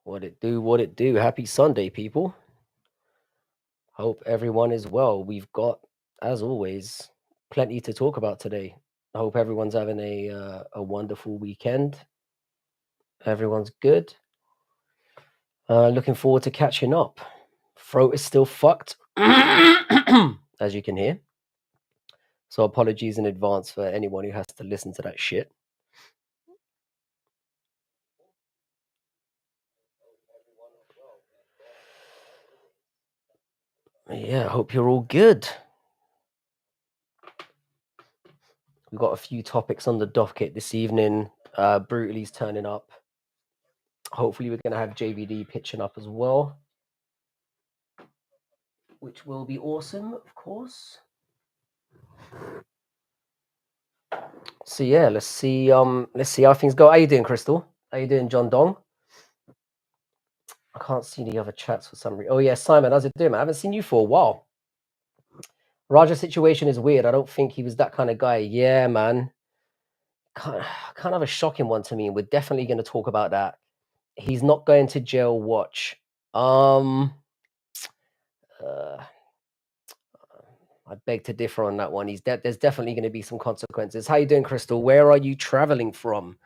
What it do, what it do. Happy Sunday, people. Hope everyone is well. We've got, as always, plenty to talk about today. I hope everyone's having a wonderful weekend. Everyone's good. Looking forward to catching up. Throat is still fucked, as you can hear. So apologies in advance for anyone who has to listen to that shit. Yeah, I hope you're all good. We've got a few topics on the docket this evening. Brutaly's turning up. Hopefully, we're going to have JVD pitching up as well, which will be awesome, of course. So yeah, let's see how things go. How you doing, Crystal? How you doing, John Dong? I can't see the other chats for some reason. Oh yeah, Simon, how's it doing, man? I haven't seen you for a while. Raja's situation is weird. I don't think he was that kind of guy. Yeah, man. Kind of a shocking one to me. We're definitely going to talk about that. He's not going to jail. Watch. Uh, I beg to differ on that one. There's definitely going to be some consequences. How you doing, Crystal? Where are you traveling from?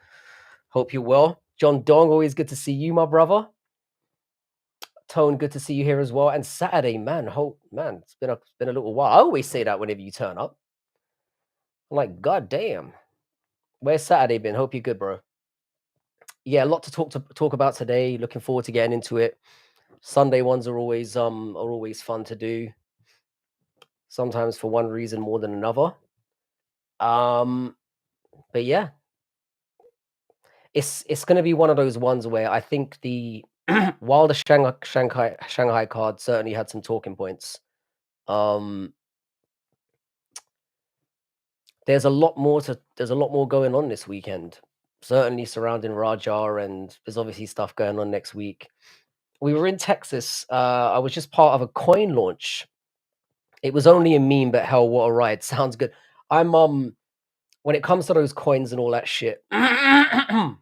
Hope you're well. John Dong, always good to see you, my brother. Tone, good to see you here as well. And Saturday, man, it's been a little while. I always say that whenever you turn up. I'm like, God damn. Where's Saturday been? Hope you're good, bro. Yeah, a lot to talk about today. Looking forward to getting into it. Sunday ones are always fun to do. Sometimes for one reason more than another. But yeah, it's going to be one of those ones where I think while the Shanghai card certainly had some talking points, there's a lot more going on this weekend. Certainly surrounding Raja, and there's obviously stuff going on next week. We were in Texas. I was just part of a coin launch. It was only a meme, but hell, what a ride! Sounds good. I'm when it comes to those coins and all that shit, I'm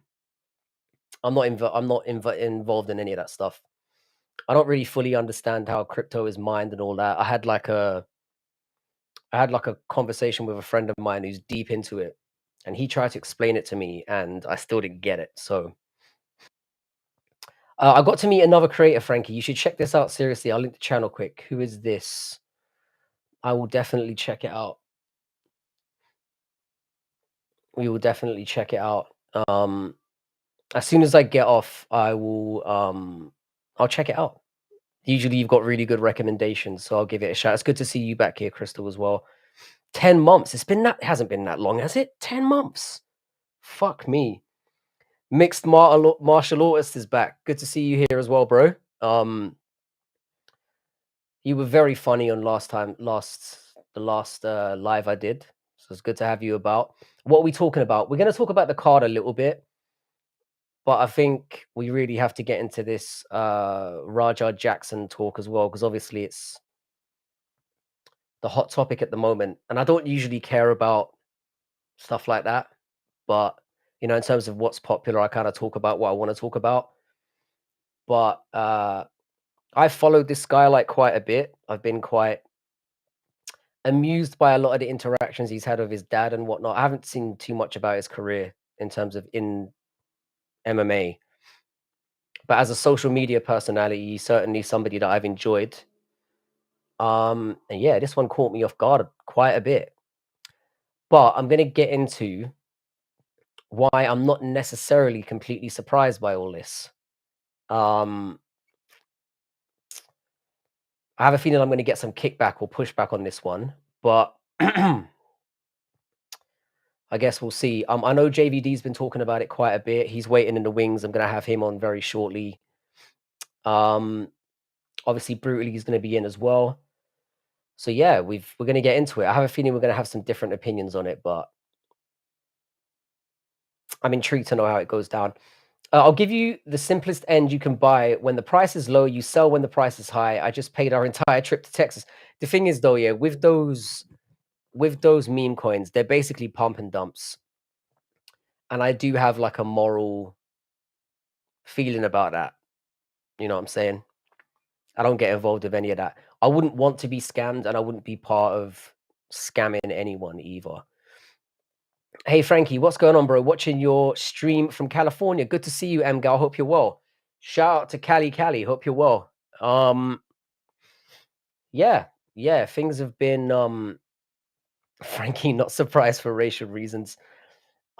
not involved in any of that stuff. I don't really fully understand how crypto is mined and all that. I had like a conversation with a friend of mine who's deep into it, and he tried to explain it to me, and I still didn't get it. So I got to meet another creator, Frankie. You should check this out seriously. I'll link the channel quick. Who is this? I will definitely check it out. We will definitely check it out. As soon as I get off, I'll check it out. Usually you've got really good recommendations, so I'll give it a shot. It's good to see you back here, Crystal, as well. 10 months. It hasn't been that long, has it? 10 months. Fuck me. Mixed martial artist is back. Good to see you here as well, bro. You were very funny on the last live I did. So it's good to have you about. What are we talking about? We're going to talk about the card a little bit, but I think we really have to get into this Raja Jackson talk as well, because obviously it's the hot topic at the moment. And I don't usually care about stuff like that, but in terms of what's popular, I kind of talk about what I want to talk about. But I've followed this guy like quite a bit. I've been quite amused by a lot of the interactions he's had with his dad and whatnot. I haven't seen too much about his career in terms of in MMA, but as a social media personality, he's certainly somebody that I've enjoyed. And yeah, this one caught me off guard quite a bit. But I'm gonna get into why I'm not necessarily completely surprised by all this. I have a feeling I'm going to get some kickback or pushback on this one, but I guess we'll see. I know JVD's been talking about it quite a bit. He's waiting in the wings. I'm going to have him on very shortly. Obviously, Brutally is going to be in as well. So yeah, we're going to get into it. I have a feeling we're going to have some different opinions on it, but I'm intrigued to know how it goes down. I'll give you the simplest end you can buy. When the price is low, you sell when the price is high. I just paid our entire trip to Texas. The thing is, though, yeah, with those meme coins, they're basically pump and dumps. and I do have like a moral feeling about that. You know what I'm saying? I don't get involved with any of that. I wouldn't want to be scammed, and I wouldn't be part of scamming anyone either. Hey Frankie, what's going on, bro? Watching your stream from California. Good to see you, M Gal. Hope you're well. Shout out to Cali. Hope you're well. Yeah, yeah. Things have been Frankie, not surprised for racial reasons.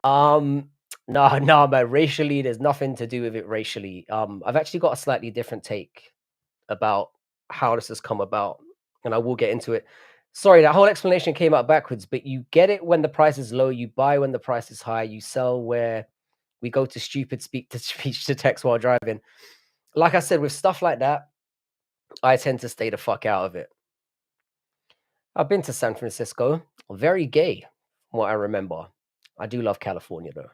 Um, no, man. Racially, there's nothing to do with it racially. I've actually got a slightly different take about how this has come about, and I will get into it. Sorry, that whole explanation came out backwards, but you get it when the price is low, you buy when the price is high, you sell where we go to stupid speak to speech to text while driving. Like I said, with stuff like that, I tend to stay the fuck out of it. I've been to San Francisco, very gay, from what I remember. I do love California though.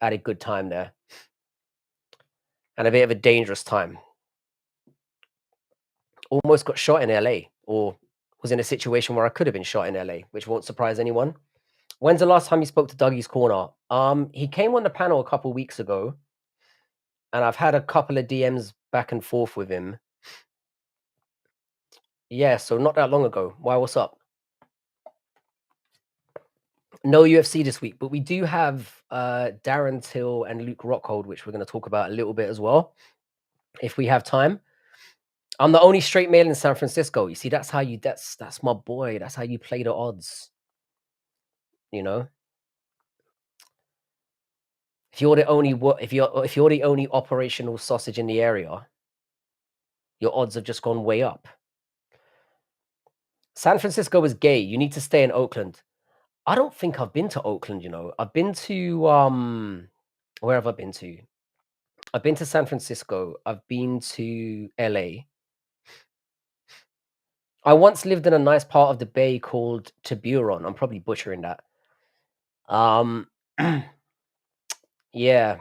I had a good time there and a bit of a dangerous time. Almost got shot in LA, or was in a situation where I could have been shot in LA, which won't surprise anyone. When's the last time you spoke to Dougie's Corner? He came on the panel a couple weeks ago, and I've had a couple of DMs back and forth with him. Yeah, so not that long ago. Why? What's up? No UFC this week, but we do have Darren Till and Luke Rockhold, which we're going to talk about a little bit as well, if we have time. I'm the only straight male in San Francisco. You see, that's how you. That's my boy. That's how you play the odds. You know, if you're the only if you're the only operational sausage in the area, your odds have just gone way up. San Francisco is gay. You need to stay in Oakland. I don't think I've been to Oakland, you know. I've been to where have I been to? I've been to San Francisco. I've been to LA. I once lived in a nice part of the bay called Tiburon. I'm probably butchering that. Um yeah.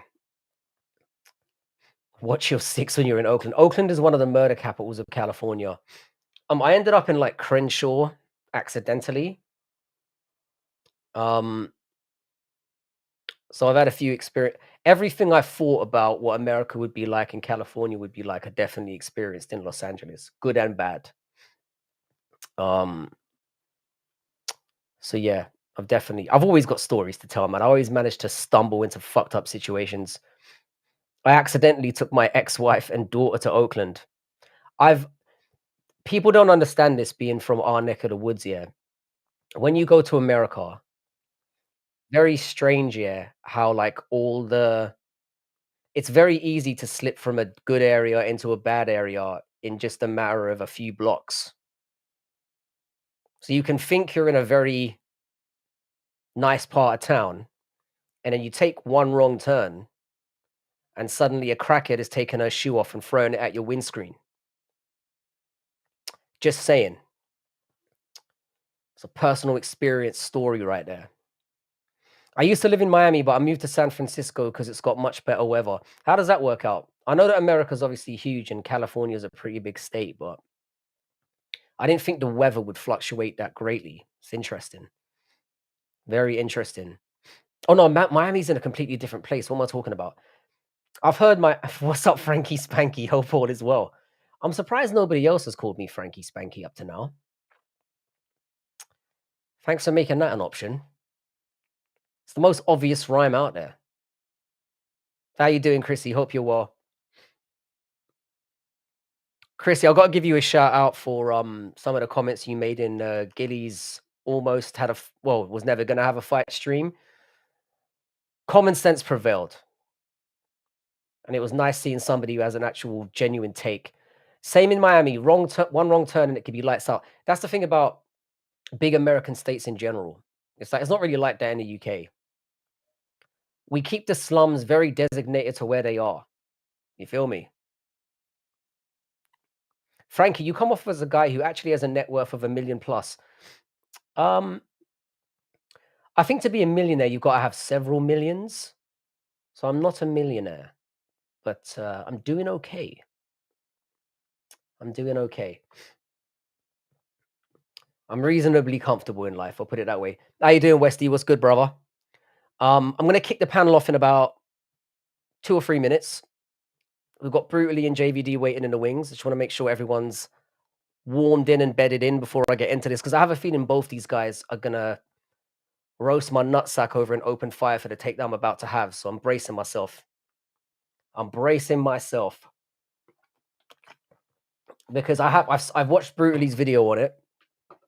Watch your six when you're in Oakland. Oakland is one of the murder capitals of California. I ended up in like Crenshaw accidentally. Um So I've had a few experience. Everything I thought about what America would be like and California would be like, I definitely experienced in Los Angeles, good and bad. Um, so yeah, I've always got stories to tell, man. I always managed to stumble into fucked up situations. I accidentally took my ex-wife and daughter to Oakland. I've People don't understand this being from our neck of the woods, yeah. When you go to America, very strange, yeah, how like it's very easy to slip from a good area into a bad area in just a matter of a few blocks. So you can think you're in a very nice part of town, and then you take one wrong turn, and suddenly a crackhead has taken her shoe off and thrown it at your windscreen. Just saying. It's a personal experience story right there. I used to live in Miami, but I moved to San Francisco because it's got much better weather. How does that work out? I know that America's obviously huge and California is a pretty big state, but I didn't think the weather would fluctuate that greatly. It's interesting. Very interesting. Oh no, Miami's in a completely different place. What am I talking about? I've heard my what's up, Frankie Spanky. Hope all is well. I'm surprised nobody else has called me Frankie Spanky up to now. Thanks for making that an option. It's the most obvious rhyme out there. How you doing, Chrissy? Hope you're well. Chrissy, I've got to give you a shout out for some of the comments you made in Gilly's almost had was never gonna have a fight stream. Common sense prevailed. And it was nice seeing somebody who has an actual genuine take. Same in Miami, one wrong turn and it could be lights out. That's the thing about big American states in general. It's like it's not really like that in the UK. We keep the slums very designated to where they are. You feel me? Frankie, you come off as a guy who actually has a net worth of 1 million plus. Um, I think to be a millionaire, you've got to have several millions. So I'm not a millionaire, but I'm doing okay. I'm doing okay. I'm reasonably comfortable in life. I'll put it that way. How you doing, Westy? What's good, brother? I'm going to kick the panel off in about 2 or 3 minutes. We've got Brutally and JVD waiting in the wings. I just want to make sure everyone's warmed in and bedded in before I get into this, because I have a feeling both these guys are going to roast my nutsack over an open fire for the takedown I'm about to have. So I'm bracing myself. Because I've watched Brutally's video on it,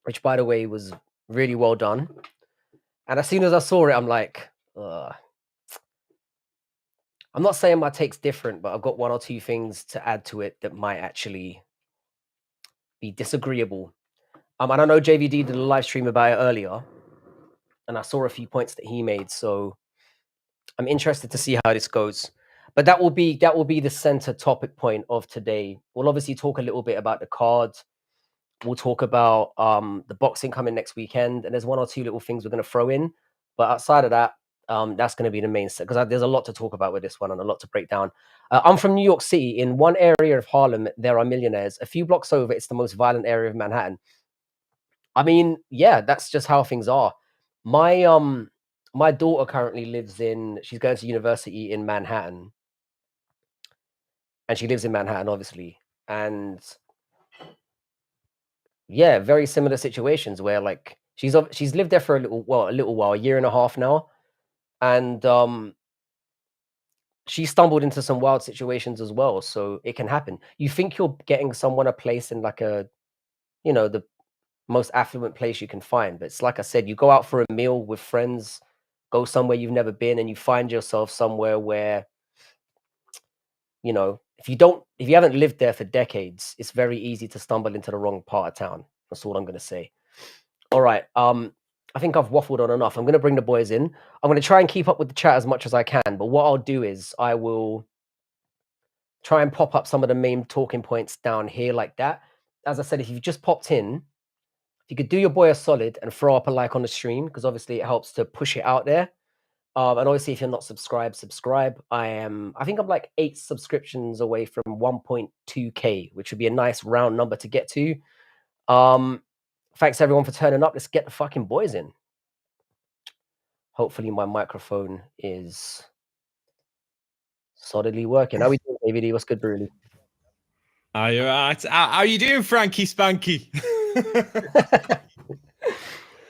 which, by the way, was really well done. And as soon as I saw it, I'm like, ugh. I'm not saying my take's different, but I've got 1 or 2 things to add to it that might actually be disagreeable. And I know JVD did a live stream about it earlier, and I saw a few points that he made. So I'm interested to see how this goes. But that will be the center topic point of today. We'll obviously talk a little bit about the card. We'll talk about the boxing coming next weekend, and there's 1 or 2 little things we're going to throw in. But outside of that, that's going to be the main set, because there's a lot to talk about with this one and a lot to break down. I'm from New York City. In one area of Harlem, there are millionaires. A few blocks over, it's the most violent area of Manhattan. I mean, yeah, that's just how things are. My daughter currently she's going to university in Manhattan, and she lives in Manhattan, obviously. And yeah, very similar situations where, like, she's lived there for a little while, 1.5 years now, and she stumbled into some wild situations as well. So it can happen. You think you're getting someone a place in, like, the most affluent place you can find, but it's like I said, you go out for a meal with friends, go somewhere you've never been, and you find yourself somewhere where, if you haven't lived there for decades, it's very easy to stumble into the wrong part of town. That's all I'm going to say. All right. I think I've waffled on enough. I'm going to bring the boys in. I'm going to try and keep up with the chat as much as I can, but what I'll do is I will try and pop up some of the main talking points down here like that. As I said, if you've just popped in, if you could do your boy a solid and throw up a like on the stream, because obviously it helps to push it out there. And obviously, if you're not subscribed, subscribe. I think I'm like 8 subscriptions away from 1.2K, which would be a nice round number to get to. Thanks everyone for turning up. Let's get the fucking boys in. Hopefully my microphone is solidly working. How are we doing, AVD? What's good, Brutally? Are you right? How are you doing, Frankie Spanky?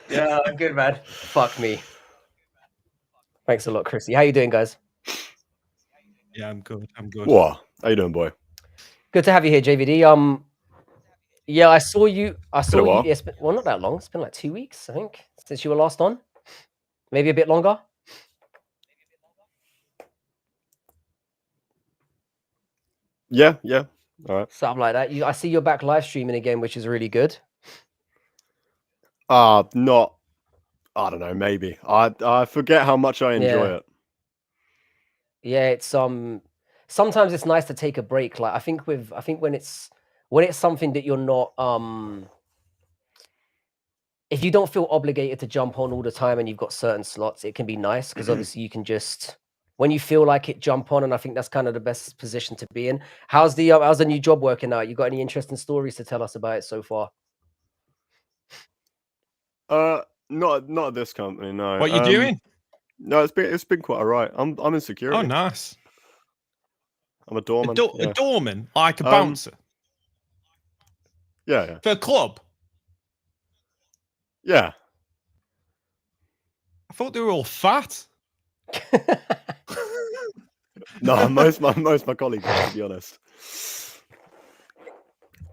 Yeah, I'm good, man. Fuck me. Thanks a lot, Chrissy. How you doing, guys? Yeah, I'm good. What? How you doing, boy? Good to have you here, JVD. Yeah, I saw you. while. It's been, well, not that long. It's been like 2 weeks, I think, since you were last on. Maybe a bit longer. Yeah. All right. Something like that. I see you're back live streaming again, which is really good. Not. I don't know. Maybe I forget how much I enjoy it. Yeah, it's sometimes it's nice to take a break. Like I think when it's something that you're not if you don't feel obligated to jump on all the time and you've got certain slots, it can be nice because obviously you can just, when you feel like it, jump on, and I think that's kind of the best position to be in. How's the new job working out? You got any interesting stories to tell us about it so far? Not at this company, no. What you doing? No, it's been quite alright. I'm in security. Oh, nice. I'm a doorman. A doorman, like a bouncer. Yeah. For a club. Yeah. I thought they were all fat. No, most of my colleagues are, to be honest.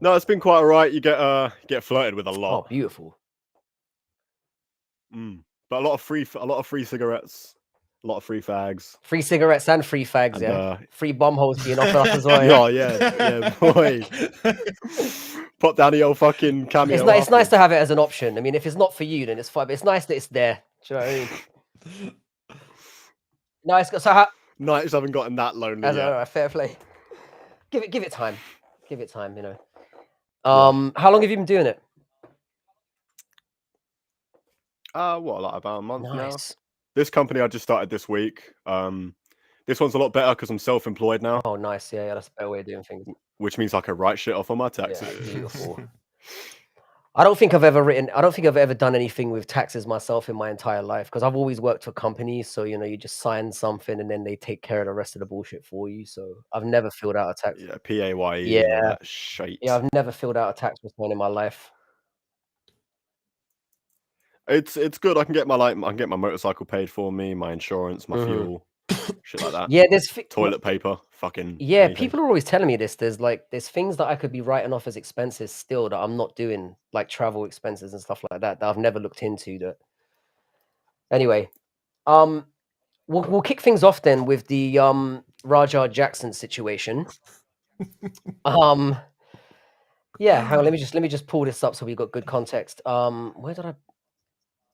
No, it's been quite alright. You get flirted with a lot. Oh, beautiful. But a lot of free cigarettes, a lot of free fags. Free cigarettes and free fags, and, yeah. Free bomb holes being offered up as well. Yeah, boy. Pop down the old fucking cameo. It's nice to have it as an option. I mean, if it's not for you, then it's fine. But it's nice that it's there. Do you know what I mean? Nice. So Nights haven't gotten that lonely yet. All right, fair play. Give it time. Give it time. How long have you been doing it? Like about a month now. Nice. This company I just started this week. This one's a lot better because I'm self-employed now. Oh, nice. Yeah, that's a better way of doing things. Which means I can write shit off on my taxes. Yeah, beautiful. I don't think I've ever done anything with taxes myself in my entire life because I've always worked for companies. So, you just sign something and then they take care of the rest of the bullshit for you. So I've never filled out a tax. Yeah, PAYE Yeah. and all that shit. Yeah, I've never filled out a tax return in my life. It's good. I can get my motorcycle paid for me, my insurance, my Mhm. fuel, shit like that. Yeah, Toilet paper, fucking yeah, anything. people are always telling me this. There's things that I could be writing off as expenses still that I'm not doing, like travel expenses and stuff like that I've never looked into. That anyway. We'll kick things off then with the Rajah Jackson situation. Yeah, hang on, let me just pull this up so we got good context.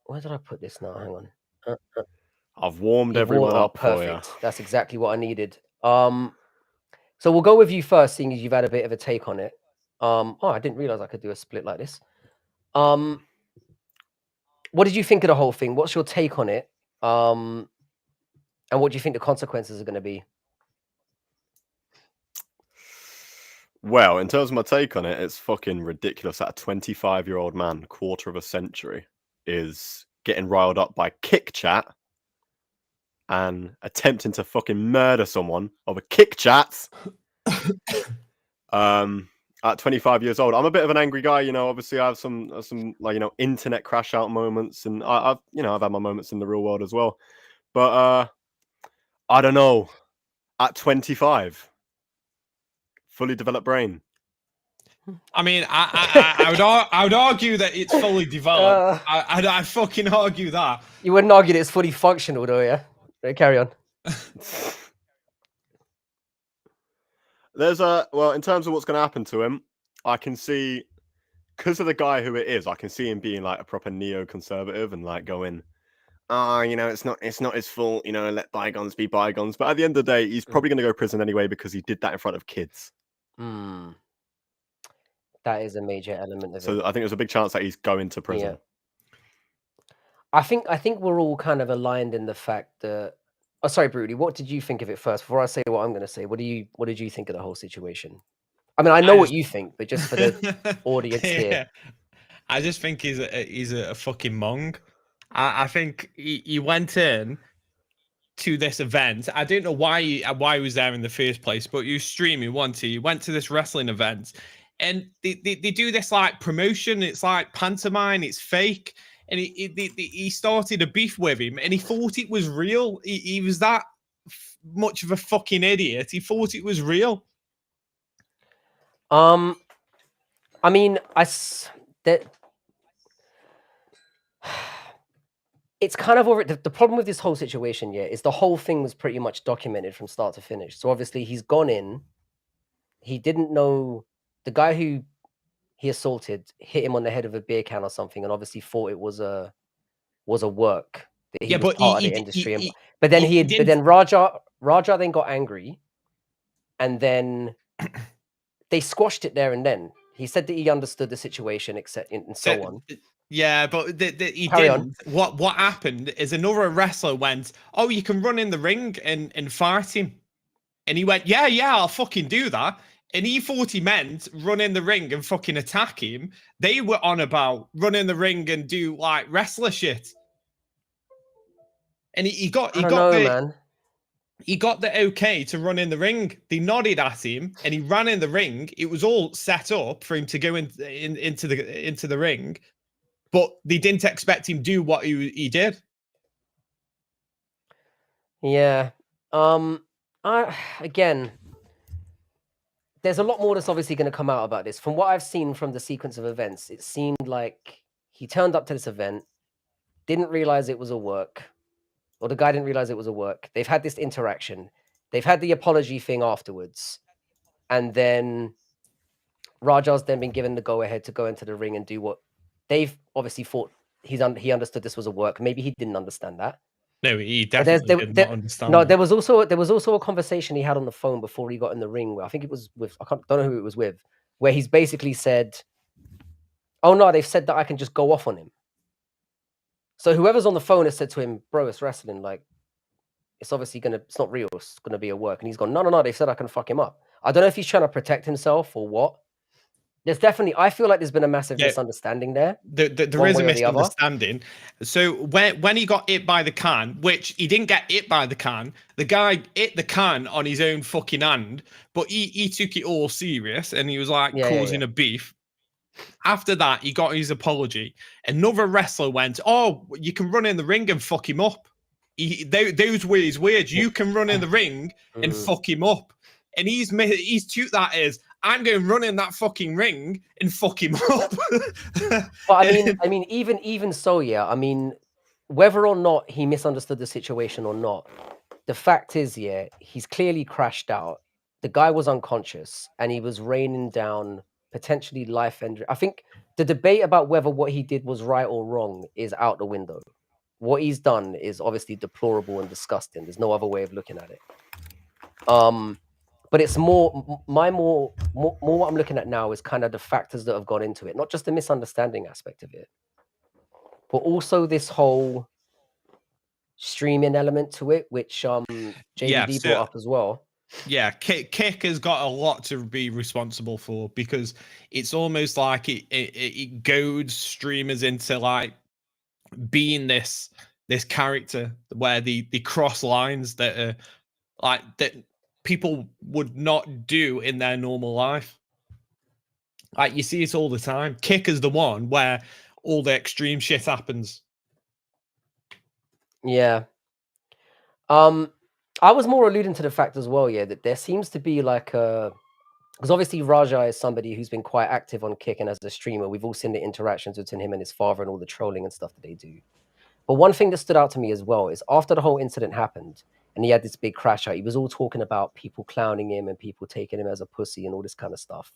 Where did I put this now? Hang on. I've warmed everyone up for you. Perfect. That's exactly what I needed. So we'll go with you first, seeing as you've had a bit of a take on it. Oh, I didn't realize I could do a split like this. What did you think of the whole thing? What's your take on it? And what do you think the consequences are going to be? Well, in terms of my take on it, it's fucking ridiculous that a 25-year-old man, quarter of a century, is getting riled up by kick chat and attempting to fucking murder someone over kick chats. At 25 years old, I'm a bit of an angry guy. Obviously, I have some like internet crash out moments, and I've had my moments in the real world as well. But I don't know. At 25, fully developed brain. I mean, I would argue that it's fully developed. I'd fucking argue that. You wouldn't argue that it's fully functional, though, yeah? Right, carry on. There's in terms of what's going to happen to him, I can see, because of the guy who it is, I can see him being like a proper neoconservative and like going, it's not his fault, let bygones be bygones. But at the end of the day, he's probably going to go to prison anyway because he did that in front of kids. That is a major element of it. So I think there's a big chance that he's going to prison. Yeah. I think we're all kind of aligned in the fact that. Oh, sorry, Broody. What did you think of it first? Before I say what I'm going to say, what did you think of the whole situation? I mean, I know what you think, but just for the audience here. I just think he's a fucking mong. I think he went in to this event. I don't know why he was there in the first place, but you streaming once he went to this wrestling event, and they do this like promotion. It's like pantomime. It's fake, and he started a beef with him, and he thought it was real. He was that much of a fucking idiot. He thought it was real. I mean, it's kind of already the problem with this whole situation, yeah, is the whole thing was pretty much documented from start to finish. So obviously he's gone in. He didn't know the guy who he assaulted hit him on the head of a beer can or something, and obviously thought it was a work that he was part of the industry. But then Raja then got angry, and then they squashed it there and then. He said that he understood the situation, and so on. Yeah, but he didn't. What happened is another wrestler went, "Oh, you can run in the ring and fight him," and he went, "Yeah, I'll fucking do that." And he thought he meant run in the ring and fucking attack him. They were on about run in the ring and do like wrestler shit. And he got the okay to run in the ring. They nodded at him, and he ran in the ring. It was all set up for him to go into the ring, but they didn't expect him to do what he did. Yeah. Again, there's a lot more that's obviously going to come out about this. From what I've seen from the sequence of events, it seemed like he turned up to this event, didn't realize it was a work, or the guy didn't realize it was a work. They've had this interaction. They've had the apology thing afterwards. And then Raja's then been given the go-ahead to go into the ring and do what they've obviously thought he understood this was a work. Maybe he didn't understand that. No, he definitely did not understand. No, there was also a conversation he had on the phone before he got in the ring. Where I think it was with don't know who it was with, where he's basically said, "Oh no, they've said that I can just go off on him." So whoever's on the phone has said to him, "Bro, it's wrestling. Like, it's obviously it's not real. It's gonna be a work." And he's gone, "No, they've said I can fuck him up." I don't know if he's trying to protect himself or what, There's definitely, I feel like there's been a massive Yeah. misunderstanding there. There one is a way or the other. misunderstanding. So when he got hit by the can, which he didn't get hit by the can, the guy hit the can on his own fucking hand, but he took it all serious and he was like causing a beef. After that, he got his apology. Another wrestler went, "Oh, you can run in the ring and fuck him up." Those were his words. You can run in the ring and fuck him up. And he's took that as, I'm going to run in that fucking ring and fuck him up. But I mean, even so, yeah. I mean, whether or not he misunderstood the situation or not, the fact is, yeah, he's clearly crashed out. The guy was unconscious and he was raining down potentially life and I think the debate about whether what he did was right or wrong is out the window. What he's done is obviously deplorable and disgusting. There's no other way of looking at it. But it's more what I'm looking at now is kind of the factors that have gone into it, not just the misunderstanding aspect of it, but also this whole streaming element to it, which JVD brought up as well. Yeah, Kick has got a lot to be responsible for because it's almost like it goads streamers into like being this character where they cross lines that are like that people would not do in their normal life. Like you see it all the time. Kick is the one where all the extreme shit happens. Yeah. I was more alluding to the fact as well, yeah, that there seems to be like a, because obviously Raja is somebody who's been quite active on Kick and as a streamer. We've all seen the interactions between him and his father and all the trolling and stuff that they do. But one thing that stood out to me as well is after the whole incident happened and he had this big crash out, he was all talking about people clowning him and people taking him as a pussy and all this kind of stuff.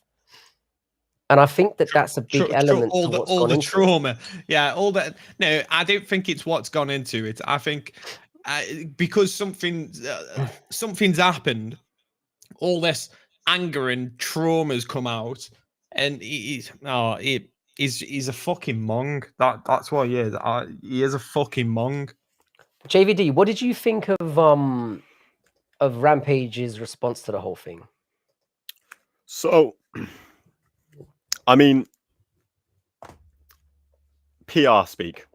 And I think that that's a big element to what's gone into trauma. Yeah, all that. No, I don't think it's what's gone into it. I think because something's happened, all this anger and trauma's come out, and he's a fucking mong. That's what he is. He is a fucking mong. JVD, what did you think of Rampage's response to the whole thing? So, I mean, PR speak.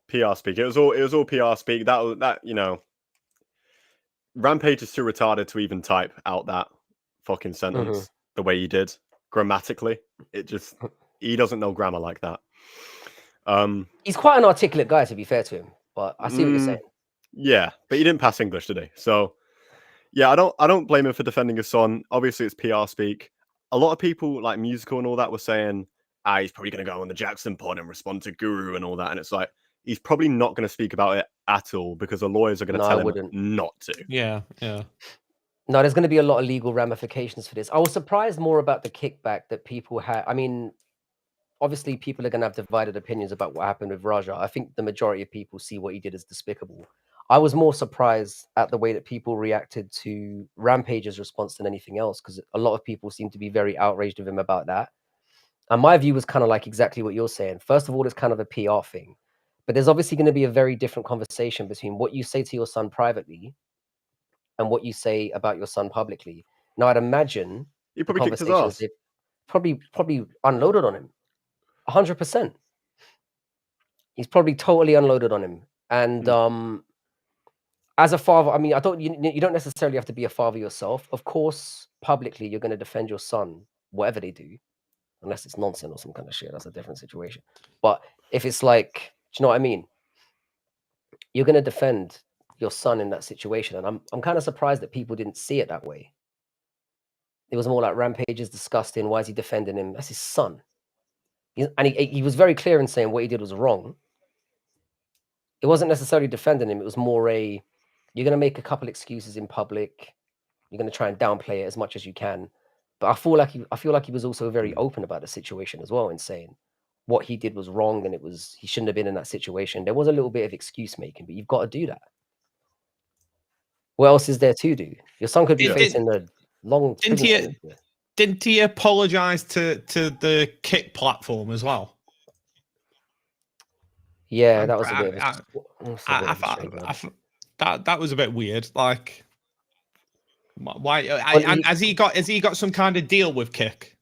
PR speak. It was all PR speak. That you know, Rampage is too retarded to even type out that fucking sentence the way he did grammatically. It just he doesn't know grammar like that. He's quite an articulate guy, to be fair to him, but I see what you're saying. Yeah, but he didn't pass English today, so yeah, I don't blame him for defending his son. Obviously, it's PR speak. A lot of people like musical and all that were saying, he's probably going to go on the Jackson pod and respond to Guru and all that, and it's like he's probably not going to speak about it at all because the lawyers are going to tell him not to. Yeah. No, there's going to be a lot of legal ramifications for this. I was surprised more about the kickback that people had. I mean, obviously, people are going to have divided opinions about what happened with Raja. I think the majority of people see what he did as despicable. I was more surprised at the way that people reacted to Rampage's response than anything else, because a lot of people seem to be very outraged with him about that. And my view was kind of like exactly what you're saying. First of all, it's kind of a PR thing, but there's obviously going to be a very different conversation between what you say to your son privately and what you say about your son publicly. Now, I'd imagine he probably kicked his ass. Probably unloaded on him, 100%. He's probably totally unloaded on him. And as a father, I mean, you don't necessarily have to be a father yourself. Of course, publicly, you're going to defend your son, whatever they do, unless it's nonsense or some kind of shit. That's a different situation. But if it's like, do you know what I mean? You're going to defend your son in that situation. And I'm kind of surprised that people didn't see it that way. It was more like Rampage is disgusting. Why is he defending him? That's his son. He was very clear in saying what he did was wrong. It wasn't necessarily defending him. It was more you're going to make a couple excuses in public. You're going to try and downplay it as much as you can. But I feel like he was also very open about the situation as well, in saying what he did was wrong and he shouldn't have been in that situation. There was a little bit of excuse making, but you've got to do that. What else is there to do? Your son could be facing a long. Didn't he apologize to the Kick platform as well? Yeah, that was a bit that was a bit weird. Like, why has he got some kind of deal with Kick?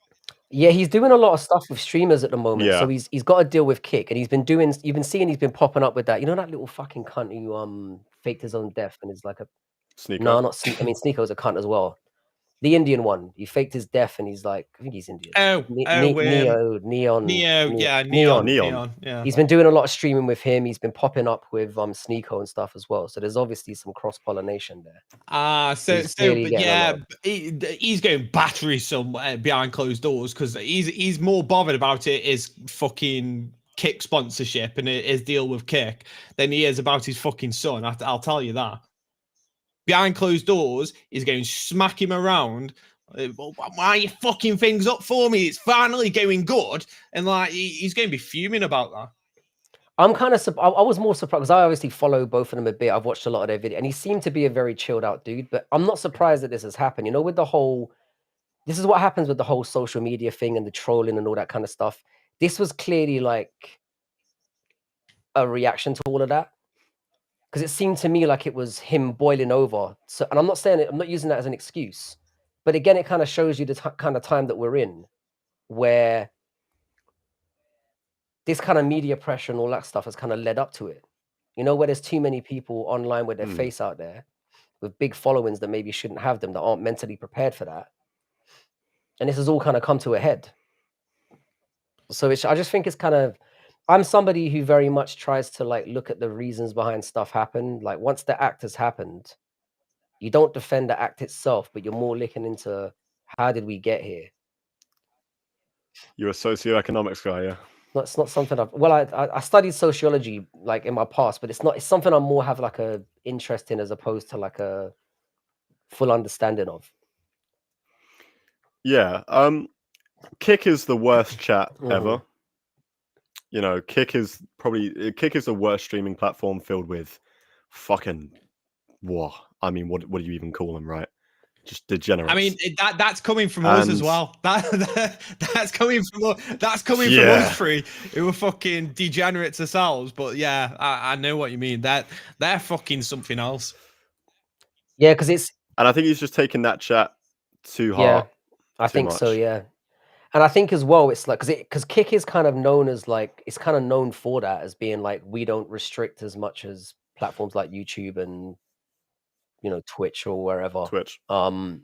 Yeah, he's doing a lot of stuff with streamers at the moment. So Yeah, he's got a deal with Kick, and he's been doing. You've been seeing he's been popping up with that. You know that little fucking cunt who faked his own death and is like a Sneeko. no, not I mean Sneako's a cunt as well. The Indian one. He faked his death and he's like I think he's Indian. Oh, Neo, yeah, Neon. Neon. Neon, yeah. He's been doing a lot of streaming with him. He's been popping up with Sneeko and stuff as well. So there's obviously some cross pollination there. He's clearly But getting a yeah, lot of- he's going battery somewhere behind closed doors because he's more bothered about it is fucking Kick sponsorship and his deal with Kick than he is about his fucking son. I'll tell you that. Behind closed doors, he's going smack him around. Why are you fucking things up for me? It's finally going good, and like he's going to be fuming about that. I'm kind of I was more surprised because I obviously follow both of them a bit. I've watched a lot of their video, and he seemed to be a very chilled out dude. But I'm not surprised that this has happened. You know, with the whole, this is what happens with the whole social media thing and the trolling and all that kind of stuff. This was clearly like a reaction to all of that because it seemed to me like it was him boiling over. So, and I'm not saying it, I'm not using that as an excuse, but again, it kind of shows you the kind of time that we're in, where this kind of media pressure and all that stuff has kind of led up to it. You know, where there's too many people online with their face out there with big followings that maybe shouldn't have them, that aren't mentally prepared for that. And this has all kind of come to a head. So I just think it's kind of, I'm somebody who very much tries to like look at the reasons behind stuff happen. Like once the act has happened, you don't defend the act itself, but you're more looking into how did we get here? You're a socioeconomics guy, yeah. It's not something I studied sociology like in my past, but it's something I more have like a interest in as opposed to like a full understanding of. Yeah. Kick is the worst chat ever. You know, Kick is the worst streaming platform filled with fucking what? I mean, what do you even call them, right? Just degenerates. I mean, that's coming from us as well. That's coming from us three who were fucking degenerates ourselves. But yeah, I know what you mean. They're fucking something else. Yeah, because it's and I think he's just taking that chat too hard. I think so, yeah. And I think as well, it's like because Kick is kind of known as like it's kind of known for that as being like we don't restrict as much as platforms like YouTube and Twitch or wherever. Twitch. So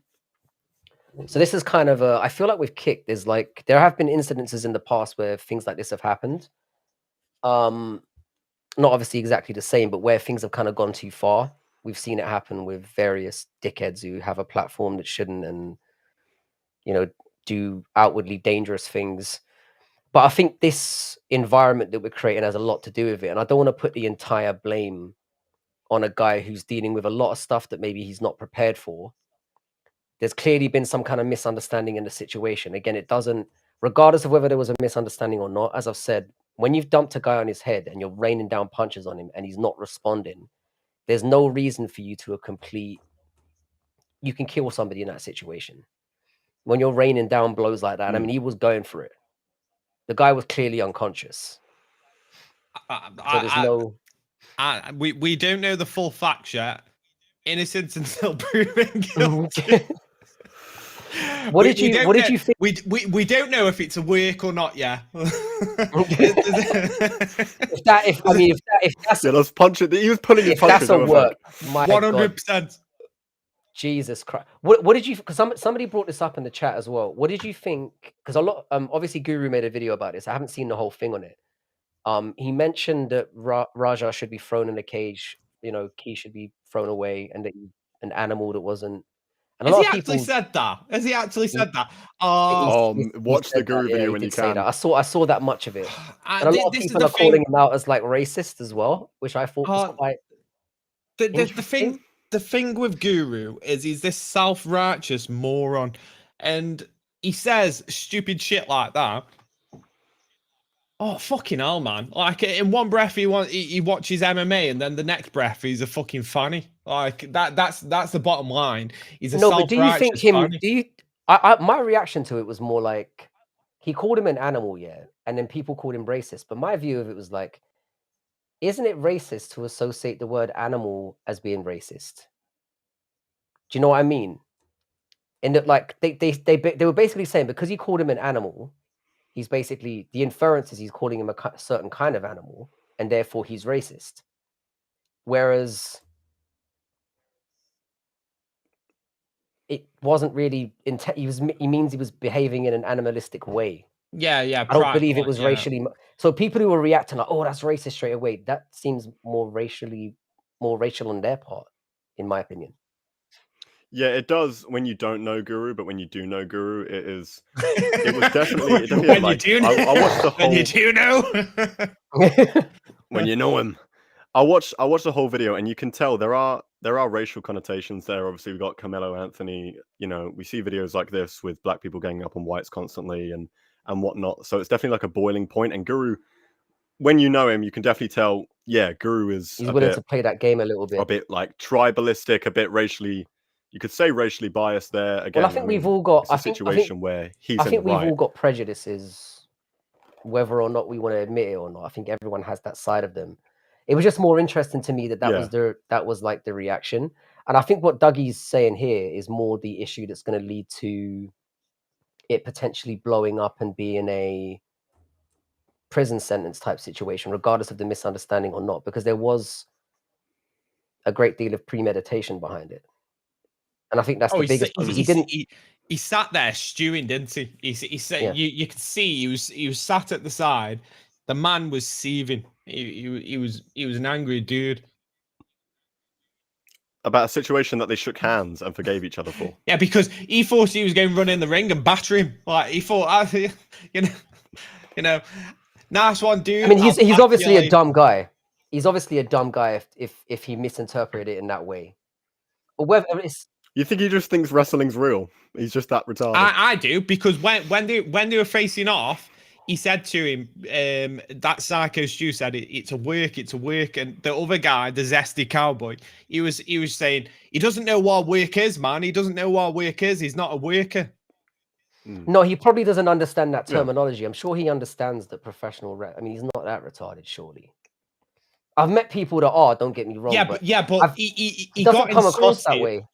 this is kind of I feel like with Kick, there's like there have been incidences in the past where things like this have happened. Not obviously exactly the same, but where things have kind of gone too far. We've seen it happen with various dickheads who have a platform that shouldn't and do outwardly dangerous things. But I think this environment that we're creating has a lot to do with it. And I don't want to put the entire blame on a guy who's dealing with a lot of stuff that maybe he's not prepared for. There's clearly been some kind of misunderstanding in the situation. Again, it doesn't, regardless of whether there was a misunderstanding or not, as I've said, when you've dumped a guy on his head and you're raining down punches on him and he's not responding, there's no reason for you to you can kill somebody in that situation. When you're raining down blows like that, I mean, he was going for it. The guy was clearly unconscious. So there's no. We don't know the full facts yet. Innocent until proven guilty. What did you think? We don't know if it's a work or not yet. if that's let's punch it. He was pulling his punches. That's a work. 100%. Jesus Christ! What did you? Because somebody brought this up in the chat as well. What did you think? Because a lot, obviously Guru made a video about this. I haven't seen the whole thing on it. He mentioned that Raja should be thrown in a cage. Key should be thrown away, and that an animal that wasn't. And Has he actually said that? Has he actually said that? Watch the Guru video when you can. I saw that much of it. And a lot of people are calling him out as like racist as well, which I thought was quite. The thing with Guru is he's this self-righteous moron, and he says stupid shit like that. Oh fucking hell, man! Like in one breath he watches MMA, and then the next breath he's a fucking fanny. Like that's the bottom line. He's a but do you think him? fanny. Do you? My reaction to it was more like he called him an animal, yeah, and then people called him racist. But my view of it was like, isn't it racist to associate the word animal as being racist? Do you know what I mean? And that, like, they were basically saying because he called him an animal, he's basically the inference is he's calling him a certain kind of animal, and therefore he's racist. Whereas it wasn't really he means he was behaving in an animalistic way. Yeah. I don't believe it was yeah. racially. So people who were reacting like, "Oh, that's racist," straight away, that seems more racial on their part, in my opinion. Yeah, it does when you don't know Guru, but when you do know Guru, it was definitely it definitely had, when like you do I watched the when whole you do know when you know him. I watched the whole video, and you can tell there are racial connotations there. Obviously, we've got Carmelo Anthony. You know, we see videos like this with black people ganging up on whites constantly and whatnot. So it's definitely like a boiling point. And Guru, when you know him, you can definitely tell. Yeah, Guru is He's willing to play that game a little bit. like tribalistic, a bit racially. You could say racially biased there. Again, Well, I think we've all got. it's a situation where he's I in the think we've right. all got prejudices, whether or not we want to admit it or not. I think everyone has that side of them. It was just more interesting to me that was like the reaction, and I think what Dougie's saying here is more the issue that's going to lead to it potentially blowing up and being a prison sentence type situation, regardless of the misunderstanding or not, because there was a great deal of premeditation behind it. And I think that's the biggest problem. He sat there stewing, didn't he? He said Yeah. you could see he was sat at the side. The man was seething. He was an angry dude. About a situation that they shook hands and forgave each other for. Yeah, because he thought he was going to run in the ring and batter him. Like he thought, you know, nice one, dude. I mean, he's obviously a dumb guy. He's obviously a dumb guy if he misinterpreted it in that way. But whether it's You think he just thinks wrestling's real? He's just that retarded. I do, because when they were facing off, he said to him, that Psycho Stu said it's a work, and the other guy, the zesty cowboy, he was saying he doesn't know what work is, man. He doesn't know what work is. He's not a worker. No, he probably doesn't understand that terminology. Yeah. I'm sure he understands that professional I mean, he's not that retarded, surely. I've met people that are, don't get me wrong. Yeah, but he doesn't got come across that insulted. way.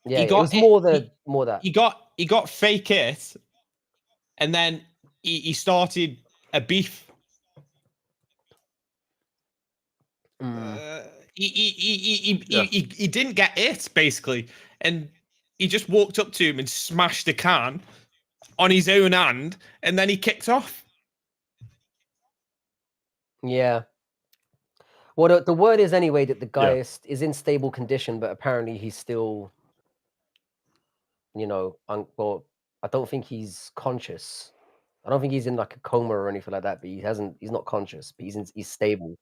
Yeah, it was more that. He got fake it, and then he started a beef. He didn't get it, basically, and he just walked up to him and smashed the can on his own hand, and then he kicked off. Yeah. Well, the word is anyway that the guy is in stable condition, but apparently he's still, well, I don't think he's conscious. I don't think he's in like a coma or anything like that, but he's not conscious, but he's stable.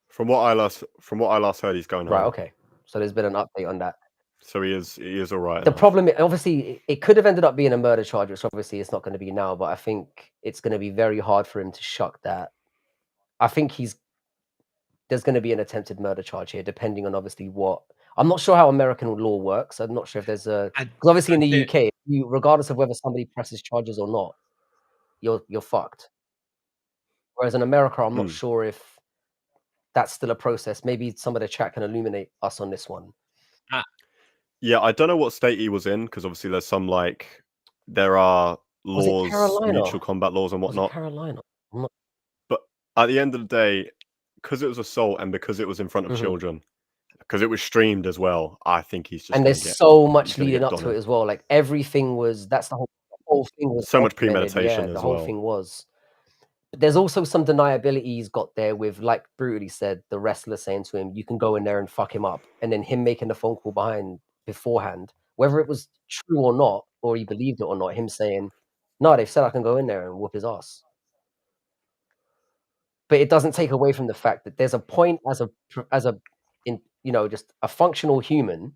From what I last heard, he's going home. Right, okay. So there's been an update on that. So he is all right. The problem, obviously, it could have ended up being a murder charge, which obviously it's not going to be now, but I think it's going to be very hard for him to shuck that. I think there's going to be an attempted murder charge here, depending on obviously what. I'm not sure how American law works. I'm not sure if there's because obviously in the UK, regardless of whether somebody presses charges or not, you're fucked. Whereas in America, I'm not sure if that's still a process. Maybe some of the chat can illuminate us on this one. Yeah, I don't know what state he was in, because obviously there's some there are laws, mutual combat laws and whatnot. Carolina. But at the end of the day, because it was assault and because it was in front of children, because it was streamed as well, I think he's just. And there's so much leading up to it as well. Like everything was. That's the whole thing was so much premeditation as well. The whole thing was. But there's also some deniability he's got there with, like brutally said, the wrestler saying to him, "You can go in there and fuck him up," and then him making the phone call beforehand, whether it was true or not, or he believed it or not. Him saying, "No, they've said I can go in there and whoop his ass." But it doesn't take away from the fact that there's a point as just a functional human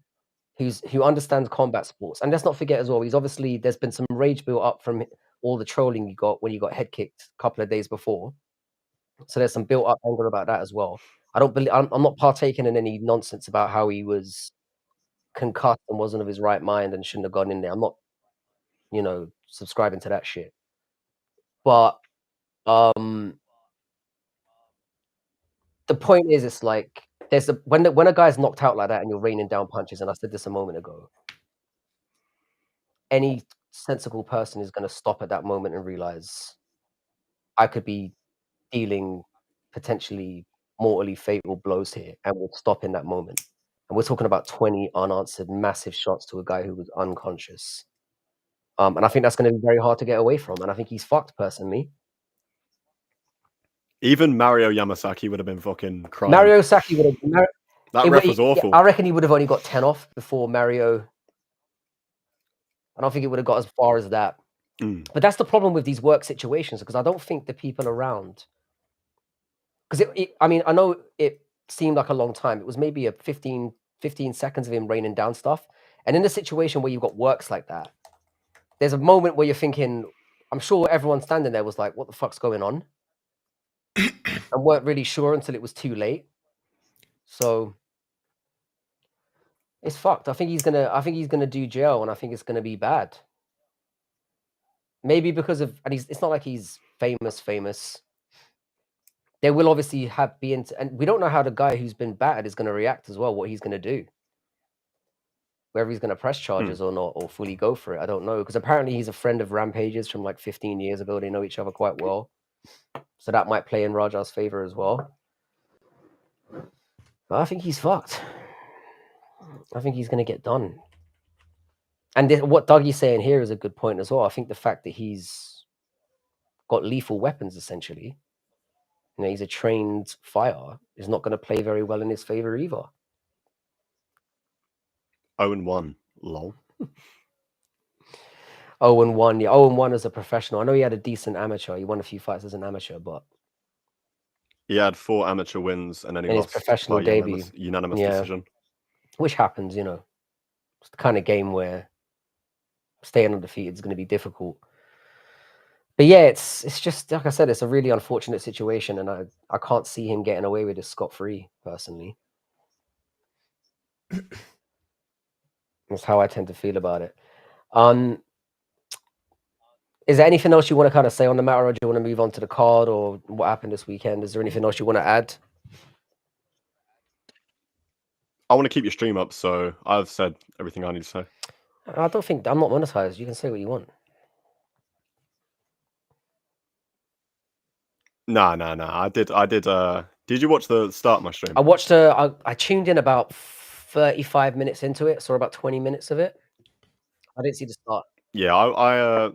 who understands combat sports. And let's not forget as well, there's been some rage built up from all the trolling you got when you got head kicked a couple of days before. So there's some built up anger about that as well. I'm not partaking in any nonsense about how he was concussed and wasn't of his right mind and shouldn't have gone in there. I'm not, subscribing to that shit. But the point is, it's like when a guy's knocked out like that and you're raining down punches, and I said this a moment ago, any sensible person is going to stop at that moment and realize I could be dealing potentially mortally fatal blows here, and would stop in that moment. And we're talking about 20 unanswered massive shots to a guy who was unconscious. And I think that's going to be very hard to get away from. And I think he's fucked personally. Even Mario Yamasaki would have been fucking crying. Mario Saki would have. That ref was awful. I reckon he would have only got 10 off before Mario. I don't think it would have got as far as that. But that's the problem with these work situations, because I don't think the people around. Because I mean, I know it seemed like a long time. It was maybe a 15 seconds of him raining down stuff. And in a situation where you've got works like that, there's a moment where you're thinking, I'm sure everyone standing there was like, what the fuck's going on? And weren't really sure until it was too late. So it's fucked. I think he's gonna do jail, and I think it's gonna be bad. Maybe because of, and it's not like he's famous. There will obviously and we don't know how the guy who's been battered is gonna react as well, what he's gonna do. Whether he's gonna press charges or not, or fully go for it, I don't know. Because apparently he's a friend of Rampage's from like 15 years ago. They know each other quite well. So that might play in Raja's favor as well. But I think he's fucked. I think he's going to get done. And what Dougie's saying here is a good point as well. I think the fact that he's got lethal weapons, essentially, you know, he's a trained fighter, is not going to play very well in his favor either. 0-1, lol. 0-1, yeah. 0-1 as a professional. I know he had a decent amateur. He won a few fights as an amateur, but he had 4 amateur wins, and then he in lost his professional by debut, unanimous decision. Which happens, you know. It's the kind of game where staying undefeated is going to be difficult. But yeah, it's just like I said, it's a really unfortunate situation, and I can't see him getting away with this scot-free, personally. That's how I tend to feel about it. Is there anything else you want to kind of say on the matter, or do you want to move on to the card or what happened this weekend? Is there anything else you want to add? I want to keep your stream up, so I've said everything I need to say. I don't think I'm not monetized. You can say what you want. Nah. I did. Did you watch the start of my stream? I watched. I tuned in about 35 minutes into it. Saw about 20 minutes of it. I didn't see the start. Yeah, I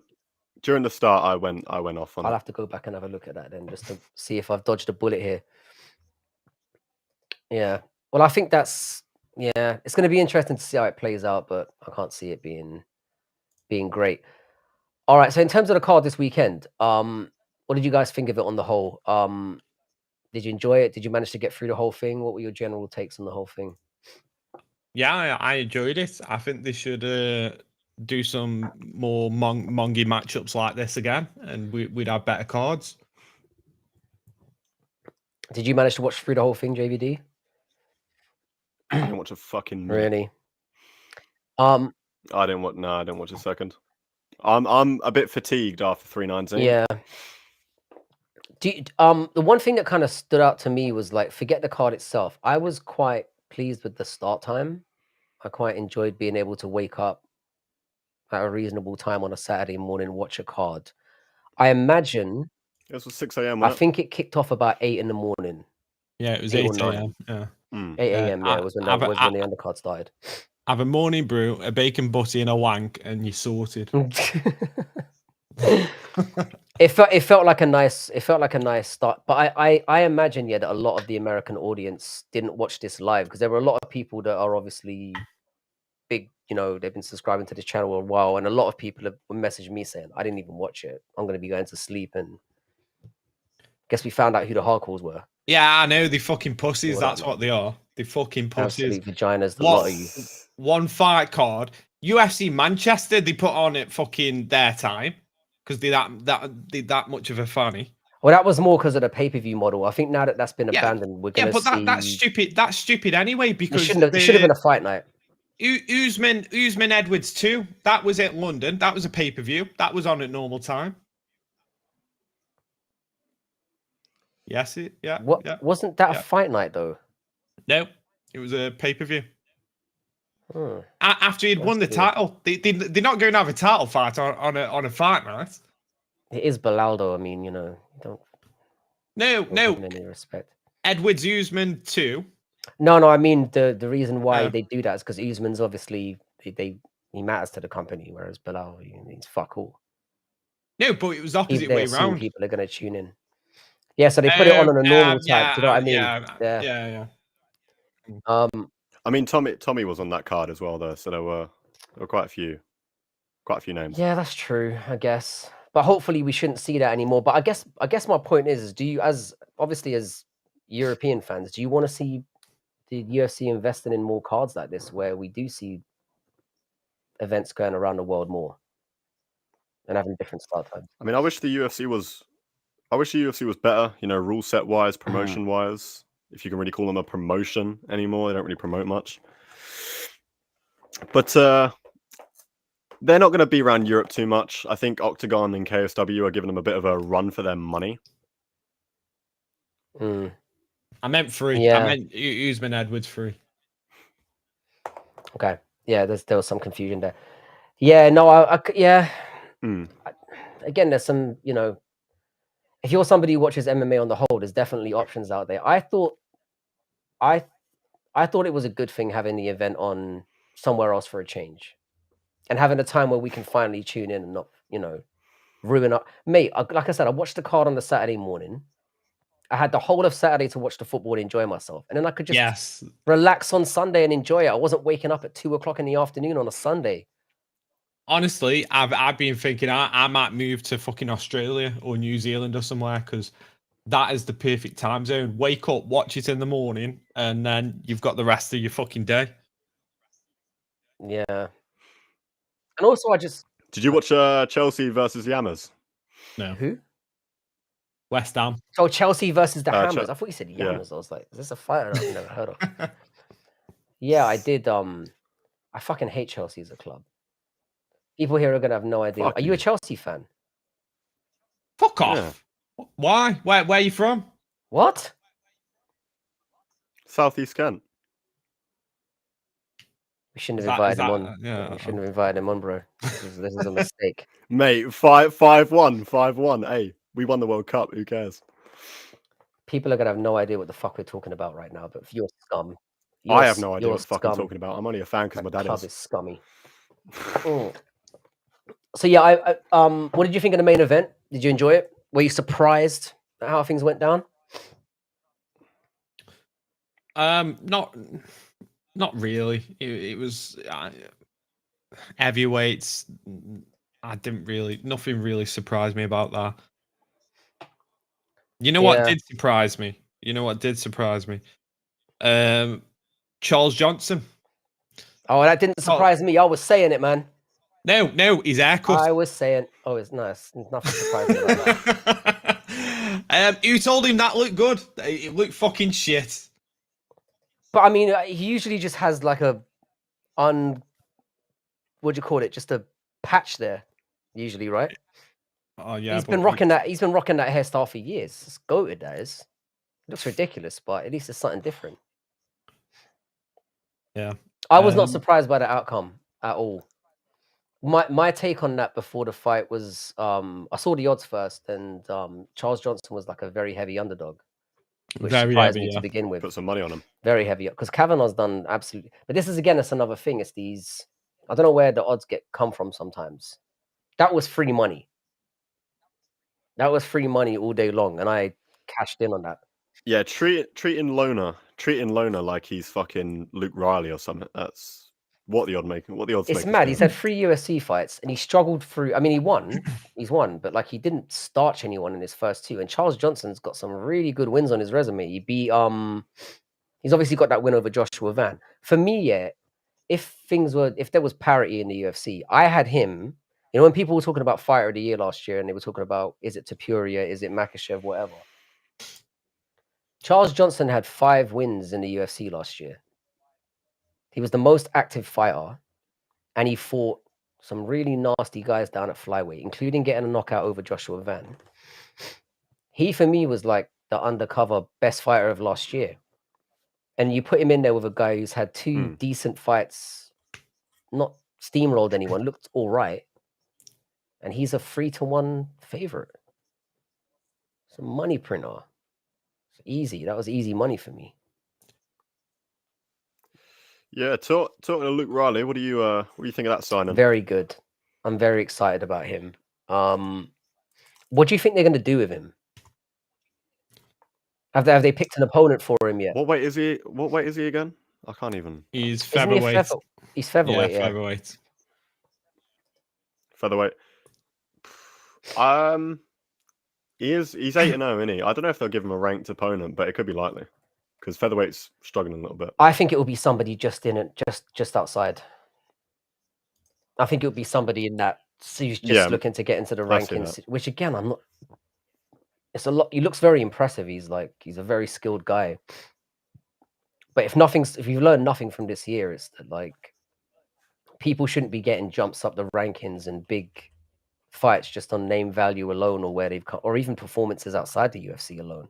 during the start I went off on. I'll have to go back and have a look at that then, just to see if I've dodged a bullet here. Yeah. Well, I think it's going to be interesting to see how it plays out, but I can't see it being great. All right. So in terms of the card this weekend, what did you guys think of it on the whole? Did you enjoy it? Did you manage to get through the whole thing? What were your general takes on the whole thing? Yeah, I enjoyed it. I think they should do some more mongy matchups like this again, and we'd have better cards. Did you manage to watch through the whole thing, JVD? I didn't watch a fucking minute. Really? I didn't watch. No, I didn't watch a second. I'm a bit fatigued after 319. Yeah. The one thing that kind of stood out to me was, like, forget the card itself. I was quite pleased with the start time. I quite enjoyed being able to wake up at a reasonable time on a Saturday morning and watch a card. I imagine This was 6 a.m. I think it kicked off about 8 in the morning. Yeah, it was 8 8 or 9. a.m. Yeah. 8 a.m. Yeah, was when the undercard started. Have a morning brew, a bacon butty, and a wank, and you're sorted. It felt like a nice start, but I imagine that a lot of the American audience didn't watch this live, because there were a lot of people that are obviously big, you know, they've been subscribing to this channel a while, and a lot of people have messaged me saying, I didn't even watch it, I'm going to be going to sleep. And guess we found out who the hardcores were. Yeah, I know, they fucking pussies. That's what they are. They fucking pussies. Absolute vaginas, the lot of you. One fight card, UFC Manchester, they put on it fucking their time, because they're that much of a fanny. Well, that was more because of the pay-per-view model. I think now that that's been abandoned, we're going to see... that's stupid. That's stupid anyway, because... It should have been a fight night. Usman Edwards 2, that was at London. That was a pay-per-view. That was on at normal time. Yes, Wasn't that a fight night, though? No, it was a pay-per-view. After he'd won the That's weird. title, they're not going to have a title fight on a fight night. It is Bilal, though. I mean, you know, you don't No, give no. him any respect. Edwards Usman 2. No. I mean, the reason why Yeah. they do that is because Usman's obviously he matters to the company, whereas Bilal, he's fuck all. No, but it was the If opposite they way assume round. people are going to tune in. Yeah, so they put it on a normal type. Do you know what I mean? Yeah. I mean, Tommy was on that card as well, though, so there were quite a few names. Yeah, that's true, I guess. But hopefully we shouldn't see that anymore. But I guess my point is do you, as European fans, do you want to see the UFC investing in more cards like this, where we do see events going around the world more and having different start times? I mean, I wish the UFC was better, you know, rule set wise, promotion wise. If you can really call them a promotion anymore, they don't really promote much. But they're not going to be around Europe too much. I think Octagon and KSW are giving them a bit of a run for their money. I meant free. Yeah. I meant Usman Edwards free. Okay. Yeah, there was some confusion there. Yeah, no, yeah. Again, there's some, you know, if you're somebody who watches MMA on the whole, there's definitely options out there. I thought it was a good thing having the event on somewhere else for a change, and having a time where we can finally tune in and not, you know, ruin up. Mate, like I said, I watched the card on the Saturday morning. I had the whole of Saturday to watch the football and enjoy myself, and then I could just relax on Sunday and enjoy it. I wasn't waking up at 2:00 in the afternoon on a Sunday. Honestly, I've been thinking I might move to fucking Australia or New Zealand or somewhere, because that is the perfect time zone. Wake up, watch it in the morning, and then you've got the rest of your fucking day. Yeah. And also, Did you watch Chelsea versus the Hammers? No. Who? West Ham. Oh, Chelsea versus the Hammers. I thought you said Yammers. I was like, is this a fighter I've never heard of? Yeah, I did. I fucking hate Chelsea as a club. People here are gonna have no idea. Are you a Chelsea fan? Fuck off. Yeah. Why? Where are you from? What? Southeast Kent. We shouldn't have invited him on. Yeah, we shouldn't have invited him on, bro. This is a mistake. Mate, 5-1. Hey, we won the World Cup. Who cares? People are gonna have no idea what the fuck we're talking about right now. But if you're scum, I have no idea what the fuck I'm talking about. I'm only a fan because my dad club is scummy. So yeah, what did you think of the main event? Did you enjoy it? Were you surprised at how things went down? Not really. It was heavyweights. Nothing really surprised me about that. You know what did surprise me? Charles Johnson. Oh, that didn't surprise me. I was saying it, man. No, his haircut. I was saying, oh, it's nice. Nothing surprising about that. Who told him that looked good? It looked fucking shit. But I mean, he usually just has like what do you call it? Just a patch there, usually, right? Oh yeah. He's been rocking that hairstyle for years. It's goated, that is. It looks ridiculous, but at least it's something different. Yeah. I was not surprised by the outcome at all. My take on that before the fight was, I saw the odds first, and Charles Johnson was like a very heavy underdog, which surprised me to begin with. Put some money on him. Very heavy, because Kavanaugh's done absolutely. But this is again, it's another thing. It's these. I don't know where the odds come from. Sometimes that was free money. That was free money all day long, and I cashed in on that. Yeah, treating Loner like he's fucking Luke Riley or something. That's what the odds make. It's mad. He's had 3 UFC fights, and he struggled through. I mean, he won. He's won, but like he didn't starch anyone in his first 2. And Charles Johnson's got some really good wins on his resume. He beat he's obviously got that win over Joshua Van. For me, yeah, if there was parity in the UFC, I had him. You know, when people were talking about Fighter of the Year last year, and they were talking about, is it Topuria, is it Makhachev, whatever. Charles Johnson had 5 wins in the UFC last year. He was the most active fighter, and he fought some really nasty guys down at flyweight, including getting a knockout over Joshua Van. He, for me, was like the undercover best fighter of last year. And you put him in there with a guy who's had 2 decent fights not steamrolled anyone. Looked all right, and he's a 3-1 favorite. It's a money printer. It's easy. That was easy money for me. Yeah, talking to Luke Riley, what do you think of that signing? Very good. I'm very excited about him. What do you think they're going to do with him? Have they picked an opponent for him yet? What weight is he? What weight is he again? I can't even. He's Isn't he a featherweight. He's featherweight, yeah. Featherweight. Featherweight. He's 8-0, isn't he? I don't know if they'll give him a ranked opponent, but it could be likely because featherweight's struggling a little bit. I think it will be somebody just in it, just outside. I think it would be somebody in that who's just looking to get into the rankings. Which again, I'm not. It's a lot. He looks very impressive. He's a very skilled guy. But if you've learned nothing from this year, it's that like people shouldn't be getting jumps up the rankings and big fights just on name value alone, or where they've come, or even performances outside the UFC alone.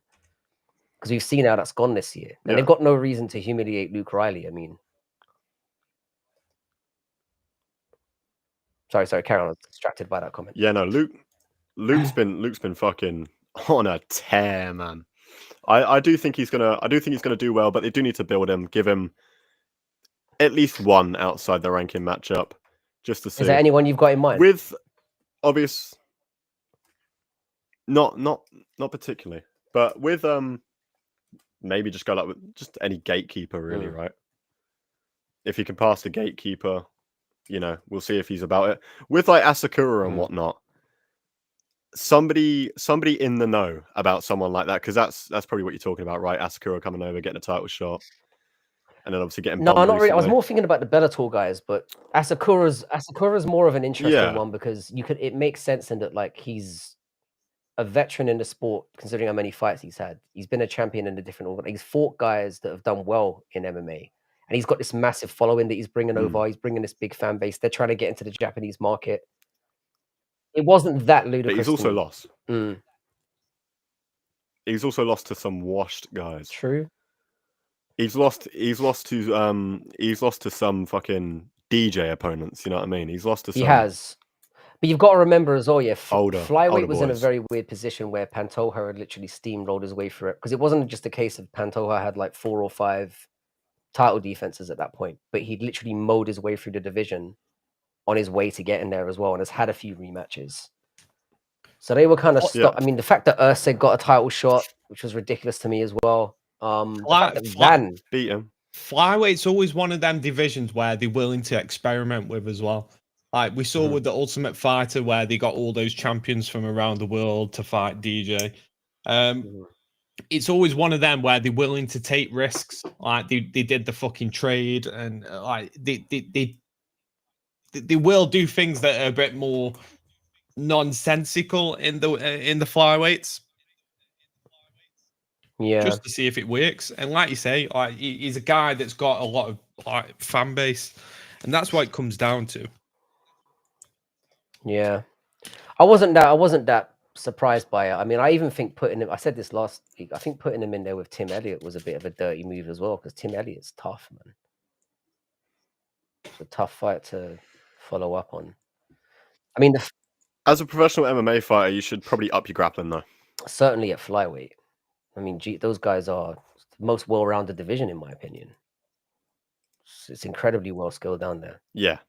Because we've seen how that's gone this year, and they've got no reason to humiliate Luke Riley. I mean, sorry, carry on. I was distracted by that comment. Yeah, no, Luke's been fucking on a tear, man. I do think he's gonna do well, but they do need to build him, give him at least one outside the ranking matchup, just to see. Is there anyone you've got in mind? With obvious, not particularly, but with maybe just go like with just any gatekeeper, really, right? If he can pass the gatekeeper, we'll see if he's about it. With like Asakura and whatnot, somebody in the know about someone like that, because that's probably what you're talking about, right? Asakura coming over, getting a title shot, and then obviously getting no, not recently. really. I was more thinking about the Bellator guys, but Asakura's more of an interesting one because it makes sense in that like he's a veteran in the sport, considering how many fights he's had. He's been a champion in a different organ. He's fought guys that have done well in MMA, and he's got this massive following that he's bringing over. He's bringing this big fan base. They're trying to get into the Japanese market. It wasn't that ludicrous. But he's also lost. He's also lost to some washed guys. True. He's lost to some fucking DJ opponents. You know what I mean? He's lost to some. He has. But you've got to remember as well, Flyweight older was in a boys. very weird position where Pantoja had literally steamrolled his way through it, because it wasn't just a case of Pantoja had like 4 or 5 title defenses at that point, but he'd literally mowed his way through the division on his way to get in there as well, and has had a few rematches. So they were kind of stopped. I mean, the fact that Usyk got a title shot, which was ridiculous to me as well. Van beat him. Flyweight's always one of them divisions where they're willing to experiment with as well. Like we saw with the Ultimate Fighter, where they got all those champions from around the world to fight DJ. It's always one of them where they're willing to take risks. Like they did the fucking trade, and like they will do things that are a bit more nonsensical in the flyweights. Yeah, just to see if it works. And like you say, like he's a guy that's got a lot of like fan base, and that's what it comes down to. Yeah, I wasn't that surprised by it. I mean, I even think putting him. I said this last week. I think putting him in there with Tim Elliott was a bit of a dirty move as well, because Tim Elliott's tough, man. It's a tough fight to follow up on. I mean, as a professional MMA fighter, you should probably up your grappling though. Certainly at flyweight. I mean, those guys are the most well-rounded division, in my opinion. It's incredibly well skilled down there. Yeah.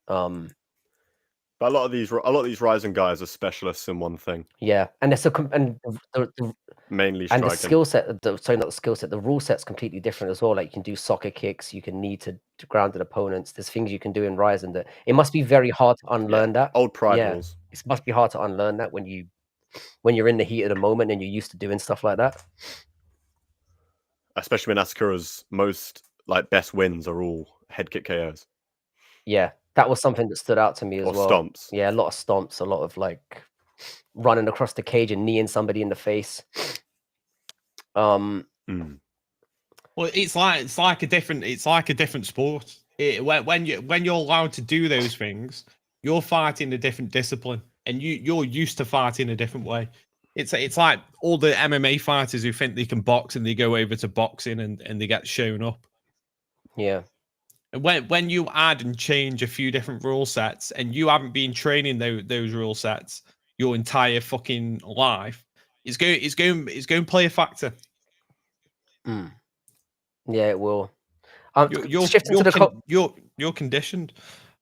But a lot of these rising guys are specialists in one thing. Yeah, and it's mainly and striking. the skill set. Sorry, not the skill set. The rule set's completely different as well. Like you can do soccer kicks. You can knee to grounded opponents. There's things you can do in Ryzen that it must be very hard to unlearn that. Old pride rules. It must be hard to unlearn that when you're in the heat of the moment and you're used to doing stuff like that. Especially when Asakura's most best wins are all head kick KOs. Yeah, that was something that stood out to me as well. Stomps. Yeah, a lot of stomps, a lot of like running across the cage and kneeing somebody in the face. Well, it's like a different sport. When you're allowed to do those things, you're fighting a different discipline, and you're used to fighting a different way. It's like all the MMA fighters who think they can box and they go over to boxing and they get shown up. Yeah. when you add and change a few different rule sets, and you haven't been training those rule sets your entire fucking life, it's going to play a factor. Mm. Yeah, it will. You're Shifting to the you're conditioned.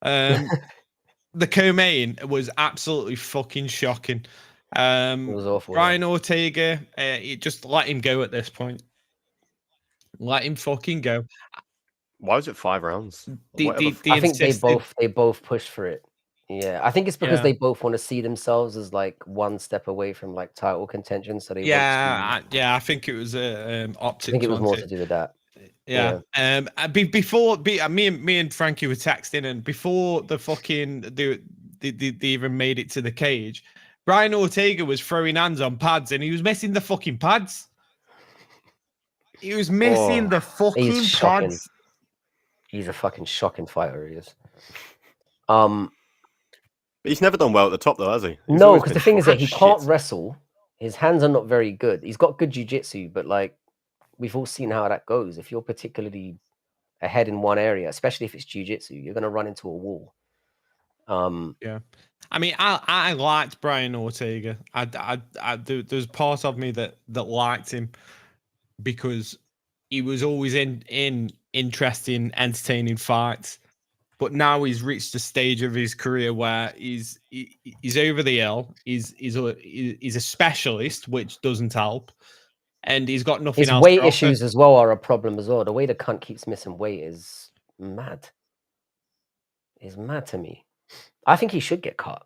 The co-main was absolutely fucking shocking. it was awful. Brian Ortega, just let him go at this point. Let him fucking go. Why was it 5 rounds? The I think they insisted, both pushed for it. Yeah, I think it's because Yeah. they both want to see themselves as like one step away from like title contention, so they want to. I think it was I optics. think it was more wasn't to do with that. Yeah. Before me and Frankie were texting, and before the fucking they even made it to the cage, Brian Ortega was throwing hands on pads, and he was missing the fucking pads. He was missing the fucking He's shocking. pads. He's a fucking shocking fighter. He is. But he's never done well at the top, though, has he? He's No, always because been the thing is that he shit. can't wrestle. His hands are not very good. He's got good jiu-jitsu, but like we've all seen how that goes. If you're particularly ahead in one area, especially if it's jiu-jitsu, you're gonna run into a wall. Yeah. I mean, I liked Brian Ortega. There's part of me that liked him because he was always in interesting, entertaining fights. But now he's reached a stage of his career where he's over the hill. He's a specialist, which doesn't help, and he's got nothing His else weight to offer. issues as well are a problem as well. The way the cunt keeps missing weight is mad. It's mad to me. I think he should get cut,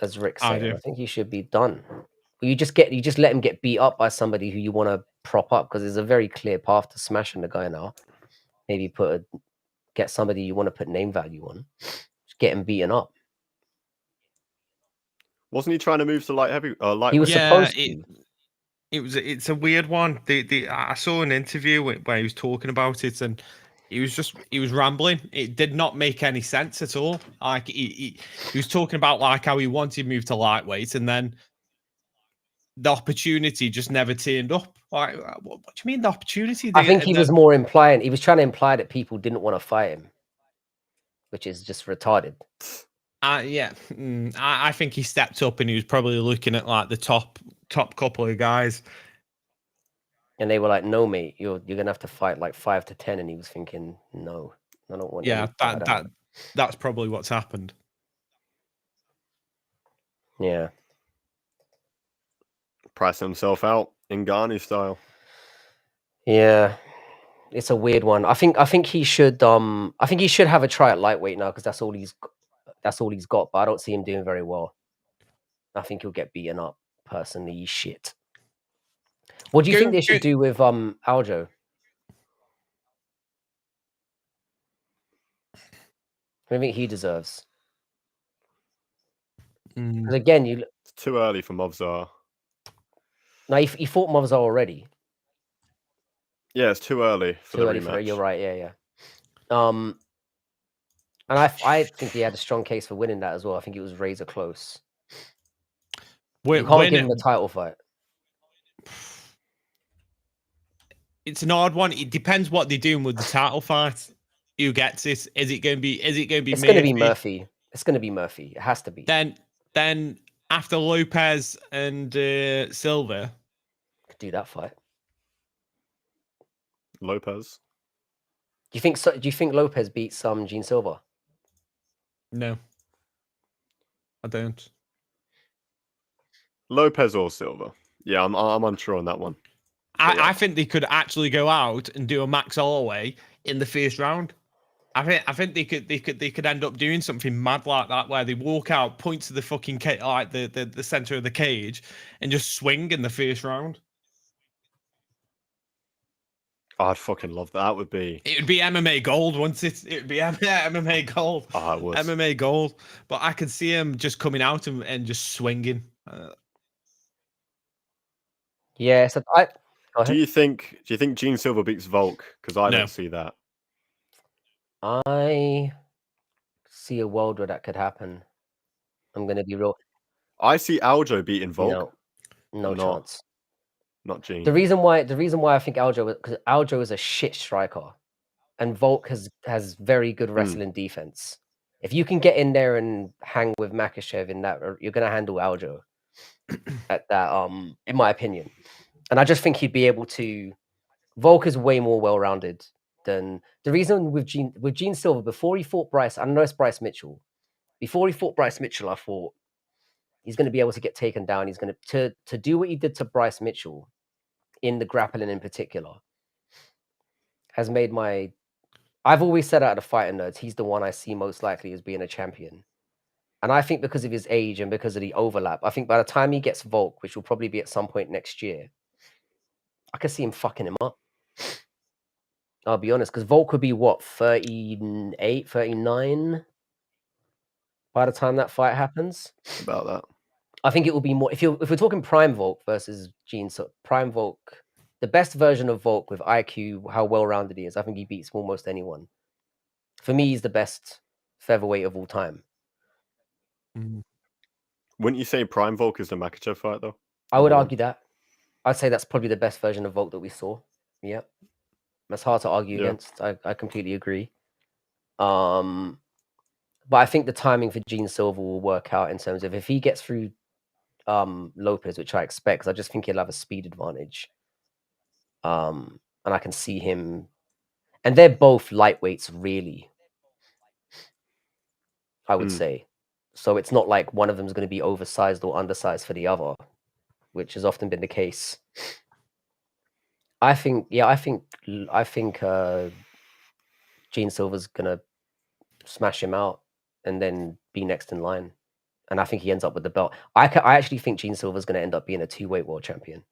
as Rick I said. do. I think he should be done. You just let him get beat up by somebody who you want to prop up, because there's a very clear path to smashing the guy now. Maybe get somebody you want to put name value on. Just get him beaten up. Wasn't he trying to move to light heavy? Lightweight? He was supposed to. It's a weird one. I saw an interview where he was talking about it, and he was rambling. It did not make any sense at all. Like he was talking about like how he wanted to move to lightweight, and then the opportunity just never turned up. Like, what do you mean the opportunity? I think he was more implying. He was trying to imply that people didn't want to fight him, which is just retarded. I think he stepped up, and he was probably looking at like the top couple of guys, and they were like, "No, mate, you're gonna have to fight like 5 to 10," and he was thinking, "No, I don't want." Yeah, that's probably what's happened. Yeah, pricing himself out in Ngannou style. Yeah, it's a weird one. I think he should. I think he should have a try at lightweight now, because that's all he's got. But I don't see him doing very well. I think he'll get beaten up. Personally, he's shit. What do you think they should do with Aljo? What do you think he deserves? Because again, it's too early for Movzar. No, he fought Movzar already. Yeah, it's too early for the rematch. You're right. Yeah. And I think he had a strong case for winning that as well. I think it was razor close. You can't give him a title fight. It's an odd one. It depends what they're doing with the title fight. Who gets it? Is it going to be? It's going to be Murphy. It's going to be Murphy. It has to be. Then after Lopez and Silva, could do that fight. Lopez. Do you think so? Do you think Lopez beats Gene Silva? No, I don't. Lopez or Silva? Yeah, I'm unsure on that one. I think they could actually go out and do a Max Holloway in the first round. I think they could end up doing something mad like that, where they walk out, point to the fucking like the center of the cage, and just swing in the first round. I'd fucking love that. It would be MMA gold once it would be MMA gold. Oh, it would. MMA gold. But I could see him just coming out and just swinging. Yeah, so do you think Gene Silva beats Volk? Because I don't see that. I see a world where that could happen. I'm going to be real. I see Aljo beating Volk. No chance. Not Gene. The reason why I think Aljo, because Aljo is a shit striker, and Volk has very good wrestling defense. If you can get in there and hang with Makachev in that, you're gonna handle Aljo at that. In my opinion, and I just think he'd be able to. Volk is way more well-rounded than the reason with Gene Silver before he fought Bryce. I know it's Bryce Mitchell. Before he fought Bryce Mitchell, I thought he's going to be able to get taken down. He's going to do what he did to Bryce Mitchell in the grappling in particular. Has made my. I've always said out of the fighting nerds, he's the one I see most likely as being a champion. And I think because of his age and because of the overlap, I think by the time he gets Volk, which will probably be at some point next year, I could see him fucking him up. I'll be honest, because Volk could be what, 38, 39 by the time that fight happens. About that. I think it will be more if we're talking Prime Volk versus Gene. So Prime Volk, the best version of Volk with IQ, how well-rounded he is. I think he beats almost anyone. For me, he's the best featherweight of all time. Wouldn't you say Prime Volk is the Makachev fight though? I would argue that. I'd say that's probably the best version of Volk that we saw. Yep. That's hard to argue against. I completely agree. But I think the timing for Gene Silver will work out in terms of if he gets through Lopez, which I expect, because I just think he'll have a speed advantage. And I can see him, and they're both lightweights, really. I would say, so it's not like one of them is going to be oversized or undersized for the other, which has often been the case. I think Gene Silver's gonna smash him out and then be next in line, and I think he ends up with the belt. I actually think Gene Silver's gonna end up being a 2-weight world champion.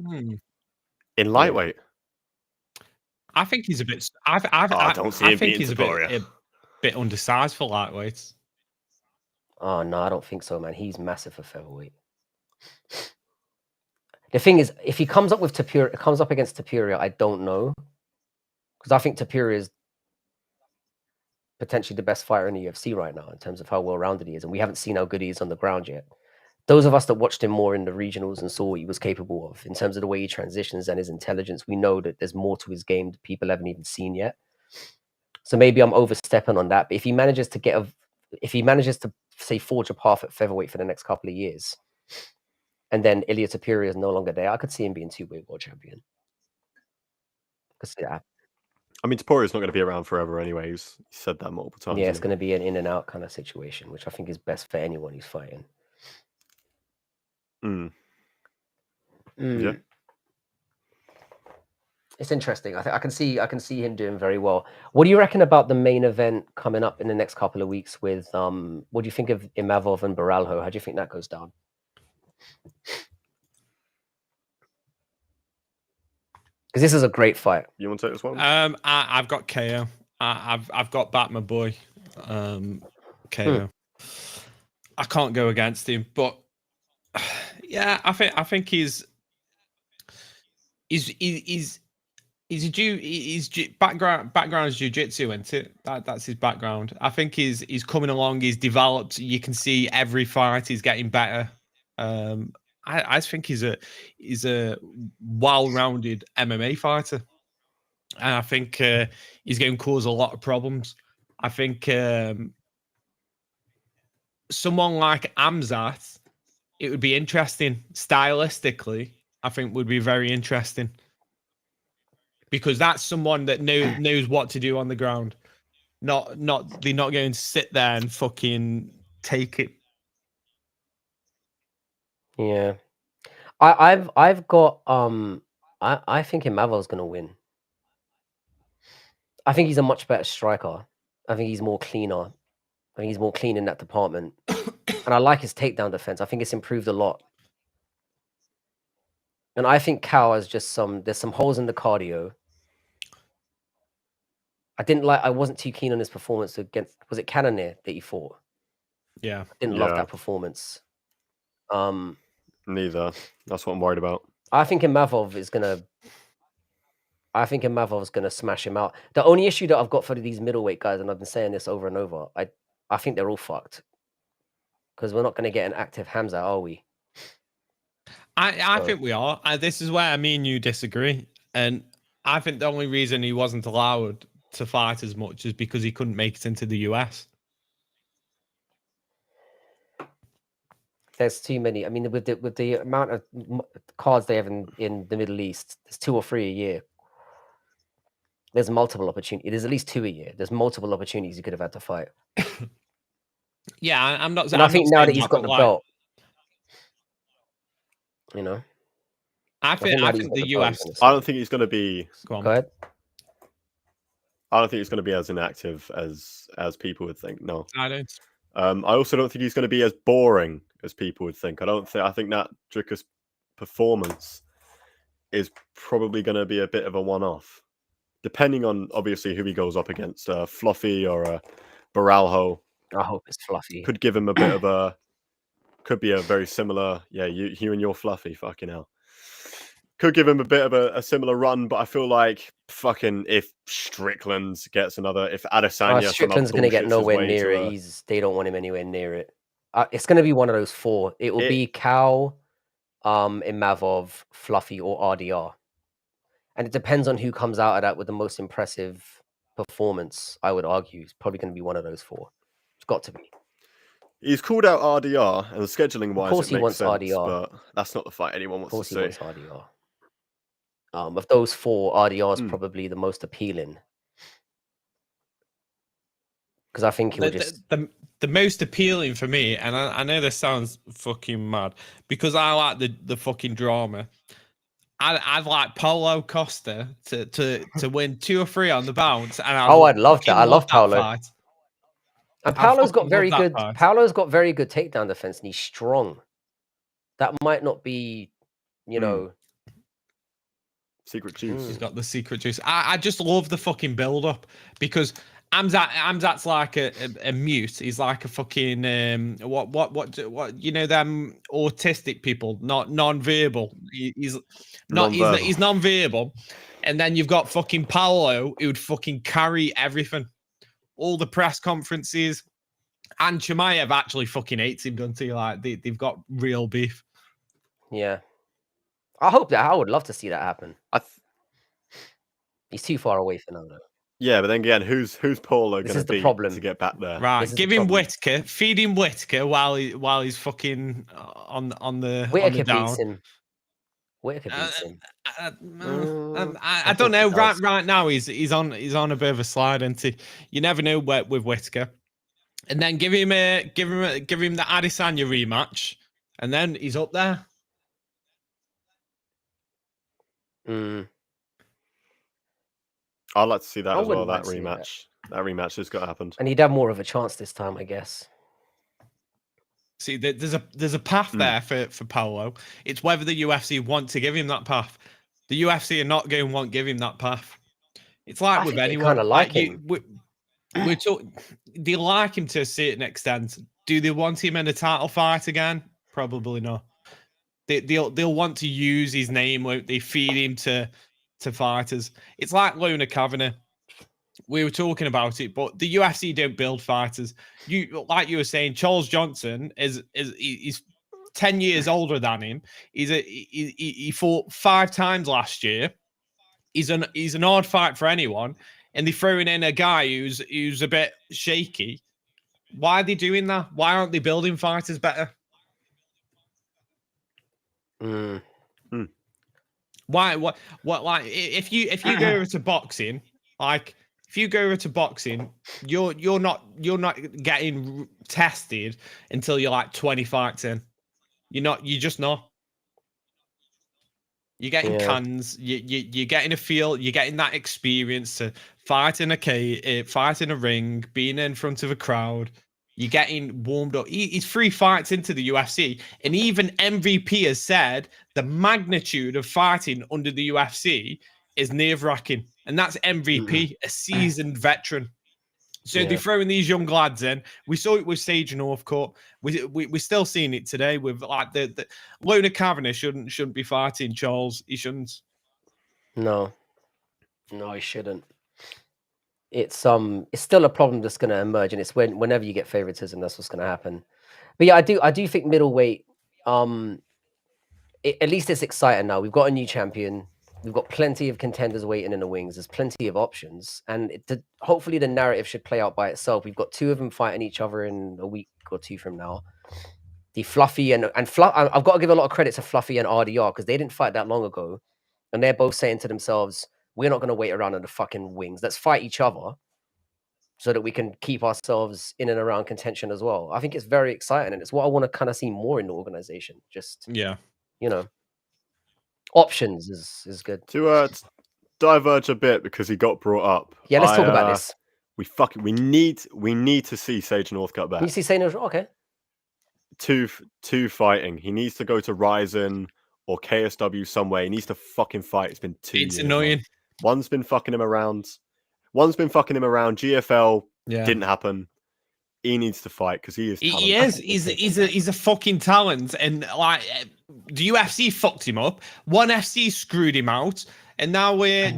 In lightweight? I think he's a bit. I don't see him think being he's a bit undersized for lightweights. Oh no, I don't think so, man. He's massive for featherweight. The thing is, if he comes up against Tapiria, I don't know, because I think Tapiria is potentially the best fighter in the UFC right now in terms of how well-rounded he is, and we haven't seen how good he is on the ground yet. Those of us that watched him more in the regionals and saw what he was capable of in terms of the way he transitions and his intelligence, we know that there's more to his game that people haven't even seen yet. So maybe I'm overstepping on that, but if he manages to say forge a path at featherweight for the next couple of years, and then Ilia Topuria is no longer there, I could see him being 2-weight world champion. I could see that. I mean, Topuria's not going to be around forever anyway. He's said that multiple times. Yeah, it's going to be an in and out kind of situation, which I think is best for anyone who's fighting. Yeah. It's interesting. I can see him doing very well. What do you reckon about the main event coming up in the next couple of weeks with what do you think of Imavov and Baralho? How do you think that goes down? Because this is a great fight. You want to take this one? I've got KO. I've got back my boy. KO. I can't go against him, but yeah, I think he's background is jiu-jitsu, isn't it? That's his background. I think he's coming along. He's developed. You can see every fight he's getting better. I think he's a well-rounded MMA fighter, and I think he's going to cause a lot of problems. I think someone like Amzat, it would be interesting stylistically. I think would be very interesting because that's someone that knows what to do on the ground. They're not going to sit there and fucking take it. Yeah, I've got I think Imavov's gonna win. I think he's a much better striker. I think he's more cleaner. I think he's more clean in that department, and I like his takedown defense. I think it's improved a lot. And I think Cal has just there's some holes in the cardio. I wasn't too keen on his performance against, was it Cannonier that he fought? Yeah. I didn't love that performance. Neither. That's what I'm worried about. I think Imavov is gonna smash him out. The only issue that I've got for these middleweight guys, and I've been saying this over and over, I think they're all fucked. Because we're not gonna get an active Hamza, are we? I think we are. This is where me and you disagree. And I think the only reason he wasn't allowed to fight as much is because he couldn't make it into the US. There's too many. I mean, with the amount of cards they have in the Middle East, there's 2 or 3 a year. There's multiple opportunities. There's at least 2 a year. There's multiple opportunities you could have had to fight. Yeah, I'm not. And I think now that he's got the belt, you know, I think the US. I don't think he's going to be. Go ahead. I don't think he's going to be as inactive as people would think. No, I don't. I also don't think he's going to be as boring as people would think. I think that Dricus performance is probably going to be a bit of a one-off, depending on obviously who he goes up against. Fluffy or Baralho. I hope it's Fluffy. Could give him a bit of a. Could be a very similar. Yeah, you and your Fluffy. Fucking hell. Could give him a bit of a similar run, but I feel like fucking if Strickland gets another, if Adesanya, Strickland's going to get nowhere near it. They don't want him anywhere near it. It's going to be one of those 4. It will be Cal, Imavov, Fluffy, or RDR, and it depends on who comes out of that with the most impressive performance. I would argue it's probably going to be one of those 4. It's got to be. He's called out RDR, and scheduling wise, of course it makes sense, RDR. but that's not the fight anyone wants to see. Of course he wants RDR. Of those 4, RDR is probably the most appealing. Because I think he'll the most appealing for me, and I know this sounds fucking mad, because I like the fucking drama. I'd like Paulo Costa to win 2 or 3 on the bounce, and I'd love that. I love Paulo. Fight. And Paulo's got very good. Paulo's got very good takedown defense, and he's strong. That might not be, you know. Secret juice. He's got the secret juice. I just love the fucking build up, because Amzat's like a mute. He's like a fucking what you know, them autistic people, not non-verbal. He's non-verbal. And then you've got fucking Paulo, who would fucking carry everything, all the press conferences. And Chimaev actually fucking hates him, doesn't he? Like they've got real beef. Yeah. I hope that. I would love to see that happen. He's too far away for now, though. Yeah, but then again, who's Paulo going to be to get back there? Right, give him Whittaker, feed him Whittaker while he's fucking on the. Whittaker down. beats him. Whittaker beats him. I don't know. Right now he's on a bit of a slide, isn't he? You never know with Whittaker. And then give him the Adesanya rematch, and then he's up there. I'd like to see that as well. That rematch. That rematch has got to happen. And he'd have more of a chance this time, I guess. See, there's a path there for Paulo. It's whether the UFC want to give him that path. The UFC are not going to want to give him that path. It's like with anyone. Kind of like him. They like him to a certain extent. Do they want him in a title fight again? Probably not. They'll want to use his name. Won't they? Feed him to fighters. It's like Lona Kavanagh. We were talking about it, but the UFC don't build fighters. Like you were saying, Charles Johnson he's 10 years older than him. He fought 5 times last year. He's an odd fight for anyone, and they're throwing in a guy who's a bit shaky. Why are they doing that? Why aren't they building fighters better? Why? What? Like, if you go over to boxing, like if you go over to boxing, you're not getting tested until you're like 20 fights in. You're just not. You're getting cans. You're getting a feel. You're getting that experience to fight in a cage, fight in a ring, being in front of a crowd. You're getting warmed up. He's 3 fights into the UFC, and even MVP has said the magnitude of fighting under the UFC is nerve-wracking, and that's MVP, a seasoned veteran. So they're throwing these young lads in. We saw it with Sage Northcote. We're still seeing it today with like the Lona Kavanagh shouldn't be fighting Charles. He shouldn't. No, he shouldn't. It's still a problem that's going to emerge, and it's whenever you get favoritism, that's what's going to happen. But yeah, I do think middleweight. At least it's exciting now. We've got a new champion. We've got plenty of contenders waiting in the wings. There's plenty of options, and hopefully the narrative should play out by itself. We've got 2 of them fighting each other in a week or 2 from now. The Fluffy and I've got to give a lot of credit to Fluffy and RDR because they didn't fight that long ago, and they're both saying to themselves, "We're not going to wait around in the fucking wings. Let's fight each other, so that we can keep ourselves in and around contention as well." I think it's very exciting, and it's what I want to kind of see more in the organization. Just options is good. To diverge a bit because he got brought up. Yeah, let's talk about this. We need to see Sage Northcutt back. You see, Sage Northcutt, okay. Two fighting. He needs to go to Ryzen or KSW somewhere. He needs to fucking fight. It's been 2 years. It's annoying. Man. One's been fucking him around. GFL didn't happen. He needs to fight because he is talented. He is. He's a fucking talent, and like the UFC fucked him up. ONE FC screwed him out, and now I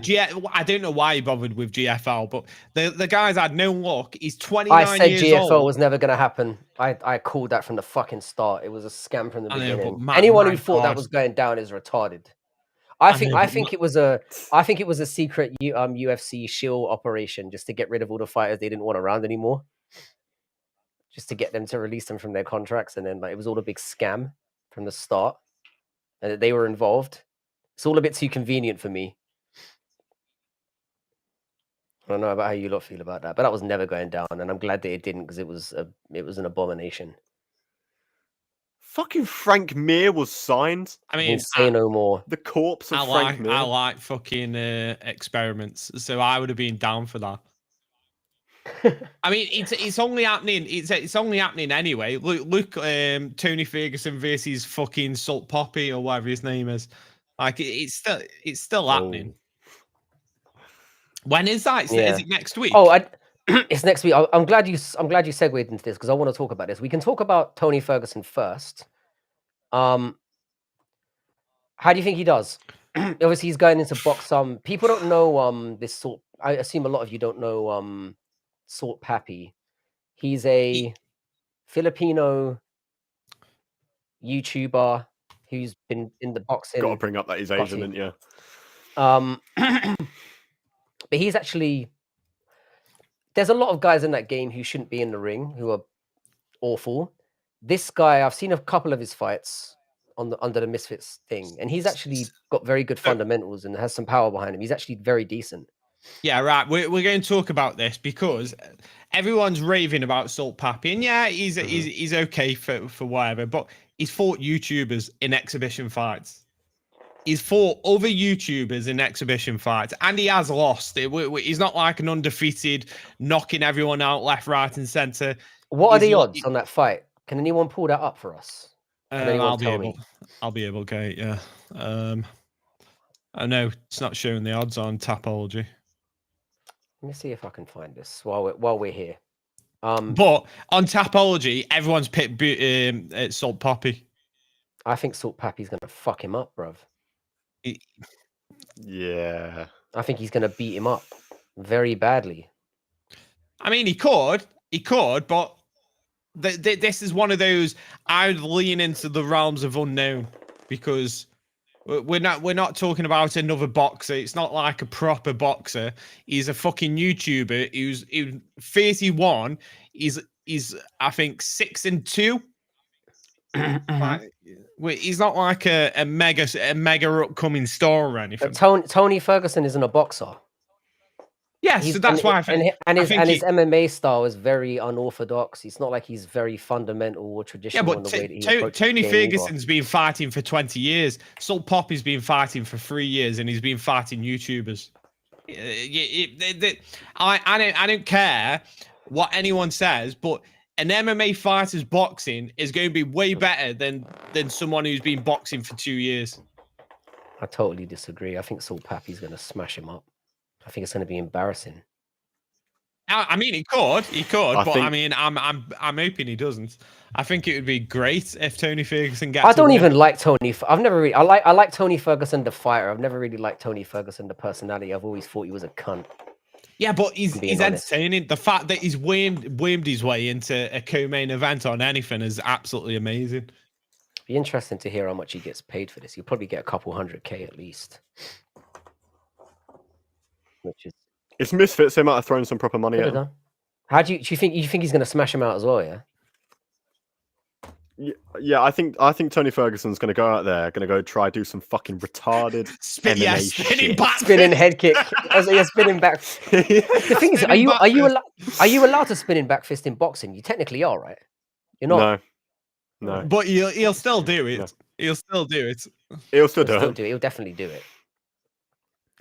don't know why he bothered with GFL, but the guy's had no luck. He's 29 years old. I said GFL was never going to happen. I called that from the fucking start. It was a scam from the beginning. Anyone who thought that was going down is retarded. I think it was a secret UFC shield operation just to get rid of all the fighters they didn't want around anymore. Just to get them to release them from their contracts, and then it was all a big scam from the start, and that they were involved. It's all a bit too convenient for me. I don't know about how you lot feel about that, but that was never going down, and I'm glad that it didn't because it was an abomination. Fucking Frank Mir was signed. I mean, say no more. The corpse of Frank Mir. I like fucking experiments, so I would have been down for that. I mean, it's only happening. It's only happening anyway. Look, Tony Ferguson versus fucking Salt Poppy or whatever his name is. Like it's still happening. When is that? Is it next week? Oh, it's next week. I'm glad you segued into this because I want to talk about this. We can talk about Tony Ferguson first. How do you think he does? Obviously, he's going into box. People don't know this sort. I assume a lot of you don't know Salt Pappy. He's a Filipino YouTuber who's been in the boxing. Got to bring up that he's Asian, didn't you? But he's actually. There's a lot of guys in that game who shouldn't be in the ring, who are awful. This guy, I've seen a couple of his fights under the Misfits thing, and he's actually got very good fundamentals and has some power behind him. He's actually very decent. Yeah, right. We're going to talk about this because everyone's raving about Salt Pappy, and yeah, he's okay for whatever, but he's fought YouTubers in exhibition fights. He's fought other YouTubers in exhibition fights, and he has lost. He's not like an undefeated, knocking everyone out left, right, and center. What are the odds on that fight? Can anyone pull that up for us? I'll be able, Kate. Yeah. I know it's not showing the odds on Tapology. Let me see if I can find this while we're here. But on Tapology, everyone's picked Salt Poppy. I think Salt Pappy's gonna fuck him up, bruv. Yeah. I think he's gonna beat him up very badly. I mean, he could, but this is one of those I would lean into the realms of unknown because we're not talking about another boxer. It's not like a proper boxer. He's a fucking YouTuber who's 31. He's I think 6-2. He's not like a mega upcoming star or anything. Tony Ferguson isn't a boxer. Yeah, so that's why I think. His MMA style is very unorthodox. It's not like he's very fundamental or traditional. Yeah, but in the way that Tony Ferguson's been fighting for 20 years. Salt Poppy's been fighting for 3 years, and he's been fighting YouTubers. I don't care what anyone says, but an MMA fighter's boxing is going to be way better than someone who's been boxing for 2 years. I totally disagree. I think Salt Pappy's going to smash him up. I think it's going to be embarrassing. I mean, he could, I mean, I'm hoping he doesn't. I think it would be great if Tony Ferguson gets. I don't even like Tony. I've never really. I like Tony Ferguson, the fighter. I've never really liked Tony Ferguson, the personality. I've always thought he was a cunt. Yeah, but he's entertaining. The fact that he's wormed his way into a co-main event on anything is absolutely amazing. Be interesting to hear how much he gets paid for this. He'll probably get a couple $100K at least. which is It's Misfits. They might have thrown some proper money could at have him. done. How do you think he's going to smash him out as well? Yeah. Yeah, I think Tony Ferguson's gonna go out there, gonna go try do some fucking retarded MMA spinning shit. back Spinning fist. head kick. Yeah, spinning back. The thing is, are you allowed to spin in back fist in boxing? You technically are, right? You're not. No. But he'll still do it. No. He'll still do it. He'll still He'll do it. He'll definitely do it.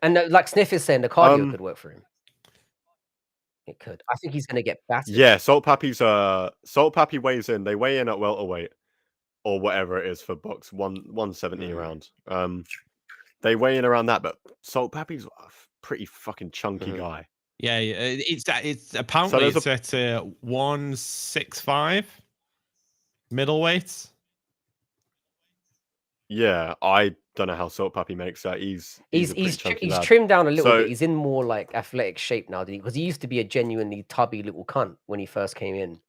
And like Sniff is saying, the cardio could work for him. It could. I think he's going to get battered. Yeah, Salt Pappy weighs in. They weigh in at welterweight or whatever it is for box 170 around. They weigh in around that, but Salt Pappy's a pretty fucking chunky guy. Yeah, it's apparently it's at 165 middleweight. Yeah, I don't know how Salt Pappy makes that. He's trimmed down a little bit. He's in more like athletic shape now, because he used to be a genuinely tubby little cunt when he first came in.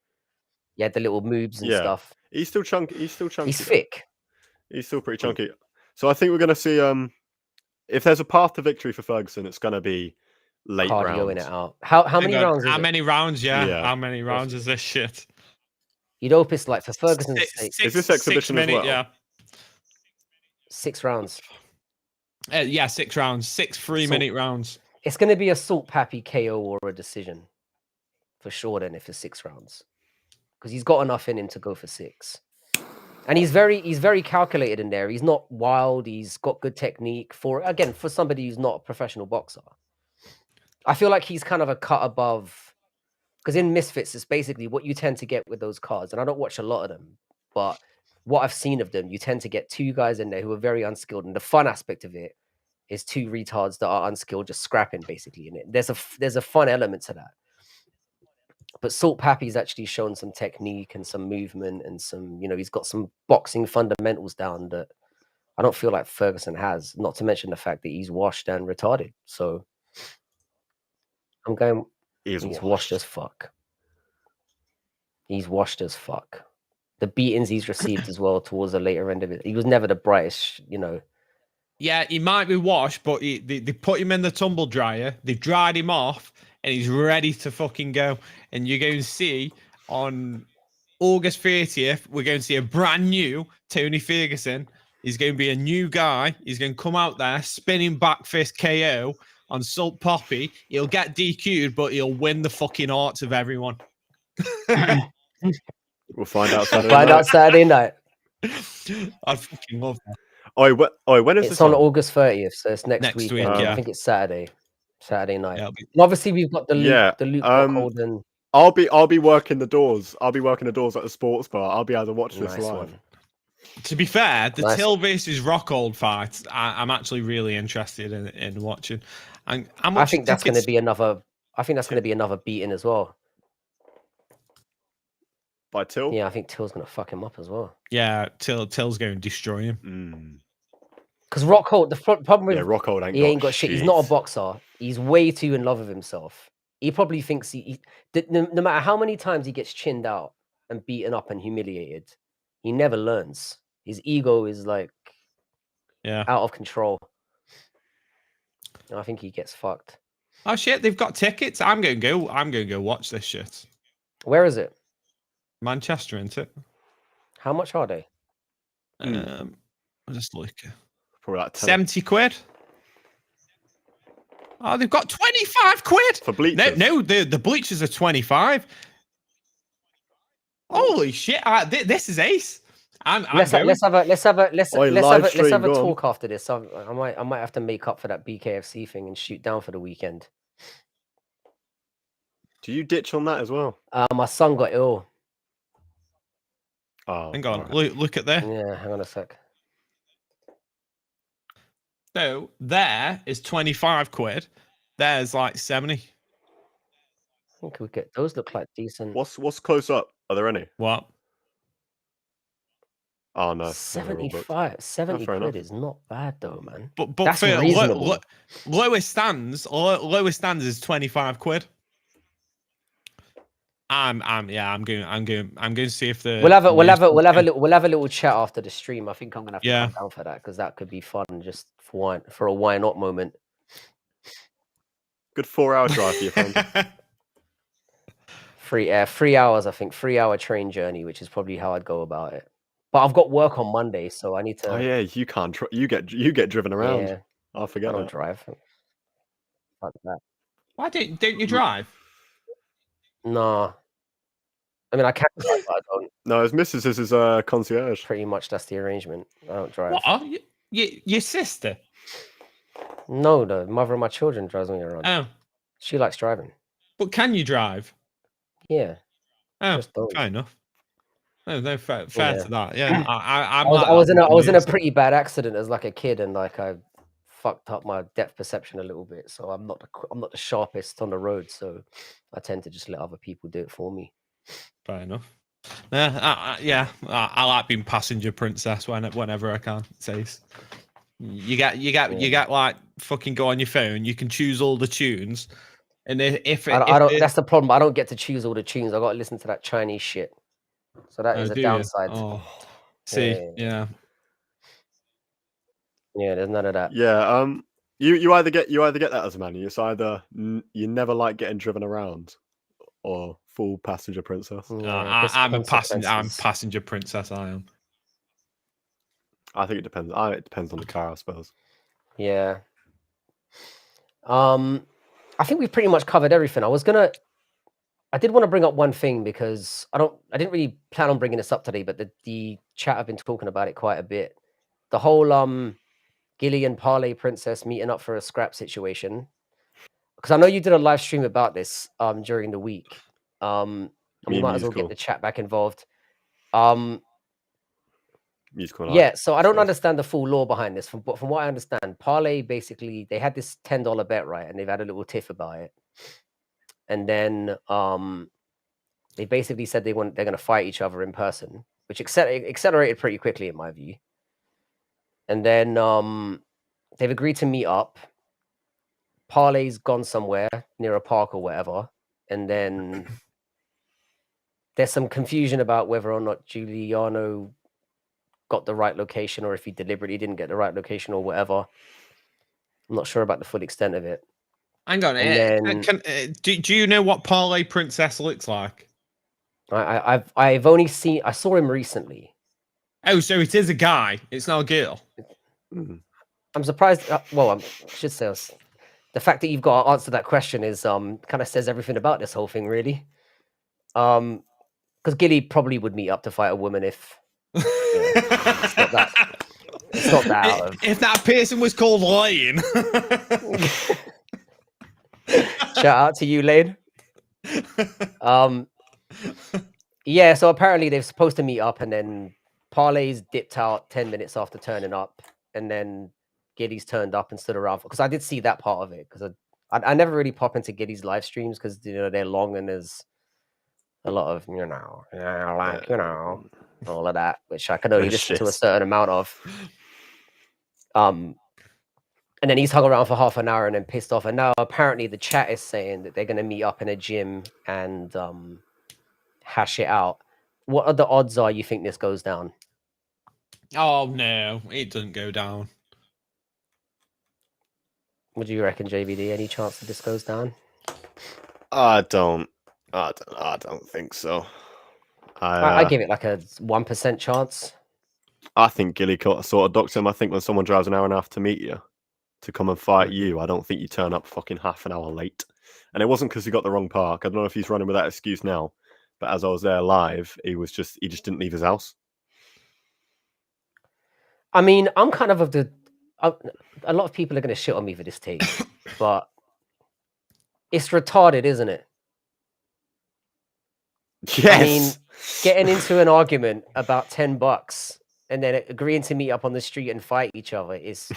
He had the little moves and stuff. He's still chunky. He's thick. He's still pretty chunky. So I think we're going to see if there's a path to victory for Ferguson, it's going to be late rounds. It out. How many rounds? How many rounds? Yeah. How many rounds is this shit? You'd hope it's like for Ferguson's sake. Is this exhibition as well? Yeah. 6 rounds. 6 rounds. 6 3-minute rounds. It's going to be a Salt Pappy KO or a decision for sure. Then if it's 6 rounds, because he's got enough in him to go for 6. And he's very calculated in there. He's not wild. He's got good technique for somebody who's not a professional boxer. I feel like he's kind of a cut above, because in Misfits, it's basically what you tend to get with those cards. And I don't watch a lot of them, but what I've seen of them, you tend to get 2 guys in there who are very unskilled. And the fun aspect of it is 2 retards that are unskilled, just scrapping basically in it. There's a fun element to that. But Salt Pappy's actually shown some technique and some movement and some, he's got some boxing fundamentals down that I don't feel like Ferguson has, not to mention the fact that he's washed and retarded. So I'm going, he's washed as fuck. He's washed as fuck. The beatings he's received as well towards the later end of it. He was never the brightest, Yeah, he might be washed, but they put him in the tumble dryer. They've dried him off, and he's ready to fucking go. And you're going to see on August 30th, we're going to see a brand new Tony Ferguson. He's going to be a new guy. He's going to come out there, spinning back fist KO on Salt Pappy. He'll get DQ'd, but he'll win the fucking hearts of everyone. We'll find out Saturday night. I fucking love that. When is it's on August 30th, so it's next week. Yeah. I think it's Saturday night. And obviously we've got the Luke Rockhold. I'll be working the doors. I'll be working the doors at the sports bar. I'll be able to watch this live. To be fair, the Till versus Rockhold fight, I'm actually really interested in watching. And I think that's going to be another. I think that's going to be another beating as well. By Till? Yeah, I think Till's going to fuck him up as well. Yeah, Till's going to destroy him. Because Rockhold, the problem with Rockhold he ain't got shit. He's not a boxer. He's way too in love with himself. He probably thinks no matter how many times he gets chinned out and beaten up and humiliated, he never learns. His ego is like out of control. And I think he gets fucked. Oh shit, they've got tickets. I'm going to go watch this shit. Where is it? Manchester, isn't it? How much are they? I'll just look. Probably like 70 quid. Oh, they've got 25 quid for bleachers. No, the bleachers are 25. Holy shit! This is ace. Let's have a talk after this. I might have to make up for that BKFC thing and shoot down for the weekend. Do you ditch on that as well? My son got ill. Oh, hang on, right. Look at there. Yeah, hang on a sec. So there is 25 quid. There's like 70. I think we get those. Look like decent. What's close up? Are there any? What? Oh no, 75, 70 quid is not bad though, man. But that's for reasonable. Lowest stands is 25 quid. I'm going to see if the we'll have a little chat after the stream. I think I'm gonna have to come down for that because that could be fun just for a why not moment. Good 4-hour drive for your friend. 3 hours, I think. 3-hour train journey, which is probably how I'd go about it. But I've got work on Monday, so I need to. Oh yeah, you can't. You get driven around. Yeah, I I forget don't that. drive. Fuck that. Why don't you drive? Nah. I mean, I can drive, but I don't. No, his missus is his concierge. Pretty much that's the arrangement. I don't drive. What? Your sister? No, the mother of my children drives me around. Oh, She likes driving. but can you drive? Yeah. Oh, Just don't. fair enough. No, fair Yeah. to that. Yeah, I'm I like was that in with a music. pretty bad accident as like a kid, and like I fucked up my depth perception a little bit. So I'm not the sharpest on the road. So I tend to just let other people do it for me. Fair enough. Yeah, I like being passenger princess whenever I can. Says you get like fucking go on your phone. You can choose all the tunes, and if I don't. That's the problem. I don't get to choose all the tunes. I got to listen to that Chinese shit. So that is a do you? downside. Oh, see, yeah. Yeah, there's none of that. Yeah. You either get that as a man. It's either you never like getting driven around, or full passenger princess. Yeah, I'm a passenger. I'm consequences. passenger princess. I am. I think it depends. It depends on the car, I suppose. Yeah. I think we've pretty much covered everything. I did want to bring up one thing because I didn't really plan on bringing this up today, but the chat have been talking about it quite a bit. The whole Gilly and Parlay Princess meeting up for a scrap situation. Because I know you did a live stream about this during the week. And we might as well get the chat back involved. Musical. Yeah, so I don't understand the full law behind this. But from what I understand, Parlay basically they had this $10 bet, right? And they've had a little tiff about it. And then they basically said they're going to fight each other in person, which accelerated pretty quickly in my view. And then they've agreed to meet up. Parlay's gone somewhere near a park or whatever, and then there's some confusion about whether or not Giuliano got the right location or if he deliberately didn't get the right location or whatever. I'm not sure about the full extent of it. Hang on. And then, Do you know what Parlay Princess looks like? I've only seen. I saw him recently. Oh, so it is a guy. It's not a girl. I'm surprised. Well, I should say the fact that you've got to answer that question is kind of says everything about this whole thing, really. Because Gilly probably would meet up to fight a woman if it's not that. It's not that. If that person was called Lane. Shout out to you, Lane. Yeah, so apparently they're supposed to meet up, and then Parlay's dipped out 10 minutes after turning up, and then Giddy's turned up and stood around because I did see that part of it because I never really pop into Giddy's live streams because they're long and there's a lot of all of that, which I can only listen to a certain amount of. And then he's hung around for half an hour and then pissed off. And now apparently the chat is saying that they're going to meet up in a gym and hash it out. What are the odds you think this goes down? Oh, no, it doesn't go down. What do you reckon, JVD? Any chance that this goes down? I don't think so. I give it like a 1% chance. I think Gilly sort of docked him. I think when someone drives an hour and a half to meet you, to come and fight you, I don't think you turn up fucking half an hour late. And it wasn't because he got the wrong park. I don't know if he's running with that excuse now, but as I was there live, he just didn't leave his house. I mean, I'm kind of the. A lot of people are going to shit on me for this take, but it's retarded, isn't it? Yes. I mean, getting into an argument about $10 and then agreeing to meet up on the street and fight each other is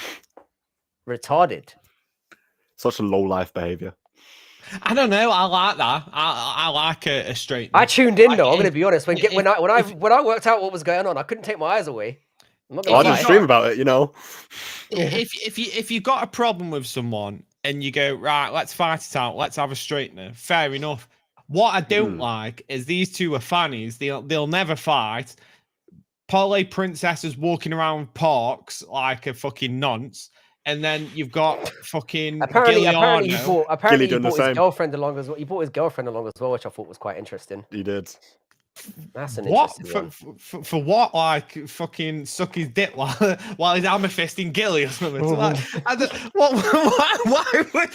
retarded. Such a low life behavior. I don't know. I like that. I like a straight. I tuned in though. I'm going to be honest. When I worked out what was going on, I couldn't take my eyes away. I didn't stream about it, you know. If you got a problem with someone and you go, right, let's fight it out, let's have a straightener, fair enough. What I don't like is these two are fannies. They'll never fight. Parlay Princess is walking around parks like a fucking nonce, and then you've got fucking Apparently he Gilliano. brought his girlfriend along as well. He brought his girlfriend along as well, which I thought was quite interesting. He did. That's an What interesting one. for what? Like fucking suck his dick while he's amethyst Gilly or something. So like, why would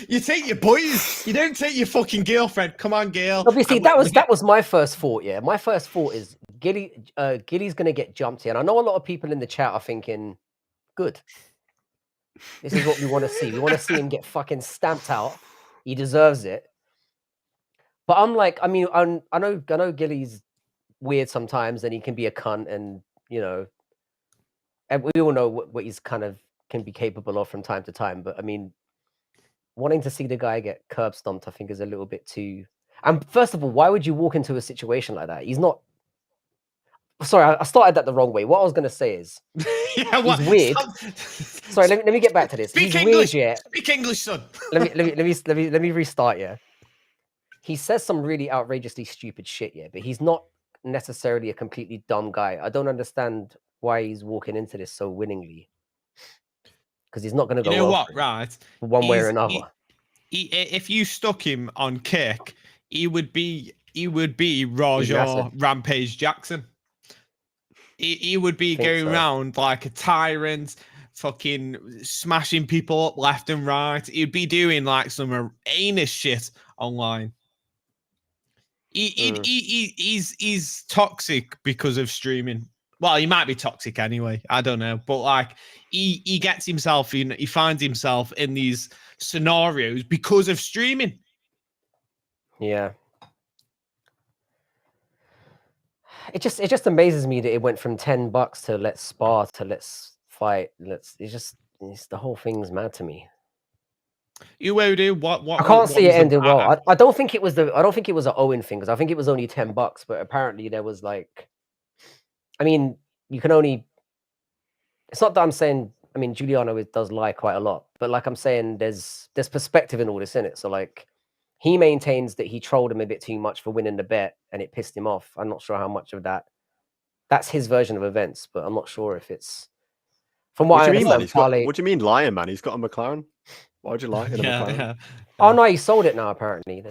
you take your boys? You don't take your fucking girlfriend. Come on, girl. Obviously, that was my first thought. Yeah, my first thought is Gilly's gonna get jumped here, and I know a lot of people in the chat are thinking, "Good, this is what we want to see. We want to see him get fucking stamped out. He deserves it." But I'm like, I mean, I know Gilly's weird sometimes, and he can be a cunt, and you know, and we all know what he's kind of can be capable of from time to time. But I mean, wanting to see the guy get curb stomped, I think, is a little bit too. And first of all, why would you walk into a situation like that? He's not. Sorry, I started that the wrong way. What I was going to say is, yeah, he's weird. Sorry, let me get back to this. Speak he's English. Weird, yeah. Speak English, son. let me restart. Yeah, he says some really outrageously stupid shit. Yeah, but he's not necessarily a completely dumb guy. I don't understand why he's walking into this so winningly, because he's not going to go. You know well what? Right, one way or another. If you stuck him on kick, he would be Raja Rampage Jackson. He would be going around like a tyrant, fucking smashing people up left and right. He'd be doing like some heinous shit online. He's toxic because of streaming. Well, he might be toxic anyway. I don't know, but like he gets himself in. He finds himself in these scenarios because of streaming. Yeah. It just amazes me that it went from $10 to let's spar to let's fight. The whole thing's mad to me. You will do what? I can't see it ending well. I don't think it was an Owen thing, because I think it was only $10, but apparently there was like, I mean, you can only. It's not that I'm saying. I mean, Giuliano does lie quite a lot, but like I'm saying, there's perspective in all this, in it. So like, he maintains that he trolled him a bit too much for winning the bet, and it pissed him off. I'm not sure how much of that. That's his version of events, but I'm not sure if it's. From what I understand, what do you mean lying, man? He's got a McLaren. Why would you lie in a McLaren? Yeah. Oh no, he sold it now. Apparently,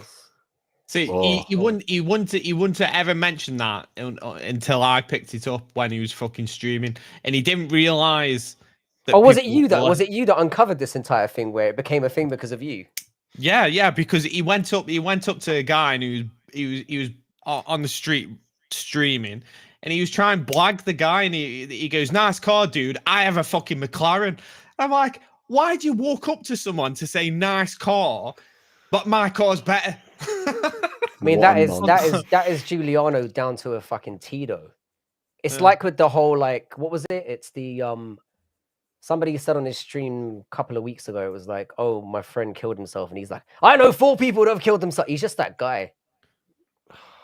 See, he wouldn't have ever mentioned that until I picked it up when he was fucking streaming, and he didn't realize. Oh, was it you that uncovered this entire thing where it became a thing because of you? Yeah, because he went up to a guy and he was on the street streaming, and he was trying to blag the guy, and he goes, "Nice car, dude. I have a fucking McLaren." I'm like, why do you walk up to someone to say nice car, but my car's better? I mean, that is Giuliano down to a fucking Tito. It's like with the whole, like, what was it? It's the somebody said on his stream a couple of weeks ago, it was like, "Oh, my friend killed himself," and he's like, "I know 4 people that have killed themselves." He's just that guy.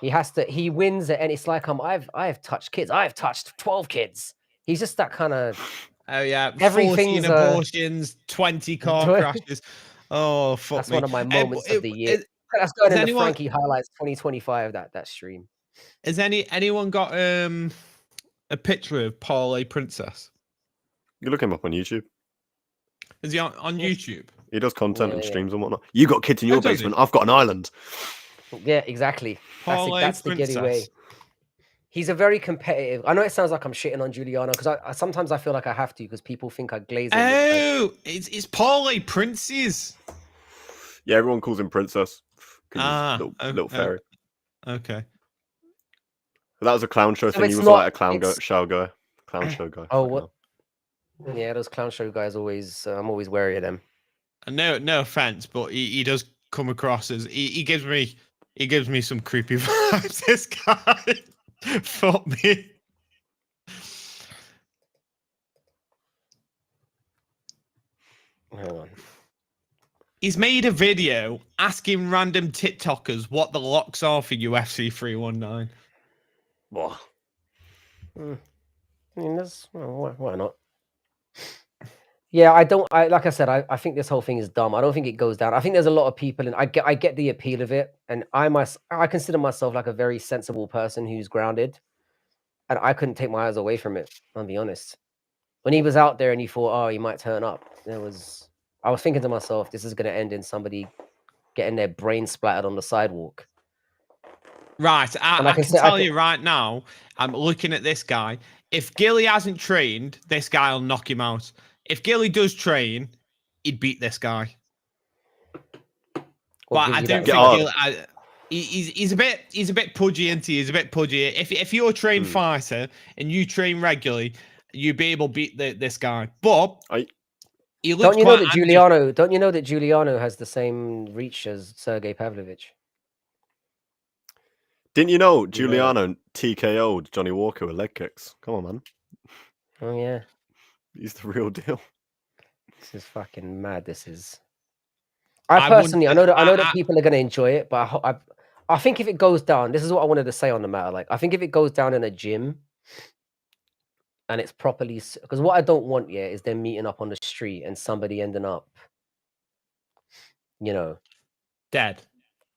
He wins it, and it's like, I've touched kids. I've touched 12 kids. He's just that kind of. Oh yeah, everything's 14 abortions, 20 car crashes. Oh fuck! That's one of my moments of the year. That's going in the Frankie highlights 2025. That stream. Has anyone got a picture of Parlay Princess? You look him up on YouTube. Is he on YouTube? He does content and streams and whatnot. You got kids in your basement. I've got an island. Yeah, exactly. That's the Giddy way. He's a very competitive. I know it sounds like I'm shitting on Giuliano, because I sometimes I feel like I have to, because people think I glaze him. Oh, it's Parlay Princess. Yeah, everyone calls him Princess. Little fairy. Okay. But that was a clown show thing. He was like a clown show guy. Oh, what? Yeah, those clown show guys always. I'm always wary of them. No offense, but he does come across as he gives me some creepy vibes. This guy. Fuck me. Hang on. He's made a video asking random TikTokers what the locks are for UFC 319. What? I mean, why not? Yeah, like I said, I think this whole thing is dumb. I don't think it goes down. I think there's a lot of people, and I get the appeal of it, and I consider myself like a very sensible person who's grounded, and I couldn't take my eyes away from it. I'll be honest. when he was out there and you thought, oh, he might turn up, I was thinking to myself, this is going to end in somebody getting their brain splattered on the sidewalk. Right, And I can tell you right now, I'm looking at this guy. If Gilly hasn't trained, this guy will knock him out. If Gilly does train, he'd beat this guy. What But gives I you don't that think advantage? he's a bit pudgy, isn't he? He's a bit pudgy. If you're a trained fighter and you train regularly, you'd be able to beat this guy. But he looks Don't you know quite that Giuliano? Don't you know that Giuliano has the same reach as Sergey Pavlovich? Didn't you know Giuliano TKO'd Johnny Walker with leg kicks? Come on, man. Oh yeah, He's the real deal. this is fucking mad. This is. I personally, I know that people are going to enjoy it, but I think if it goes down, this is what I wanted to say on the matter. Like, I think if it goes down in a gym and it's properly, because what I don't want yet is them meeting up on the street and somebody ending up, you know, dead,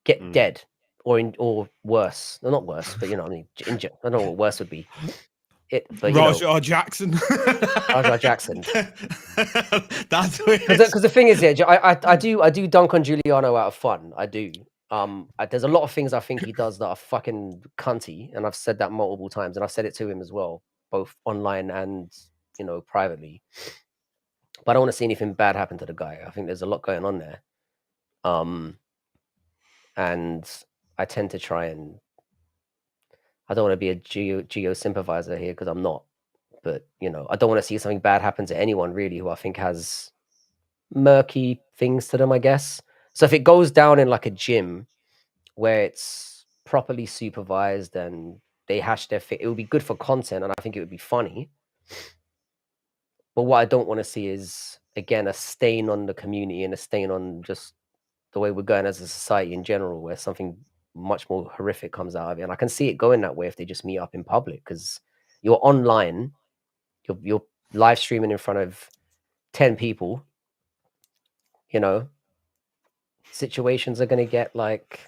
dead, or worse. No, not worse, but you know, I mean, injured. I don't know what worse would be. But Roger Jackson. Roger Jackson. That's weird. Because the thing is, yeah, I do dunk on Giuliano out of fun. I do. There's a lot of things I think he does that are fucking cunty, and I've said that multiple times, and I've said it to him as well, both online and privately. But I don't want to see anything bad happen to the guy. I think there's a lot going on there. And I tend to try and I don't want to be a Geo sympathizer here because I'm not. But I don't want to see something bad happen to anyone really who I think has murky things to them, I guess. So if it goes down in like a gym where it's properly supervised and they hash their fit, it would be good for content, and I think it would be funny. But what I don't want to see is, again, a stain on the community and a stain on just the way we're going as a society in general, where something much more horrific comes out of it. And I can see it going that way if they just meet up in public, because you're online, you're live streaming in front of 10 people, situations are going to get like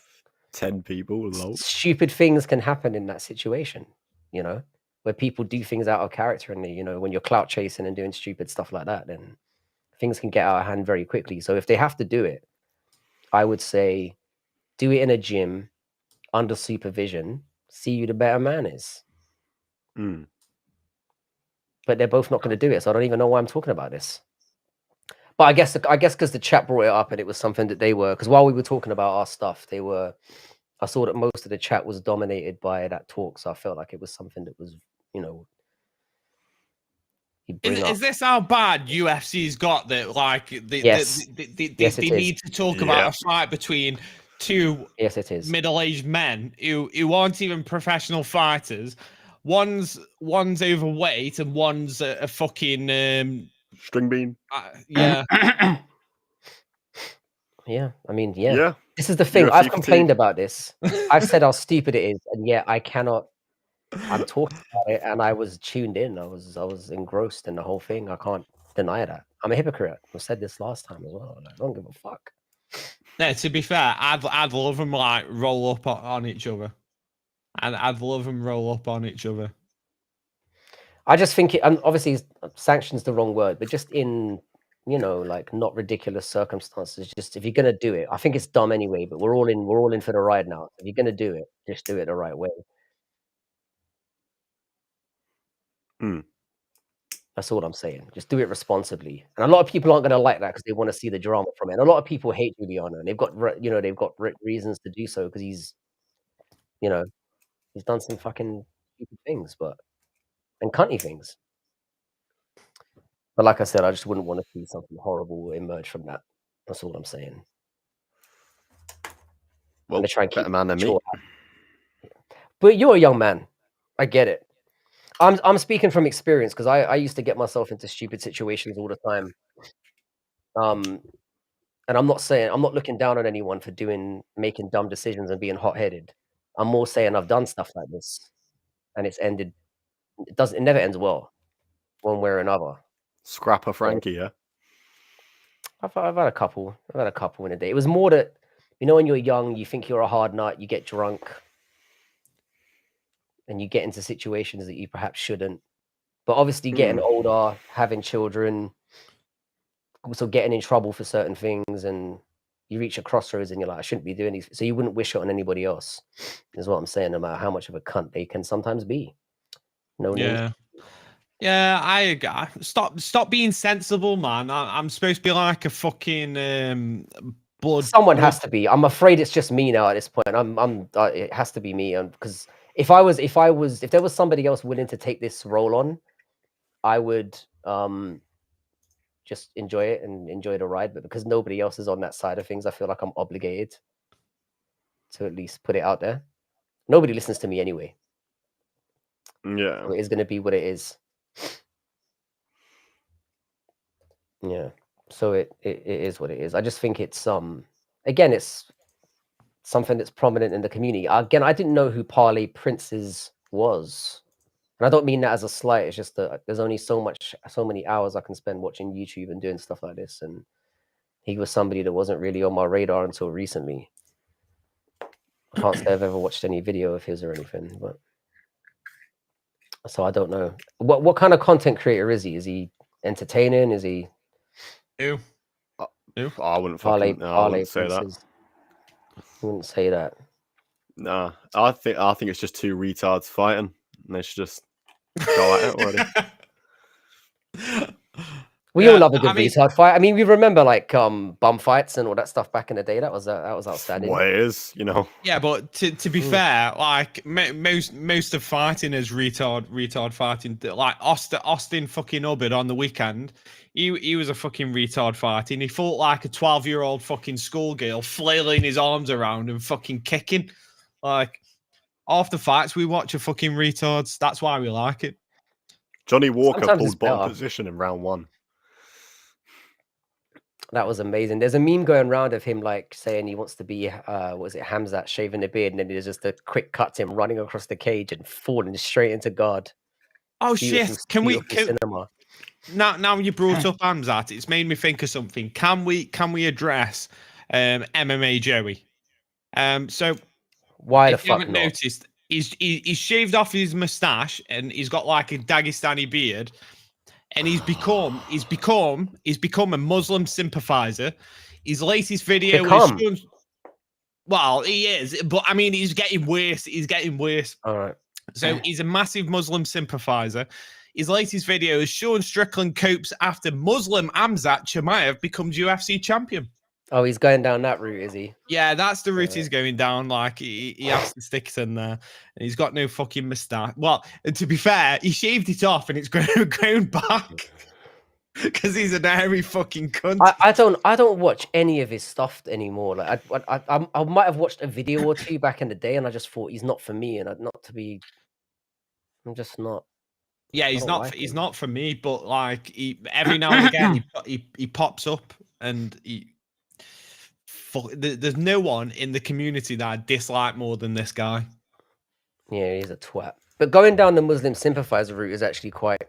10 people. Stupid things can happen in that situation, where people do things out of character, and when you're clout chasing and doing stupid stuff like that, then things can get out of hand very quickly. So if they have to do it, I would say do it in a gym under supervision. See who the better man is. But they're both not going to do it, so I don't even know why I'm talking about this. But I guess because the chat brought it up and it was something that they were, because while we were talking about our stuff, I saw that most of the chat was dominated by that talk, so I felt like it was something that was, Is this how bad UFC's got that? Like, they need to talk about a fight between two middle-aged men who aren't even professional fighters. One's overweight and one's a fucking string bean. Yeah. Yeah, I mean, yeah. This is the thing. I've complained about this. I've said how stupid it is, and yet I cannot. I'm talking about it, and I was tuned in. I was engrossed in the whole thing. I can't deny that. I'm a hypocrite. I said this last time as well. I don't give a fuck. Yeah, to be fair, I'd love them like roll up on each other, and I'd love them roll up on each other. I just think and obviously sanction's the wrong word, but just in like not ridiculous circumstances. Just if you're gonna do it, I think it's dumb anyway. But we're all in for the ride now. If you're gonna do it, just do it the right way. That's all I'm saying. Just do it responsibly. And a lot of people aren't gonna like that because they want to see the drama from it. And a lot of people hate Giuliano, and they've got reasons to do so because he's done some fucking stupid things, and cunty things. But like I said, I just wouldn't want to see something horrible emerge from that. That's all I'm saying. Well, to try and keep better man than me. But you're a young man. I get it. I'm speaking from experience because I used to get myself into stupid situations all the time. And I'm not looking down on anyone for making dumb decisions and being hot-headed. I'm more saying I've done stuff like this, and it's ended. It never ends well, one way or another. Scrapper Frankie, yeah. I've had a couple. I've had a couple in a day. It was more that when you're young, you think you're a hard nut, you get drunk, and you get into situations that you perhaps shouldn't. But obviously, getting older, having children, also getting in trouble for certain things, and you reach a crossroads and you're like, I shouldn't be doing these. So you wouldn't wish it on anybody else, is what I'm saying, no matter how much of a cunt they can sometimes be. No names. Yeah, I agree. Stop being sensible, man. I'm supposed to be like a fucking Someone has to be. I'm afraid it's just me now at this point. It has to be me, because if there was somebody else willing to take this role on, I would just enjoy it and enjoy the ride. But because nobody else is on that side of things, I feel like I'm obligated to at least put it out there. Nobody listens to me anyway. Yeah. So it is going to be what it is. Yeah. So it is what it is. I just think it's again, it's something that's prominent in the community. Again, I didn't know who Parlay Princes was. And I don't mean that as a slight. It's just that there's only so many hours I can spend watching YouTube and doing stuff like this. And he was somebody that wasn't really on my radar until recently. I can't say I've ever watched any video of his or anything, but so I don't know. What kind of content creator is he? Is he entertaining? Is he Who? I wouldn't Parlay I wouldn't say that. Princes? I wouldn't say that. Nah, I think it's just two retards fighting, and they should just go at it already. We all love a good retard fight. I mean, we remember like bum fights and all that stuff back in the day. That was outstanding. What it is, you know. Yeah, but to be fair, like most of fighting is retard fighting. Like Austin fucking Hubbard on the weekend, he was a fucking retard fighting. He fought like a 12-year-old fucking schoolgirl, flailing his arms around and fucking kicking. Like after fights, we watch a fucking retards. That's why we like it. Johnny Walker Sometimes it's pulled bottom better. position in round 1. That was amazing. There's a meme going around of him like saying he wants to be Hamzat shaving the beard, and then there's just a quick cut to him running across the cage and falling straight into guard. Oh Beautiful, shit! Can we cinema? Now you brought up Hamzat, it's made me think of something. Can we address MMA Joey? So Why the if you fuck haven't not? noticed, he's shaved off his mustache and he's got like a Dagestani beard, and he's become a Muslim sympathizer. His latest video is well, he is, but I mean, he's getting worse. He's getting worse. All right. So he's a massive Muslim sympathizer. His latest video is Sean Strickland copes after Muslim Hamzat Chimaev becomes UFC champion. Oh, he's going down that route, is he? Yeah, that's the route he's going down. Like he has to stick it in there, and he's got no fucking moustache. Well, to be fair, he shaved it off and it's grown back because he's an hairy fucking cunt. I don't watch any of his stuff anymore. Like I might have watched a video or two back in the day, and I just thought he's not for me, and I'm just not. Yeah, he's not for me. But like every now and again, he pops up and there's no one in the community that I dislike more than this guy. Yeah, he's a twat. But going down the Muslim sympathizer route is actually quite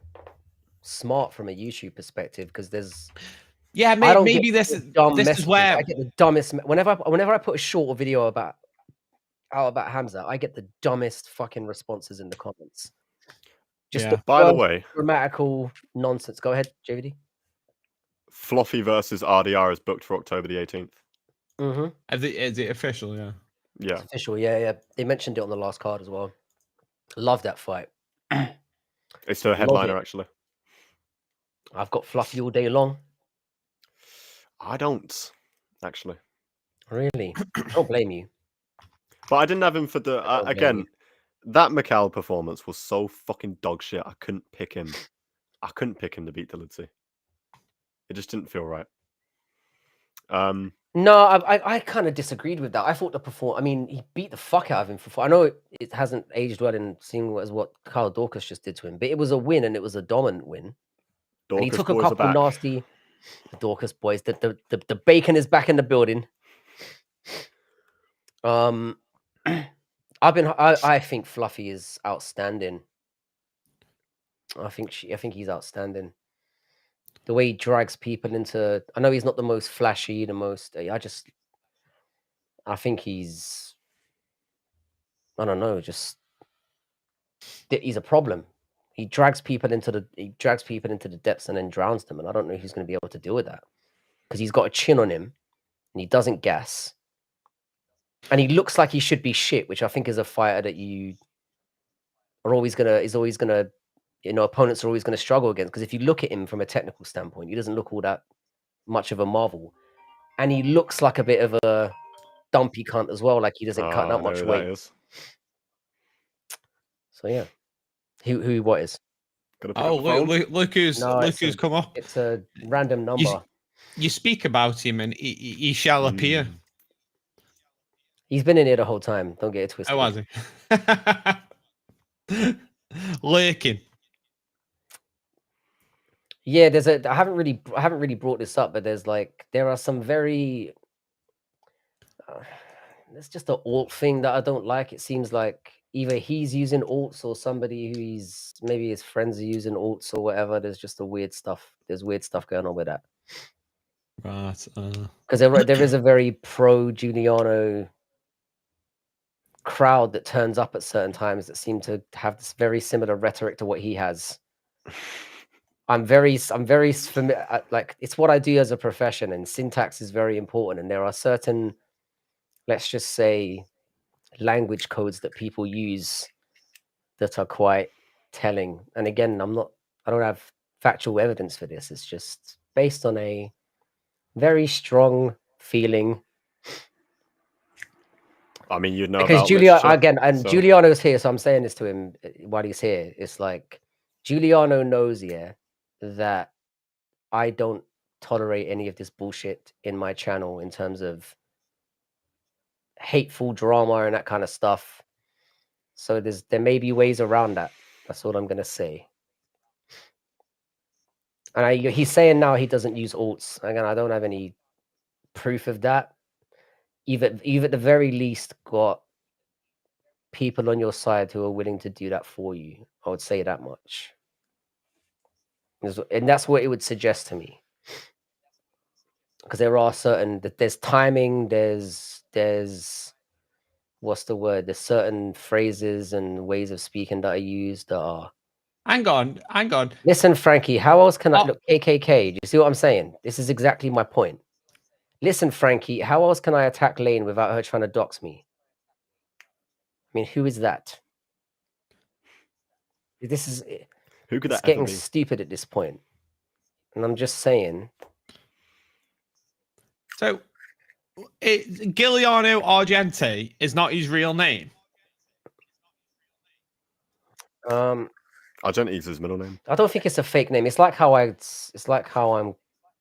smart from a YouTube perspective, because there's maybe this is where I get the dumbest whenever I put a short video about Hamza, I get the dumbest fucking responses in the comments. Just by the way, grammatical nonsense. Go ahead, JVD. Fluffy versus RDR is booked for October the 18th. Mm-hmm. Is it official? Yeah. Yeah. It's official. Yeah. They mentioned it on the last card as well. Love that fight. It's the headliner, actually. I've got Fluffy all day long. I don't, actually. Really? I don't blame you. But I didn't have him for the again. That Mikal performance was so fucking dog shit. I couldn't pick him. I couldn't pick him to beat Delitzzy. It just didn't feel right. No, I kind of disagreed with that. I thought I mean, he beat the fuck out of him I know it hasn't aged well in seeing as what Kyle Dorcas just did to him, but it was a win, and it was a dominant win. And he took a couple nasty. The Dorcas boys. The bacon is back in the building. I think Fluffy is outstanding. I think he's outstanding. The way he drags people into. I know he's not the most flashy, the most. I think he's. I don't know. Just he's a problem. He drags people into the depths and then drowns them, and I don't know who's going to be able to deal with that because he's got a chin on him and he doesn't gas, and he looks like he should be shit, which I think is a fighter that you are always gonna, opponents are always gonna struggle against, because if you look at him from a technical standpoint, he doesn't look all that much of a marvel, and he looks like a bit of a dumpy cunt as well, like he doesn't cut I that know much who weight. that is. So yeah, what is? Gotta pick up the phone. Look who's come up. It's a random number. You speak about him, and he shall appear. He's been in here the whole time. Don't get it twisted. Oh, has he? Lurking. Yeah, I haven't really brought this up, but there are some very it's just an alt thing that I don't like. It seems like either he's using alts or somebody who maybe his friends are using alts or whatever. There's just weird stuff going on with that. Right. Because there is a very pro Giuliano crowd that turns up at certain times that seem to have this very similar rhetoric to what he has. I'm very familiar. Like, it's what I do as a profession, and syntax is very important. And there are certain, let's just say, language codes that people use that are quite telling. And again, I don't have factual evidence for this. It's just based on a very strong feeling. I mean, you'd know because about literature, again, and so. Giuliano's here, so I'm saying this to him while he's here. It's like Giuliano knows, that I don't tolerate any of this bullshit in my channel in terms of hateful drama and that kind of stuff. So there may be ways around that. That's all I'm gonna say. And he's saying now he doesn't use alts. Again, I don't have any proof of that. You've at the very least got people on your side who are willing to do that for you. I would say that much. And that's what it would suggest to me. Because there are there's timing, there's what's the word? There's certain phrases and ways of speaking that are used that are. Hang on. Listen, Frankie, how else can I look? KKK, do you see what I'm saying? This is exactly my point. Listen, Frankie, how else can I attack Lane without her trying to dox me? I mean, who is that? Who could it's that ever getting be? stupid at this point. And I'm just saying. So, Giuliano Argenti is not his real name. Argenti is his middle name. I don't think it's a fake name. It's like how I'm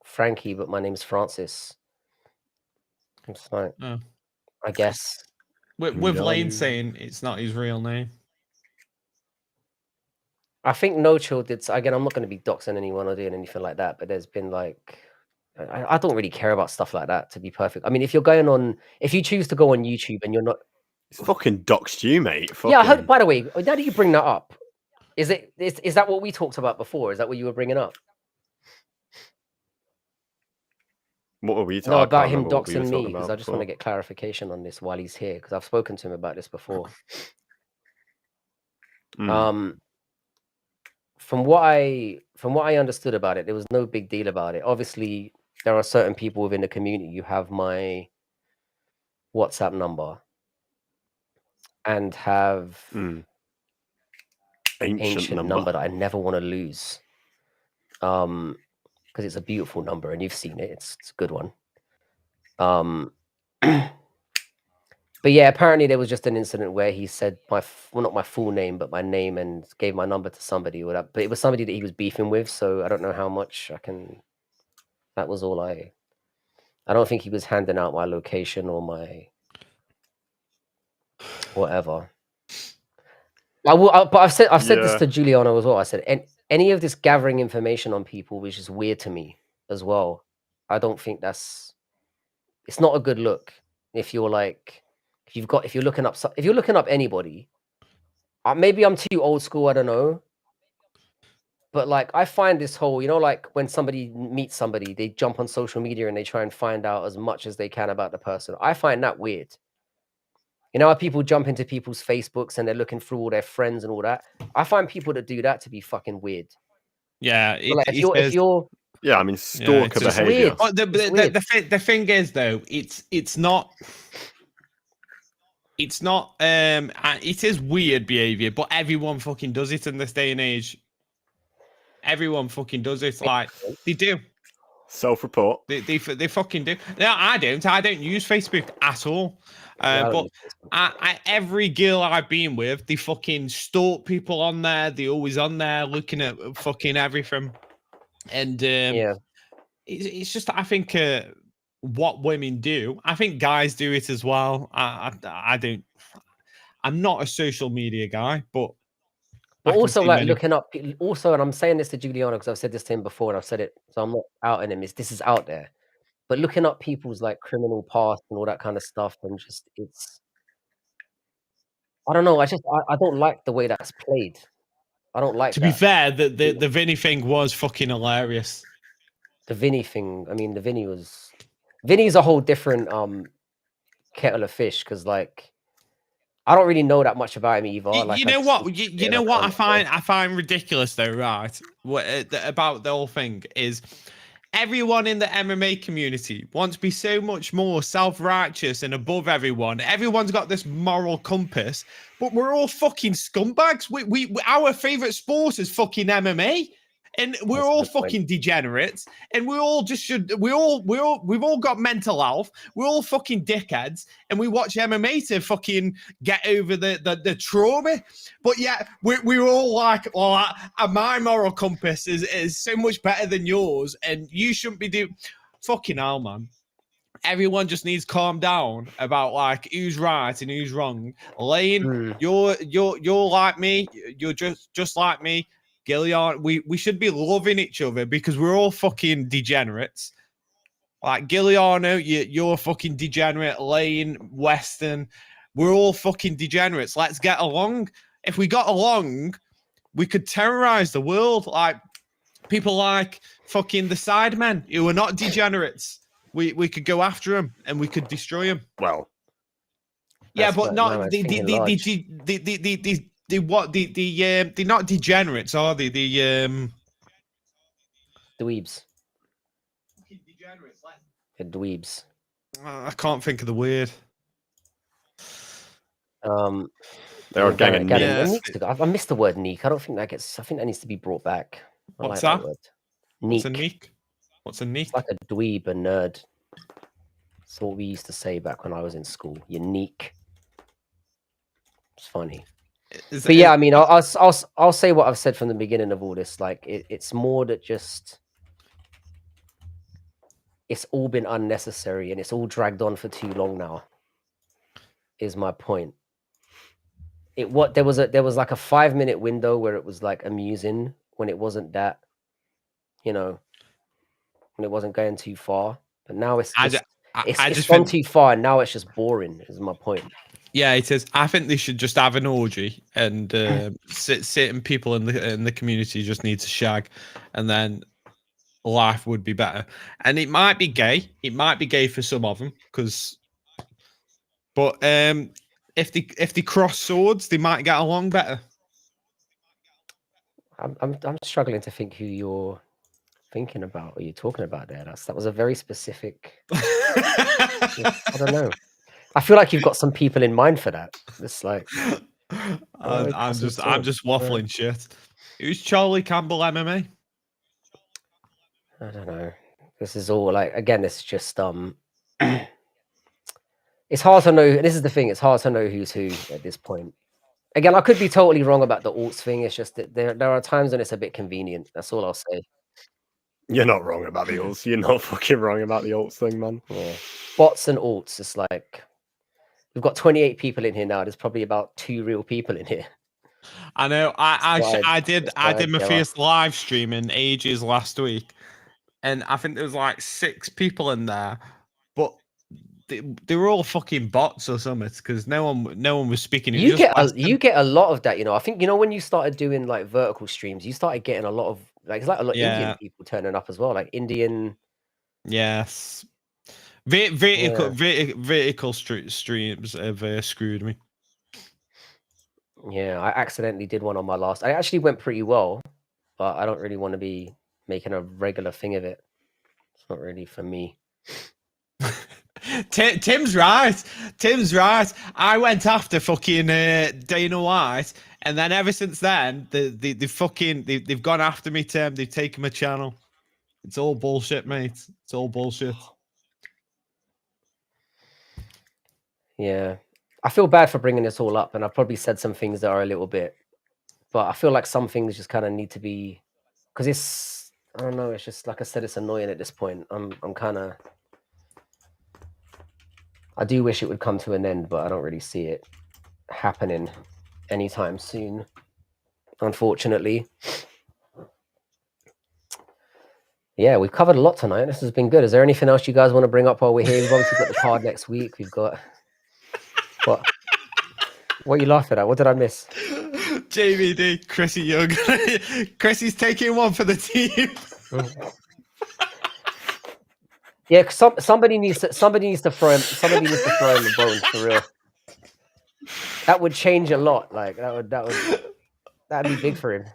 Frankie, but my name's Francis. It's like, I guess. With Lane saying it's not his real name. I think No Chill did. Again, I'm not going to be doxing anyone or doing anything like that, but there's been I don't really care about stuff like that, to be perfect. I mean, if you choose to go on YouTube and you're not. He's fucking doxed you, mate. Yeah, I heard, by the way, now that you bring that up, is that what we talked about before? Is that what you were bringing up? What were we talking No, about him doxing me, because I just want to get clarification on this while he's here, because I've spoken to him about this before. From what I understood about it, there was no big deal about it. Obviously, there are certain people within the community. You have my WhatsApp number and have ancient number that I never want to lose. Because it's a beautiful number, and you've seen it. It's a good one. But yeah, apparently there was just an incident where he said not my full name, but my name, and gave my number to somebody. But it was somebody that he was beefing with, so I don't know how much I can. That was all I don't think he was handing out my location or my whatever. But I've said this to Giuliano as well. I said, any of this gathering information on people, which is weird to me as well. I don't think it's not a good look. If you're looking up anybody, maybe I'm too old school, I don't know. But I find this whole, when somebody meets somebody, they jump on social media and they try and find out as much as they can about the person. I find that weird. You know how people jump into people's Facebooks and they're looking through all their friends and all that? I find people that do that to be fucking weird. Yeah, So like if you're Yeah, I mean, stalker just behavior. weird. But It's weird. the thing is though, it's not it is weird behavior, but everyone fucking does it in this day and age. Everyone fucking does it. Like they do. Self-report. They fucking do. No, I don't use Facebook at all. Yeah, I don't But use Facebook. I every girl I've been with, they fucking stalk people on there. They always on there looking at fucking everything. And Yeah. it's just I think what women do. I think guys do it as well. I don't. I'm not a social media guy, but But I can also see like many. looking up also, and I'm saying this to Juliana because I've said this to him before and I've said it, so I'm not outing him. This is out there. But looking up people's like criminal past and all that kind of stuff, and just it's I don't know. I don't like the way that's played. I don't like To be that. fair, the Vinny thing was fucking hilarious. The Vinny thing. I mean, Vinny's a whole different kettle of fish because like I don't really know that much about him either. Like You I know just what? You know what can't I find ridiculous though, right? What about the whole thing is everyone in the MMA community wants to be so much more self-righteous and above everyone. Everyone's got this moral compass, but we're all fucking scumbags. We our favorite sport is fucking MMA. And we're That's a all good point. fucking degenerates, and we all just should. We've all got mental health. We're all fucking dickheads, and we watch MMA to fucking get over the trauma. But yeah, we're all like, well, my moral compass is so much better than yours, and you shouldn't be doing. Fucking hell, man. Everyone just needs to calm down about like who's right and who's wrong. Lane, you're like me. You're just like me. Gillian, we should be loving each other because we're all fucking degenerates. Like Gilliano, you're fucking degenerate. Lane, Weston, we're all fucking degenerates. Let's get along. If we got along, we could terrorize the world. Like people like fucking the Sidemen who are not degenerates. We could go after them and we could destroy them. Well, Yeah, That's but what- not no, thinking large. they're not degenerates, are they? Dweebs. The dweebs. I can't think of the word. they're a gang of Yes. neeks. I missed the word neek. I don't think that gets. I think that needs to be brought back. I What's like that? word. What's a Neek. neek? What's a neek? It's like a dweeb, a nerd. That's what we used to say back when I was in school. Unique. It's funny. But yeah, I mean, I'll say what I've said from the beginning of all this. Like, it's more that just it's all been unnecessary and it's all dragged on for too long now. Is my point. There was like a 5-minute window where it was like amusing when it wasn't that, when it wasn't going too far. But now it's just it's gone too far, and now it's just boring. Is my point. Yeah, it is. I think they should just have an orgy and certain people in the community just need to shag, and then life would be better. And it might be gay. It might be gay for some of them, but if they cross swords, they might get along better. I'm struggling to think who you're thinking about or you're talking about there. That was a very specific. I don't know. I feel like you've got some people in mind for that. It's like I'm just waffling shit. Who's Charlie Campbell MMA? I don't know. This is all like, again, it's just it's hard to know. This is the thing. It's hard to know who's who at this point. Again, I could be totally wrong about the alts thing. It's just that there are times when it's a bit convenient. That's all I'll say. You're not wrong about the alts. You're not fucking wrong about the alts thing, man. Yeah. Bots and alts. It's like we've got 28 people in here now. There's probably about 2 real people in here. I know. I did my first live stream in ages last week, and I think there was like 6 people in there, but they were all fucking bots or something because no one was speaking. You get a lot of that, I think when you started doing like vertical streams, you started getting a lot of like it's like a lot of Indian people turning up as well, like Indian. Yes, Vertical streams have screwed me. Yeah, I accidentally did one on my last. I actually went pretty well, but I don't really want to be making a regular thing of it. It's not really for me. Tim's right. Tim's right. I went after fucking Dana White, and then ever since then, they've gone after me, Tim. They've taken my channel. It's all bullshit, mate. It's all bullshit. Yeah, I feel bad for bringing this all up, and I've probably said some things that are a little bit, but I feel like some things just kind of need to be, because it's, I don't know, it's just like I said, it's annoying at this point. I'm kind of, I do wish it would come to an end, but I don't really see it happening anytime soon, unfortunately. Yeah, we've covered a lot tonight. This has been good. Is there anything else you guys want to bring up while we're here? We've obviously got the card next week. We've got what are you laughing at? What did I miss? JVD, Chrissy Young. Chrissy's taking one for the team. Yeah, somebody needs to throw him the bone for real. That would change a lot. Like that'd be big for him.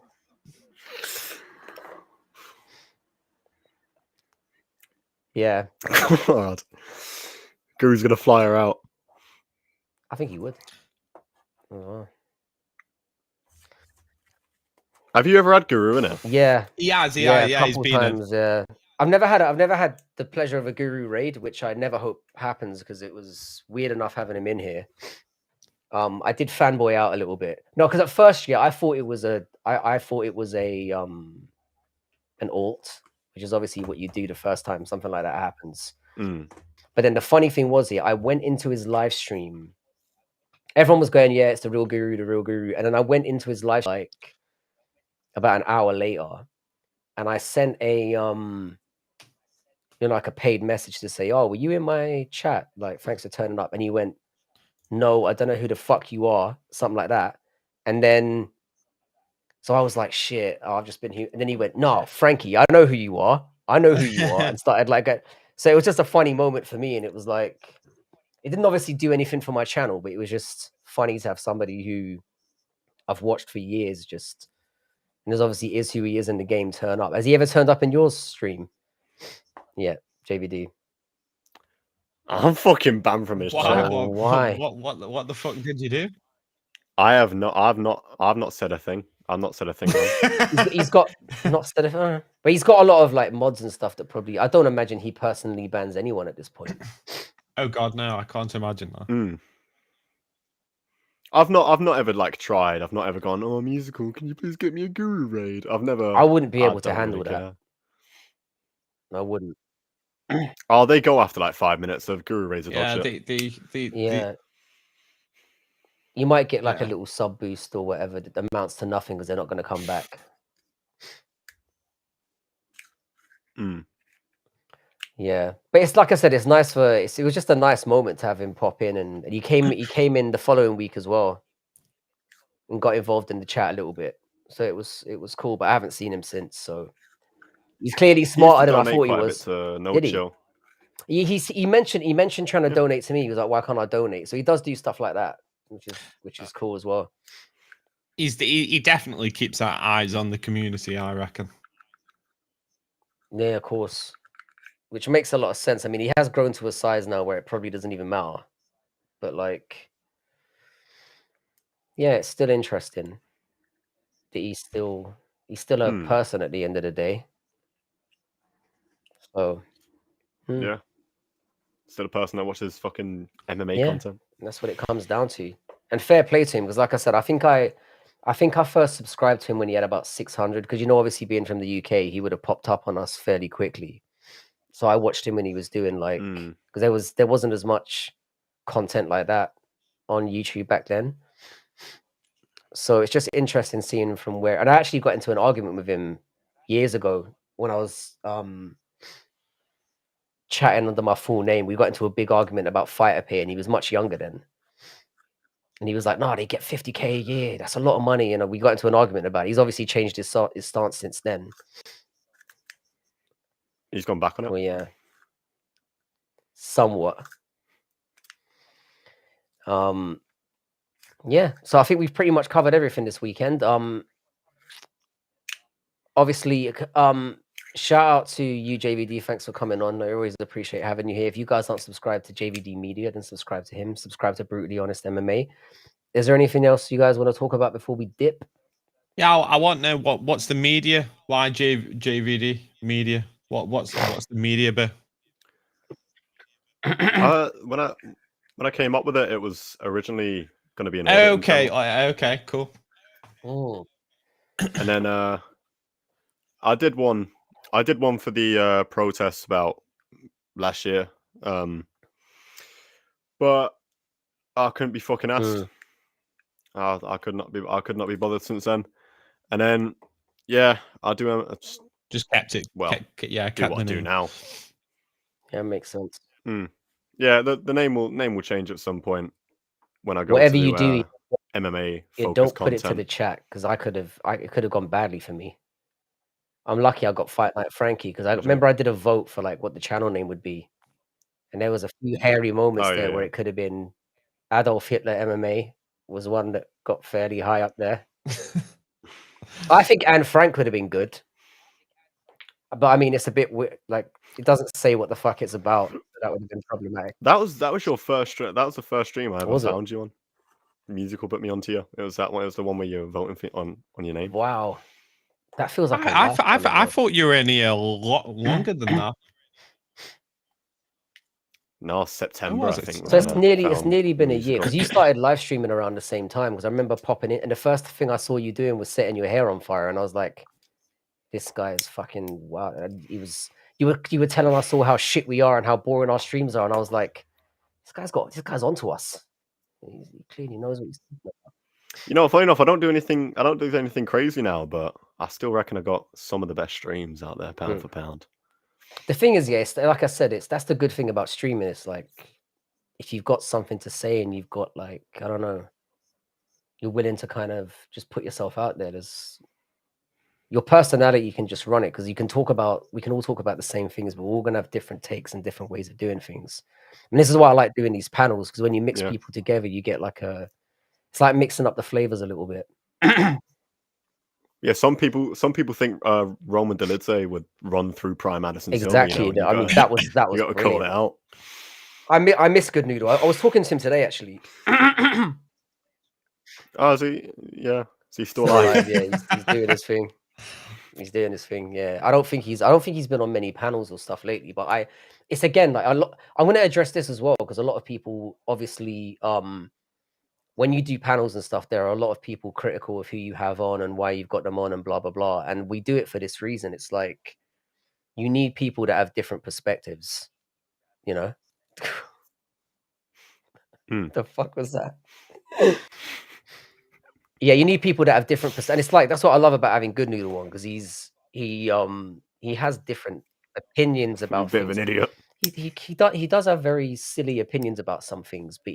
Yeah. God. Guru's gonna fly her out. I think he would. Oh. Have you ever had Guru in it? Yeah. He has. Yeah, Yeah, a he's couple been times. Yeah. I've never had the pleasure of a Guru raid, which I never hope happens because it was weird enough having him in here. I did fanboy out a little bit. No, because at first, yeah, I thought it was an alt, which is obviously what you do the first time something like that happens. But then the funny thing was, I went into his live stream. Everyone was going, yeah, it's the real Guru. And then I went into his live like about an hour later, and I sent a like a paid message to say, oh, were you in my chat? Like, thanks for turning up. And he went, no, I don't know who the fuck you are, something like that. And then, so I was like, shit, I've just been here. And then he went, no, Frankie, I know who you are. And started like, so it was just a funny moment for me. And it was like, it didn't obviously do anything for my channel, but it was just funny to have somebody who I've watched for years just, and there's obviously is who he is in the game, turn up. Has he ever turned up in your stream? Yeah, JVD. I'm fucking banned from his channel. Why? What the fuck did you do? I've not said a thing. I've not said a thing. he's got not said a thing, but he's got a lot of like mods and stuff that probably, I don't imagine he personally bans anyone at this point. Oh God, no, I can't imagine that. I've not ever like tried. I've not ever gone, oh, musical, can you please get me a Guru raid? I've never. I wouldn't be able to handle that. Care. I wouldn't. Oh, they go after like 5 minutes of Guru raids. Yeah, you might get like a little sub boost or whatever that amounts to nothing because they're not going to come back. Yeah, but it's like I said, it's nice it was just a nice moment to have him pop in, and he came in the following week as well, and got involved in the chat a little bit. So it was cool, but I haven't seen him since. So he's clearly smarter than I thought he was. Did he? He mentioned trying to donate to me. He was like, "Why can't I donate?" So he does do stuff like that, which is cool as well. He definitely keeps our eyes on the community, I reckon. Yeah, of course. Which makes a lot of sense. I mean, he has grown to a size now where it probably doesn't even matter. But like, yeah, it's still interesting that he's still a person at the end of the day. So yeah, still a person that watches fucking MMA content. That's what it comes down to. And fair play to him, because like I said, I think I first subscribed to him when he had about 600, because obviously being from the UK, he would have popped up on us fairly quickly. So I watched him when he was doing like, because there wasn't as much content like that on YouTube back then. So it's just interesting seeing from where, and I actually got into an argument with him years ago when I was chatting under my full name. We got into a big argument about fighter pay, and he was much younger then. And he was like, no, they get 50K a year. That's a lot of money. And we got into an argument about it. He's obviously changed his stance since then. He's gone back on it. Well, yeah. somewhat. Yeah, so I think we've pretty much covered everything this weekend. Obviously, shout out to you, JVD. Thanks for coming on. I always appreciate having you here. If you guys aren't subscribed to JVD Media, then subscribe to him. Subscribe to Brutally Honest MMA. Is there anything else you guys want to talk about before we dip? Yeah, I want to know what's the media? Why JVD Media? What's the media bit? When I came up with it, it was originally going to be an auditing Okay, channel. okay, cool. Oh. And then I did one for the protests about last year. But I couldn't be fucking asked. I could not be bothered since then. And then yeah, I do just kept it. Well, kept what I do now. Yeah, makes sense. Yeah, the name will change at some point when I go Whatever to you do, MMA don't focused put it to the chat because it could have gone badly for me. I'm lucky I got Fight Night Frankie because I remember I did a vote for like what the channel name would be, and there was a few hairy moments there where it could have been Adolf Hitler MMA was one that got fairly high up there. I think Anne Frank would have been good, but I mean it's a bit weird. Like it doesn't say what the fuck it's about. That would have been problematic. That was your first. That was the first stream I ever Was it? found you on. Musical put me onto you. It was that one. It was the one where you were voting on your name. Wow, that feels like I thought you were in here a lot longer than that. No, September. I think. So it's nearly been a year because you started live streaming around the same time. Because I remember popping in, and the first thing I saw you doing was setting your hair on fire, and I was like, "This guy is fucking wow." And you were telling us all how shit we are and how boring our streams are, and I was like, "This guy's onto us. He clearly knows what he's talking about." You know, funny enough, I don't do anything crazy now, but I still reckon I got some of the best streams out there, pound for pound. The thing is, yes, like I said, that's the good thing about streaming. It's like if you've got something to say and you've got like I don't know, you're willing to kind of just put yourself out there. There's your personality, you can just run it because we can all talk about the same things, but we're all gonna have different takes and different ways of doing things. And this is why I like doing these panels because when you mix people together, you get like it's like mixing up the flavors a little bit. Yeah, some people think Roman Dolidze would run through Prime Madison. Exactly. You know, I mean, that was you got to call it out. I miss Good Noodle. I was talking to him today actually. Oh, is he? Yeah, is he still alive? Yeah, he's doing his thing. He's doing his thing. Yeah, I don't think he's been on many panels or stuff lately. But it's again like I'm going to address this as well because a lot of people obviously when you do panels and stuff, there are a lot of people critical of who you have on and why you've got them on and blah blah blah. And we do it for this reason. It's like you need people that have different perspectives. You know. The fuck was that? Yeah, you need people that have different and it's like that's what I love about having Good Noodle on because he has different opinions about a bit of an idiot. He does have very silly opinions about some things, but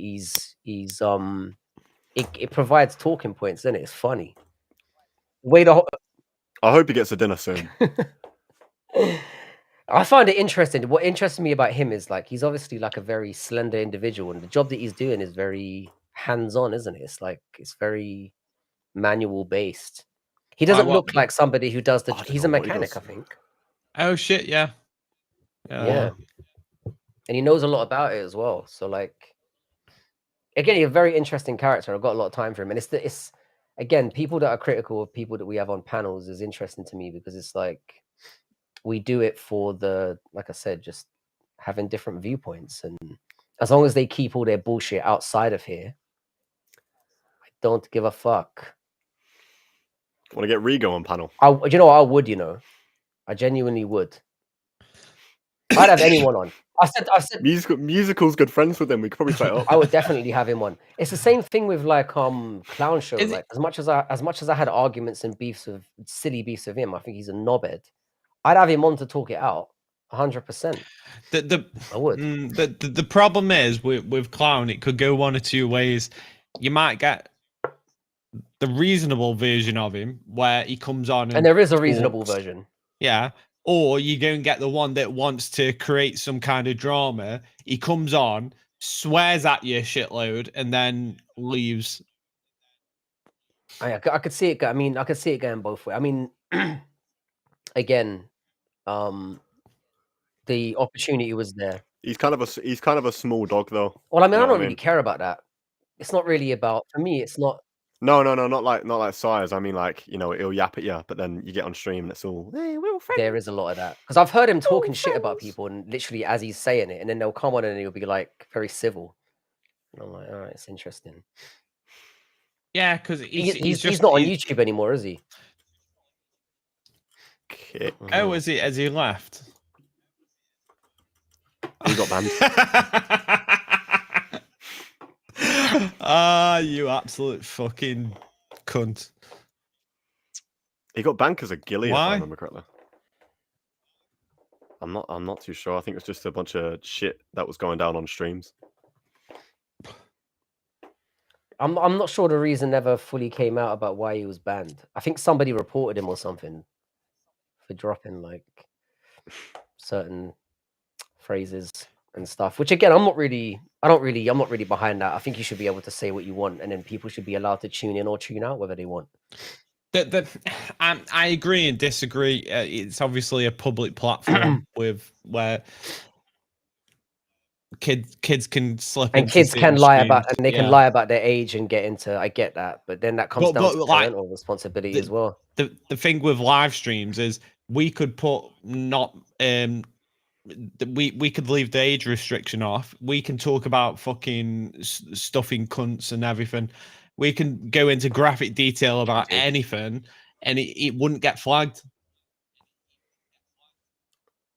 it provides talking points, doesn't it? It's funny. I hope he gets a dinner soon. I find it interesting. What interests me about him is like he's obviously like a very slender individual, and the job that he's doing is very hands-on, isn't it? It's like it's very manual based. He doesn't look like somebody who does he's a mechanic, I think. Oh shit, yeah. Yeah. And he knows a lot about it as well. So like again, he's a very interesting character. I've got a lot of time for him. And it's again, people that are critical of people that we have on panels is interesting to me because it's like we do it for like I said, just having different viewpoints. And as long as they keep all their bullshit outside of here, I don't give a fuck. Want to get Rigo on panel? You know what, I would, I genuinely would. I'd have anyone on. I said musical's good friends with him. We could probably set up. I would definitely have him on. It's the same thing with like Clown Show. Like as much as I had arguments and silly beefs with him, I think he's a knobhead. I'd have him on to talk it out. 100%. I would. The problem is with Clown, it could go one or two ways. You might get the reasonable version of him where he comes on and there is a reasonable version. Yeah. Or you go and get the one that wants to create some kind of drama. He comes on, swears at you a shitload, and then leaves. I could see it. I mean, I could see it going both ways. I mean, again, the opportunity was there. He's kind of a small dog though. Well, I mean, You I know don't what really care about that. It's not really about, for me, it's not. No, not like size. I mean, like, he'll yap at you, but then you get on stream and it's all, hey, we're all friends. There is a lot of that. Because I've heard him talking Oh, shit about friends. people, and literally as he's saying it, and then they'll come on and he'll be like very civil. And I'm like, all right, it's interesting. Yeah, because He's not on YouTube anymore, is he? Kick. Oh, is he? Has he left? He got banned. Ah, you absolute fucking cunt. He got banned because of Gilly, if I Why? remember correctly. I'm not too sure. I think it was just a bunch of shit that was going down on streams. I'm not sure the reason never fully came out about why he was banned. I think somebody reported him or something for dropping like certain phrases and stuff. Which again, I'm not really behind that. I think you should be able to say what you want, and then people should be allowed to tune in or tune out whether they want. I agree and disagree. It's obviously a public platform with where kids can slip And into kids can lie streams. about, and they can lie about their age and get into. I get that, but then that comes down to like, parental responsibility as well. The thing with live streams is we could put not we could leave the age restriction off. We can talk about fucking stuffing cunts and everything. We can go into graphic detail about anything, and it wouldn't get flagged.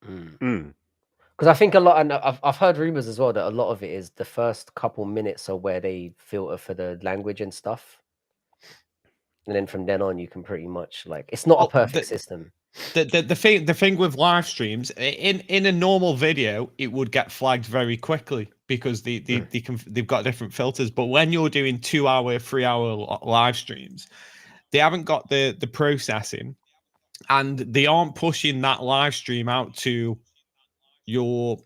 Because I think a lot, and I've heard rumors as well that a lot of it is the first couple minutes are where they filter for the language and stuff, and then from then on you can pretty much like, it's not a perfect system. The thing with live streams in a normal video, it would get flagged very quickly because they've got different filters. But when you're doing 2-hour, 3-hour live streams, they haven't got the processing, and they aren't pushing that live stream out to your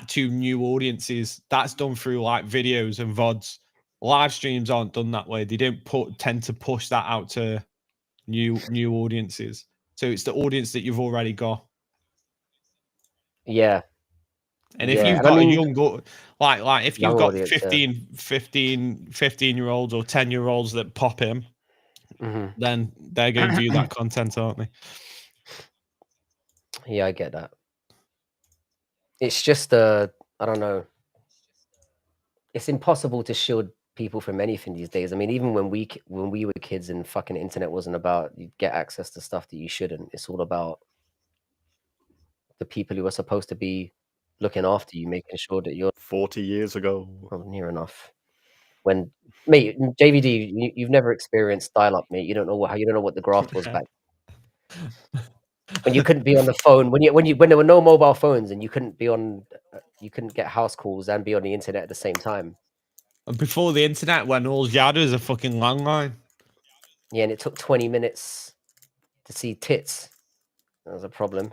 to new audiences. That's done through like videos and VODs. Live streams aren't done that way. They don't tend to push that out to new audiences. So it's the audience that you've already got. Yeah. And if you've got a young, like if you've got audience, 15-year-olds or 10-year-olds that pop in, then they're going to view that content, aren't they? Yeah, I get that. It's just I don't know. It's impossible to shield people from anything these days. I mean, even when we were kids and fucking internet wasn't about, you get access to stuff that you shouldn't. It's all about the people who are supposed to be looking after you, making sure that you're 40 years ago. Well, near enough. When, mate, JVD, you've never experienced dial-up, mate. You don't know what the graft was back. When you couldn't be on the phone, when there were no mobile phones, and you couldn't get house calls and be on the internet at the same time. And before the internet, when all you had was a fucking landline. Yeah, and it took 20 minutes to see tits. That was a problem.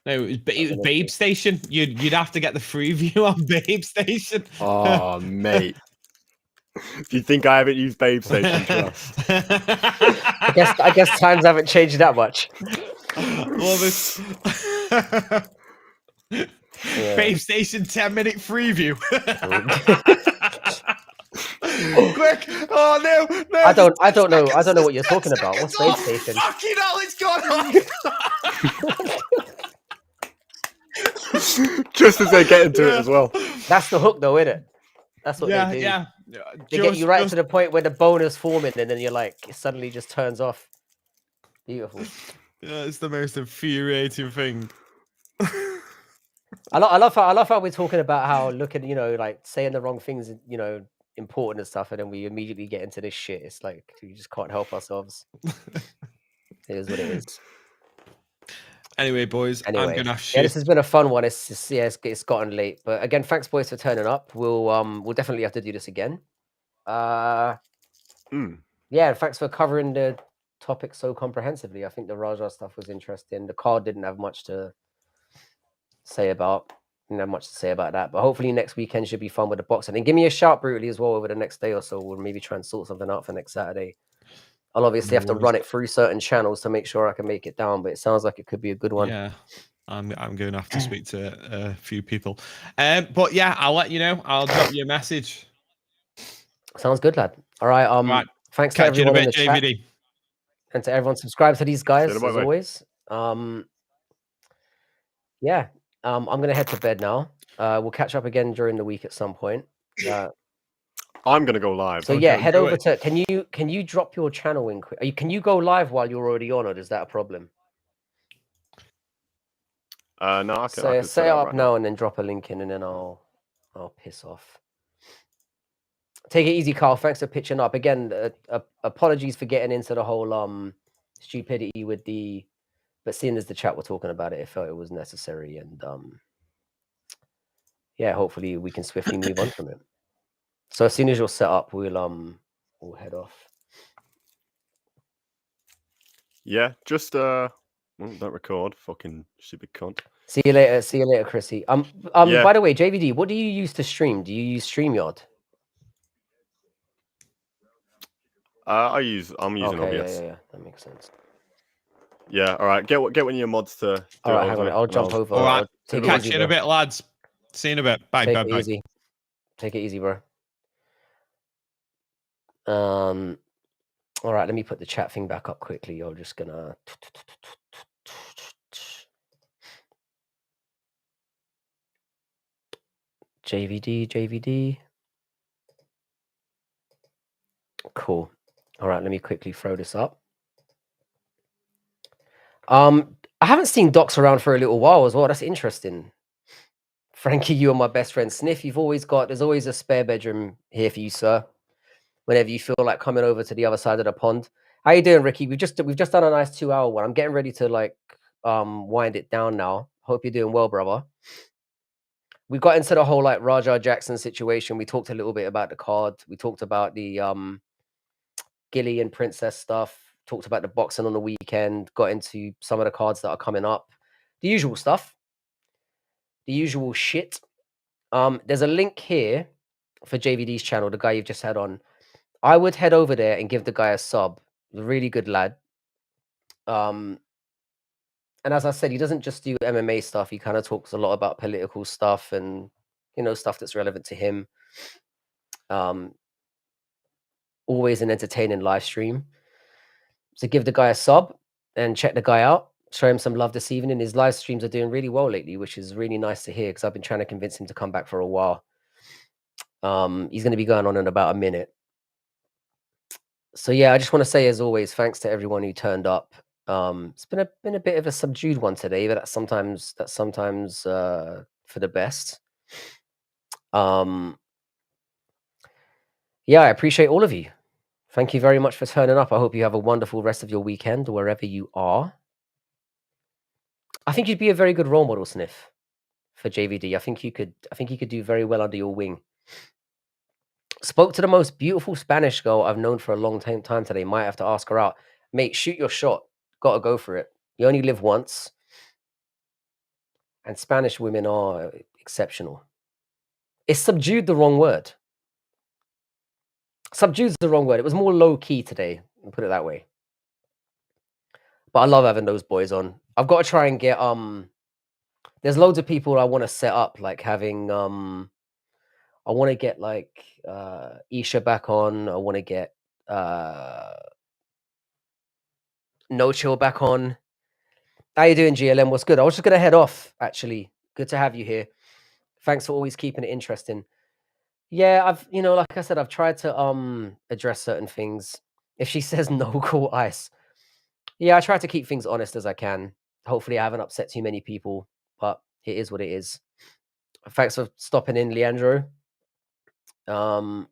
No, it was Babe Station. You'd have to get the free view on Babe Station. Oh, mate. If you think I haven't used Babe Station, trust. I guess times haven't changed that much. Well, this Babe Station 10-minute free view. Quick! Oh no! I don't know what you're talking about. What's Babe Station? Fucking hell! It's gone off. Just as they get into it as well. That's the hook, though, isn't it? That's what they do. Yeah. They get you right to the point where the bone is forming, and then you're like, it suddenly just turns off. Beautiful. Yeah, it's the most infuriating thing. I love how we're talking about how looking, like saying the wrong things, important and stuff, and then we immediately get into this shit. It's like we just can't help ourselves. It is what it is. Anyway, boys, I'm gonna have shit. Yeah, this has been a fun one. It's just, it's gotten late, but again, thanks, boys, for turning up. We'll definitely have to do this again. Yeah, thanks for covering the topic so comprehensively. I think the Raja stuff was interesting. The card didn't have much to say about. Didn't have much to say about that. But hopefully next weekend should be fun with the boxing. And give me a shout, Brutally, as well over the next day or so. We'll maybe try and sort something out for next Saturday. I'll obviously have to run it through certain channels to make sure I can make it down. But it sounds like it could be a good one. Yeah. I'm going to have to speak to a few people. But yeah, I'll let you know. I'll drop you a message. Sounds good, lad. All right. Right. Thanks to Catch you in a everyone in bit, the chat. JVD. And to everyone, subscribe to these guys as bye. always. Yeah. I'm gonna head to bed now. We'll catch up again during the week at some point. I'm gonna go live. So yeah, head over to. Can you drop your channel in quick? Can you go live while you're already on, or is that a problem? No, I can So set it it up right now and then drop a link in, and then I'll piss off. Take it easy, Carl. Thanks for pitching up again. Apologies for getting into the whole stupidity with the, but seeing as the chat were talking about it, I felt it was necessary, and yeah, hopefully we can swiftly move on from it. So as soon as you're set up, we'll head off. Yeah, just don't record, fucking stupid cunt. See you later, Chrissy. Yeah. By the way, JVD, what do you use to stream? Do you use StreamYard? I'm using OBS. Yeah, that makes sense. Yeah, all right. Get one of your mods to. All right, hang on. I'll jump over. All right, take catch it easy, you in a bit, lads. See you in a bit. Bye, take bye, it bye. easy. Take it easy, bro. All right, let me put the chat thing back up quickly. You're just gonna. JVD. Cool. All right, let me quickly throw this up. I haven't seen Docs around for a little while as well. That's interesting. Frankie, you are my best friend. Sniff, there's always a spare bedroom here for you, sir. Whenever you feel like coming over to the other side of the pond. How you doing, Ricky? We've just done a nice 2-hour one. I'm getting ready to wind it down now. Hope you're doing well, brother. We got into the whole Raja Jackson situation. We talked a little bit about the card. We talked about the Gilly and Princess stuff. Talked about the boxing on the weekend. Got into some of the cards that are coming up. The usual stuff. The usual shit. There's a link here for JVD's channel, the guy you've just had on. I would head over there and give the guy a sub. He's a really good lad. And as I said, he doesn't just do MMA stuff. He kind of talks a lot about political stuff and, stuff that's relevant to him. Always an entertaining live stream. So give the guy a sub and check the guy out. Show him some love this evening. His live streams are doing really well lately, which is really nice to hear because I've been trying to convince him to come back for a while. He's going to be going on in about a minute. So yeah, I just want to say, as always, thanks to everyone who turned up. It's been a bit of a subdued one today, but that's sometimes for the best. Yeah, I appreciate all of you. Thank you very much for turning up. I hope you have a wonderful rest of your weekend wherever you are. I think you'd be a very good role model, Sniff, for JVD. I think you could do very well under your wing. Spoke to the most beautiful Spanish girl I've known for a long time today. Might have to ask her out. Mate, shoot your shot. Gotta go for it. You only live once. And Spanish women are exceptional. It's subdued the wrong word. Subdued's the wrong word. It was more low-key today, put it that way. But I love having those boys on. I've got to try and get there's loads of people I want to set up, like having I want to get Isha back on. I want to get No Chill back on. How you doing, GLM? What's good? I was just gonna head off, actually. Good to have you here. Thanks for always keeping it interesting. Yeah, like I said, I've tried to address certain things. If she says no, call ice. Yeah, I try to keep things honest as I can. Hopefully I haven't upset too many people, but it is what it is. Thanks for stopping in, Leandro. And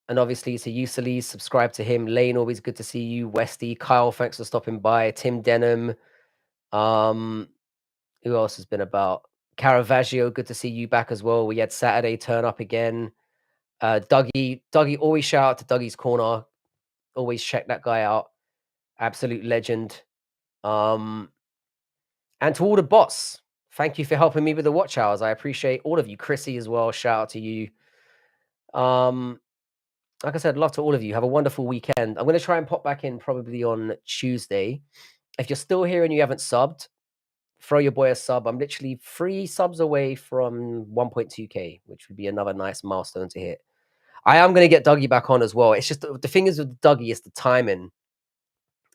obviously to Usalis, subscribe to him. Lane, always good to see you. Westy, Kyle, thanks for stopping by. Tim Denham. Who else has been about? Caravaggio, good to see you back as well. We had Saturday turn up again. Dougie, always shout out to Dougie's Corner. Always check that guy out. Absolute legend. And to all the bots, thank you for helping me with the watch hours. I appreciate all of you. Chrissy as well. Shout out to you. Like I said, love to all of you. Have a wonderful weekend. I'm going to try and pop back in probably on Tuesday. If you're still here and you haven't subbed, throw your boy a sub. I'm literally 3 subs away from 1.2k, which would be another nice milestone to hit. I am going to get Dougie back on as well. It's just the thing is with Dougie, it's the timing.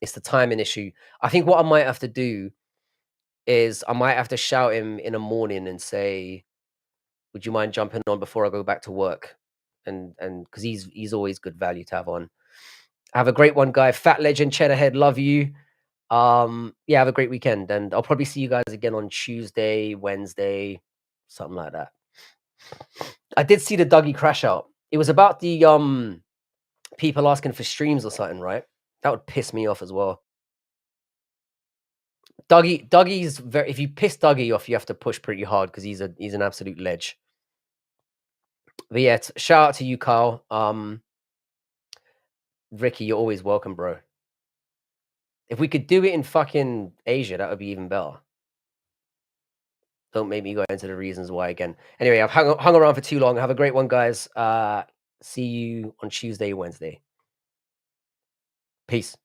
It's the timing issue. I think what I might have to do is I might have to shout him in the morning and say, would you mind jumping on before I go back to work? And because he's always good value to have on. Have a great one, guy. Fat Legend, Cheddarhead, love you. Yeah, have a great weekend, and I'll probably see you guys again on Tuesday, Wednesday, something like that. I did see the Dougie crash out. It was about the people asking for streams or something, right? That would piss me off as well. Dougie's very. If you piss Dougie off, you have to push pretty hard because he's an absolute ledge. But yeah, shout out to you, Kyle. Ricky, you're always welcome, bro. If we could do it in fucking Asia, that would be even better. Don't make me go into the reasons why again. Anyway, I've hung around for too long. Have a great one, guys. See you on Tuesday, Wednesday. Peace.